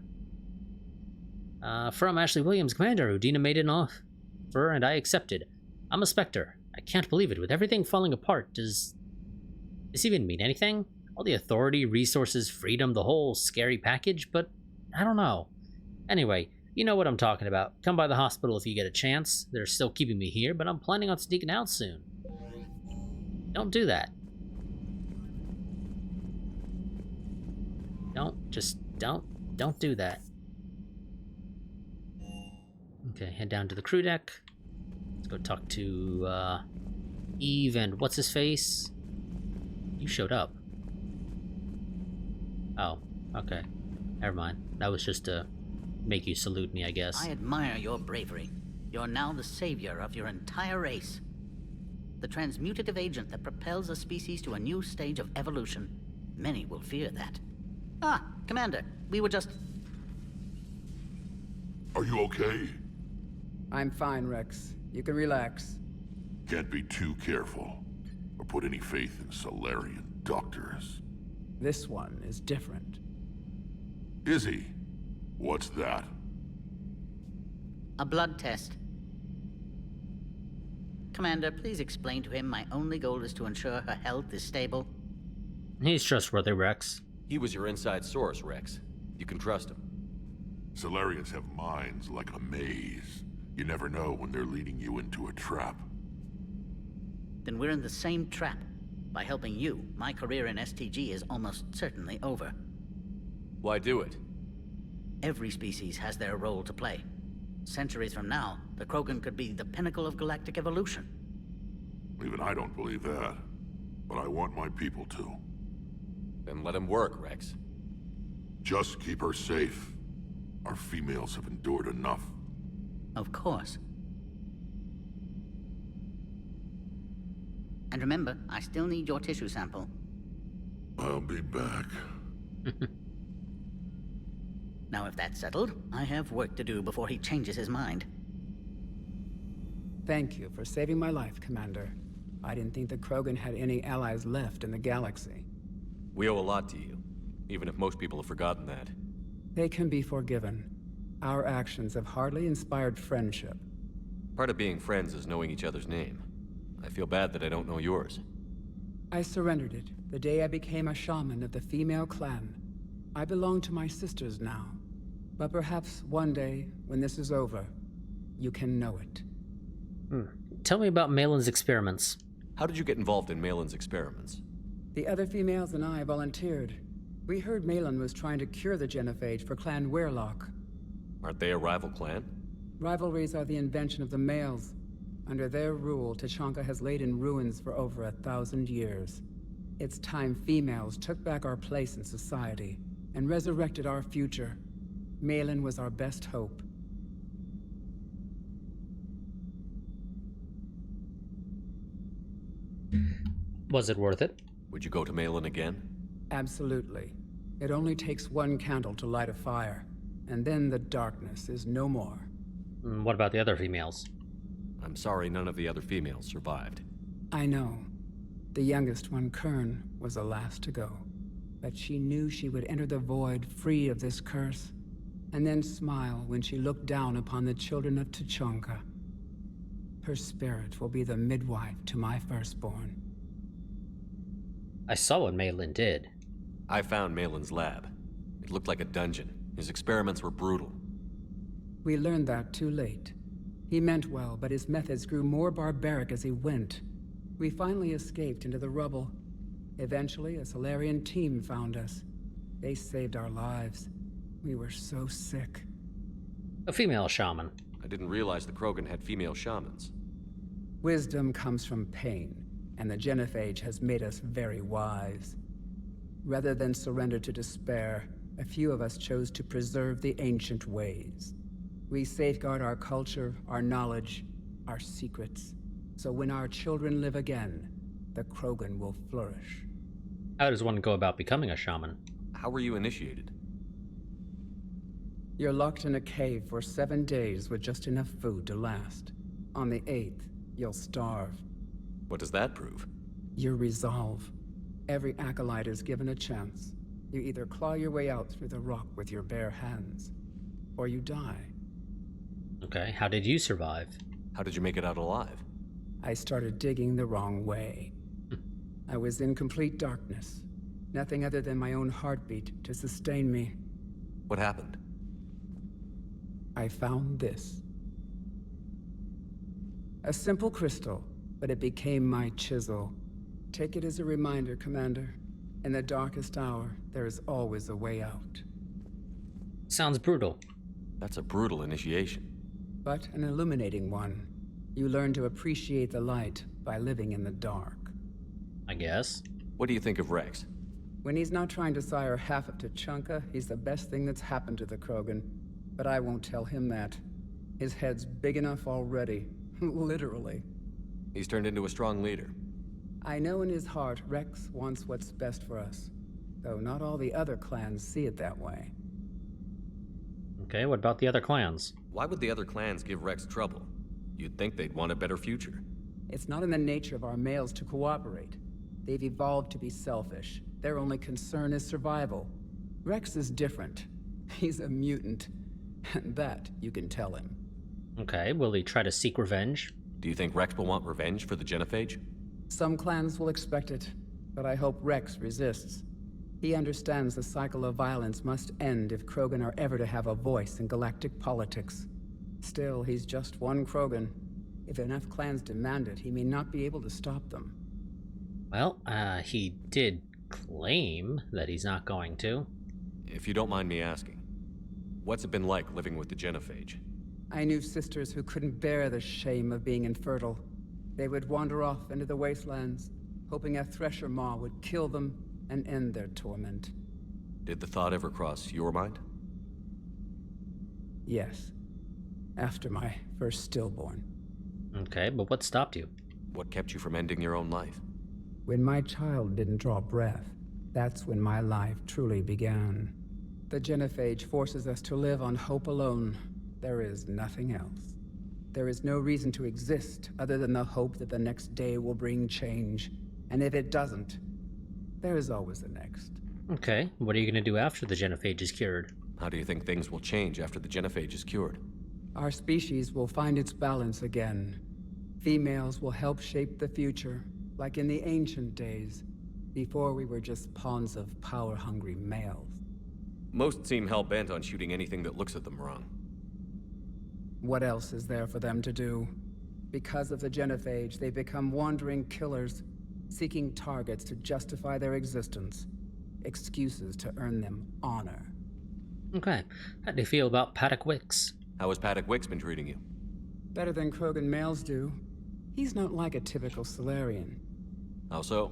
From Ashley Williams, Commander. Udina made an offer and I accepted. I'm a Spectre. I can't believe it. With everything falling apart, does this even mean anything? All the authority, resources, freedom, the whole scary package, but I don't know. Anyway, you know what I'm talking about. Come by the hospital if you get a chance. They're still keeping me here, but I'm planning on sneaking out soon. Don't do that. Don't do that. Okay, head down to the crew deck. Let's go talk to Eve and what's-his-face. You showed up. Oh, okay. Never mind. That was just to make you salute me, I guess. I admire your bravery. You're now the savior of your entire race. The transmutative agent that propels a species to a new stage of evolution. Many will fear that. Ah, Commander, we were just... Are you okay? I'm fine, Rex. You can relax. Can't be too careful, or put any faith in Solarian doctors. This one is different. Is he? What's that? A blood test. Commander, please explain to him my only goal is to ensure her health is stable. He's trustworthy, Rex. He was your inside source, Rex. You can trust him. Solarians have minds like a maze. You never know when they're leading you into a trap. Then we're in the same trap. By helping you, my career in STG is almost certainly over. Why do it? Every species has their role to play. Centuries from now, the Krogan could be the pinnacle of galactic evolution. Even I don't believe that. But I want my people to. Then let him work, Rex. Just keep her safe. Our females have endured enough. Of course. And remember, I still need your tissue sample. I'll be back. Now, if that's settled, I have work to do before he changes his mind. Thank you for saving my life, Commander. I didn't think the Krogan had any allies left in the galaxy. We owe a lot to you, even if most people have forgotten that. They can be forgiven. Our actions have hardly inspired friendship. Part of being friends is knowing each other's name. I feel bad that I don't know yours. I surrendered it the day I became a shaman of the female clan. I belong to my sisters now. But perhaps one day, when this is over, you can know it. Tell me about Malin's experiments. How did you get involved in Malin's experiments? The other females and I volunteered. We heard Malin was trying to cure the genophage for Clan Weirlock. Aren't they a rival clan? Rivalries are the invention of the males. Under their rule, Tuchanka has laid in ruins for over 1,000 years. It's time females took back our place in society and resurrected our future. Malin was our best hope. Was it worth it? Would you go to Malin again? Absolutely. It only takes one candle to light a fire, and then the darkness is no more. What about the other females? I'm sorry none of the other females survived. I know. The youngest one, Kern, was the last to go. But she knew she would enter the void free of this curse, and then smile when she looked down upon the children of Tuchanka. Her spirit will be the midwife to my firstborn. I saw what Malin did. I found Malin's lab. It looked like a dungeon. His experiments were brutal. We learned that too late. He meant well, but his methods grew more barbaric as he went. We finally escaped into the rubble. Eventually, a Solarian team found us. They saved our lives. We were so sick. A female shaman. I didn't realize the Krogan had female shamans. Wisdom comes from pain, and the genophage has made us very wise. Rather than surrender to despair, a few of us chose to preserve the ancient ways. We safeguard our culture, our knowledge, our secrets. So when our children live again, the Krogan will flourish. How does one go about becoming a shaman? How were you initiated? You're locked in a cave for 7 days with just enough food to last. On the 8th, you'll starve. What does that prove? Your resolve. Every acolyte is given a chance. You either claw your way out through the rock with your bare hands, or you die. Okay, how did you survive? How did you make it out alive? I started digging the wrong way. I was in complete darkness. Nothing other than my own heartbeat to sustain me. What happened? I found this. A simple crystal, but it became my chisel. Take it as a reminder, Commander. In the darkest hour, there is always a way out. Sounds brutal. That's a brutal initiation. But an illuminating one. You learn to appreciate the light by living in the dark. I guess. What do you think of Rex? When he's not trying to sire half of Tuchanka, he's the best thing that's happened to the Krogan. But I won't tell him that. His head's big enough already. Literally. He's turned into a strong leader. I know in his heart Rex wants what's best for us. Though not all the other clans see it that way. Okay, what about the other clans? Why would the other clans give Rex trouble? You'd think they'd want a better future. It's not in the nature of our males to cooperate. They've evolved to be selfish. Their only concern is survival. Rex is different. He's a mutant. And that you can tell him. Okay, will he try to seek revenge? Do you think Rex will want revenge for the genophage? Some clans will expect it, but I hope Rex resists. He understands the cycle of violence must end if Krogan are ever to have a voice in galactic politics. Still, he's just one Krogan. If enough clans demand it, he may not be able to stop them. Well, he did claim that he's not going to. If you don't mind me asking, what's it been like living with the genophage? I knew sisters who couldn't bear the shame of being infertile. They would wander off into the wastelands, hoping a Thresher Maw would kill them and end their torment. Did the thought ever cross your mind? Yes. After my first stillborn. Okay, but what stopped you? What kept you from ending your own life? When my child didn't draw breath, that's when my life truly began. The genophage forces us to live on hope alone. There is nothing else. There is no reason to exist other than the hope that the next day will bring change. And if it doesn't, there is always the next. Okay, what are you going to do after the genophage is cured? How do you think things will change after the genophage is cured? Our species will find its balance again. Females will help shape the future, like in the ancient days, before we were just pawns of power-hungry males. Most seem hell-bent on shooting anything that looks at them wrong. What else is there for them to do? Because of the genophage, they become wandering killers, seeking targets to justify their existence. Excuses to earn them honor. Okay, how do you feel about Paddock Wicks? How has Paddock Wicks been treating you? Better than Krogan males do. He's not like a typical Solarian. How so?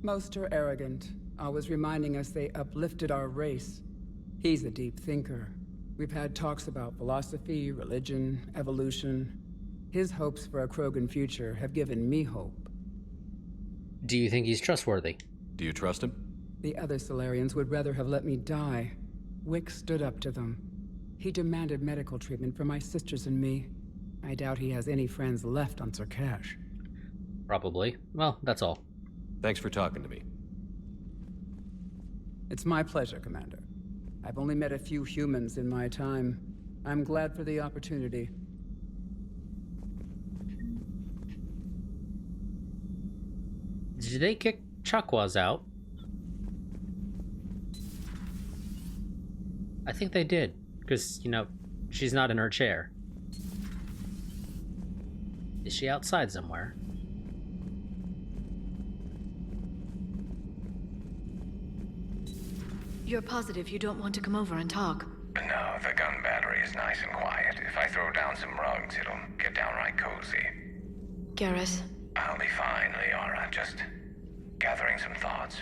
Most are arrogant, always reminding us they uplifted our race. He's a deep thinker. We've had talks about philosophy, religion, evolution. His hopes for a Krogan future have given me hope. Do you think he's trustworthy? Do you trust him? The other Solarians would rather have let me die. Wick stood up to them. He demanded medical treatment for my sisters and me. I doubt he has any friends left on Sarkash. Probably. Well, that's all. Thanks for talking to me. It's my pleasure, Commander. I've only met a few humans in my time. I'm glad for the opportunity. Did they kick Chakwas out? I think they did, because, you know, she's not in her chair. Is she outside somewhere? You're positive you don't want to come over and talk? No, the gun battery is nice and quiet. If I throw down some rugs, it'll get downright cozy. Garrus? I'll be fine, Liara. Just gathering some thoughts.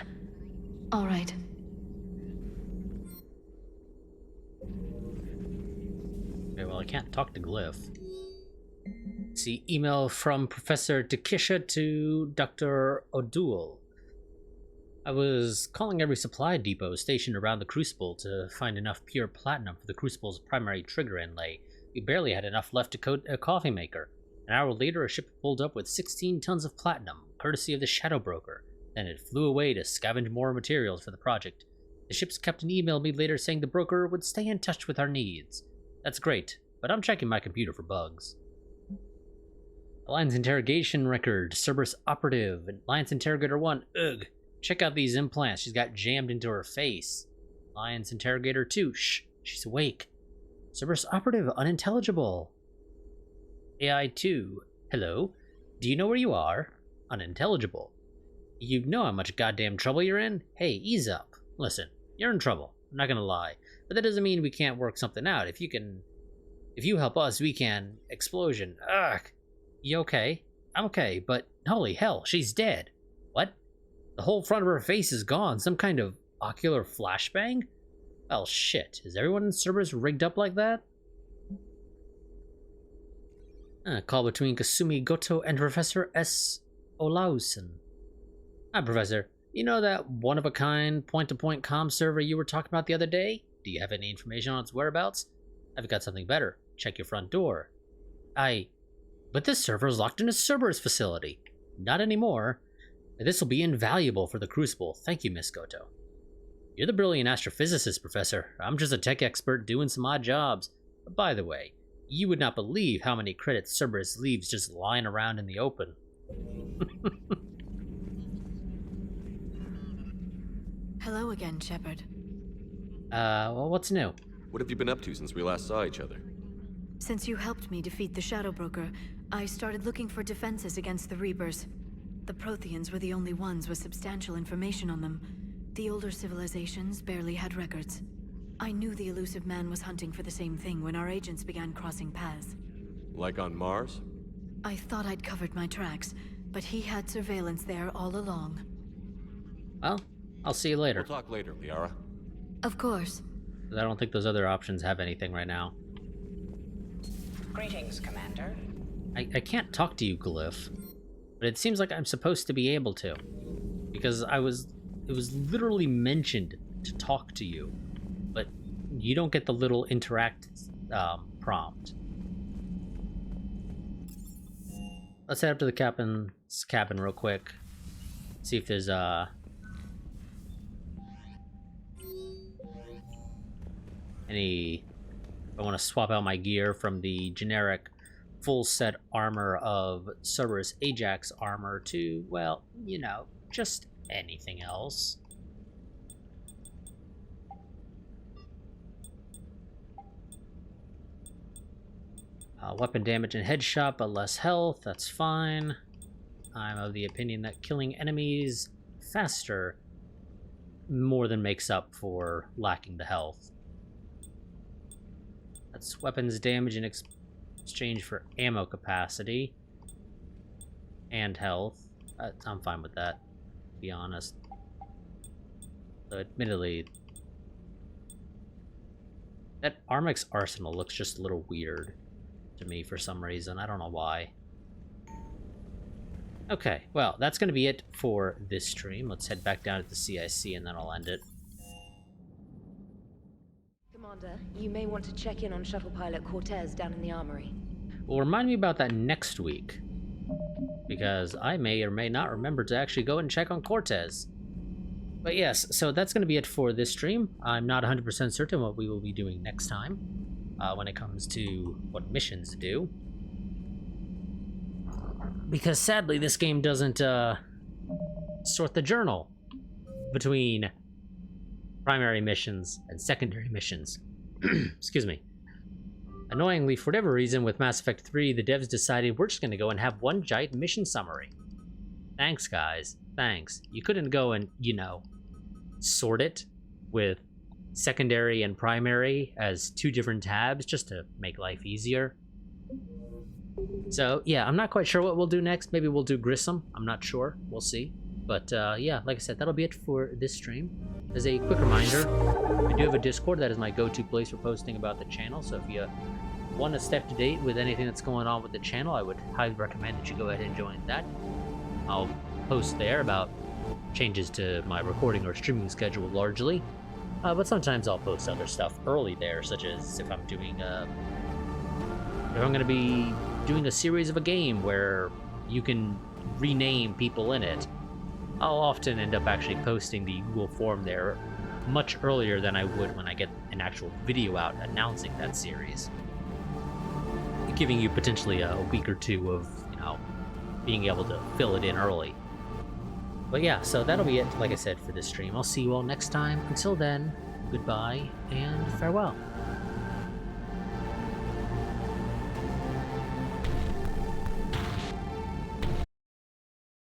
All right. Okay, well, I can't talk to Glyph. See, email from Professor Takisha to Dr. O'Doul. I was calling every supply depot stationed around the Crucible to find enough pure platinum for the Crucible's primary trigger inlay. We barely had enough left to coat a coffee maker. An hour later, a ship pulled up with 16 tons of platinum, courtesy of the Shadow Broker. Then it flew away to scavenge more materials for the project. The ship's captain emailed me later saying the broker would stay in touch with our needs. That's great, but I'm checking my computer for bugs. Alliance Interrogation Record, Cerberus Operative, Alliance Interrogator 1, ugh. Check out these implants she's got jammed into her face. Alliance Interrogator 2, shh, she's awake. Cerberus Operative, unintelligible. AI 2, hello, do you know where you are? Unintelligible. You know how much goddamn trouble you're in? Hey, ease up. Listen, you're in trouble, I'm not gonna lie. But that doesn't mean we can't work something out. If you help us, we can. Explosion, ugh. You okay? I'm okay, but holy hell, she's dead. What? The whole front of her face is gone. Some kind of ocular flashbang? Well, shit. Is everyone in Cerberus rigged up like that? Call between Kasumi Goto and Professor S. Olausen. Hi, Professor. You know that one-of-a-kind point-to-point comm server you were talking about the other day? Do you have any information on its whereabouts? I've got something better. Check your front door. But this server is locked in a Cerberus facility. Not anymore. This will be invaluable for the Crucible. Thank you, Miss Goto. You're the brilliant astrophysicist, Professor. I'm just a tech expert doing some odd jobs. But by the way, you would not believe how many credits Cerberus leaves just lying around in the open. Hello again, Shepard. Well, what's new? What have you been up to since we last saw each other? Since you helped me defeat the Shadow Broker, I started looking for defenses against the Reapers. The Protheans were the only ones with substantial information on them. The older civilizations barely had records. I knew the elusive man was hunting for the same thing when our agents began crossing paths. Like on Mars? I thought I'd covered my tracks, but he had surveillance there all along. Well, I'll see you later. We'll talk later, Liara. Of course. I don't think those other options have anything right now. Greetings, Commander. I can't talk to you, Glyph, but it seems like I'm supposed to be able to, because it was literally mentioned to talk to you, but you don't get the little interact prompt. Let's head up to the captain's cabin real quick. See if there's any. I want to swap out my gear from the generic full set armor of Cerberus Ajax armor to, well, you know, just anything else. Weapon damage and headshot, but less health. That's fine. I'm of the opinion that killing enemies faster more than makes up for lacking the health. That's weapons damage in exchange for ammo capacity and health. I'm fine with that, to be honest. So admittedly, that Armix arsenal looks just a little weird to me for some reason. I don't know why. Okay, well, that's going to be it for this stream. Let's head back down to the CIC and then I'll end it. Commander, you may want to check in on shuttle pilot Cortez down in the armory. Well, remind me about that next week, because I may or may not remember to actually go and check on Cortez. But yes, so that's going to be it for this stream. I'm not 100% certain what we will be doing next time when it comes to what missions to do. Because sadly, this game doesn't sort the journal between primary missions and secondary missions. Excuse me. Annoyingly, for whatever reason, with Mass Effect 3, the devs decided we're just going to go and have one giant mission summary. Thanks, guys. Thanks. You couldn't go and, you know, sort it with secondary and primary as two different tabs just to make life easier. So, yeah, I'm not quite sure what we'll do next. Maybe we'll do Grissom. I'm not sure. We'll see. But, yeah, like I said, that'll be it for this stream. As a quick reminder, I do have a Discord. That is my go-to place for posting about the channel. So if you want to stay up to date with anything that's going on with the channel, I would highly recommend that you go ahead and join that. I'll post there about changes to my recording or streaming schedule largely. But sometimes I'll post other stuff early there, such as if I'm doing if I'm going to be doing a series of a game where you can rename people in it. I'll often end up actually posting the Google form there much earlier than I would when I get an actual video out announcing that series, giving you potentially a week or two of, you know, being able to fill it in early. But yeah, so that'll be it, like I said, for this stream. I'll see you all next time. Until then, goodbye and farewell.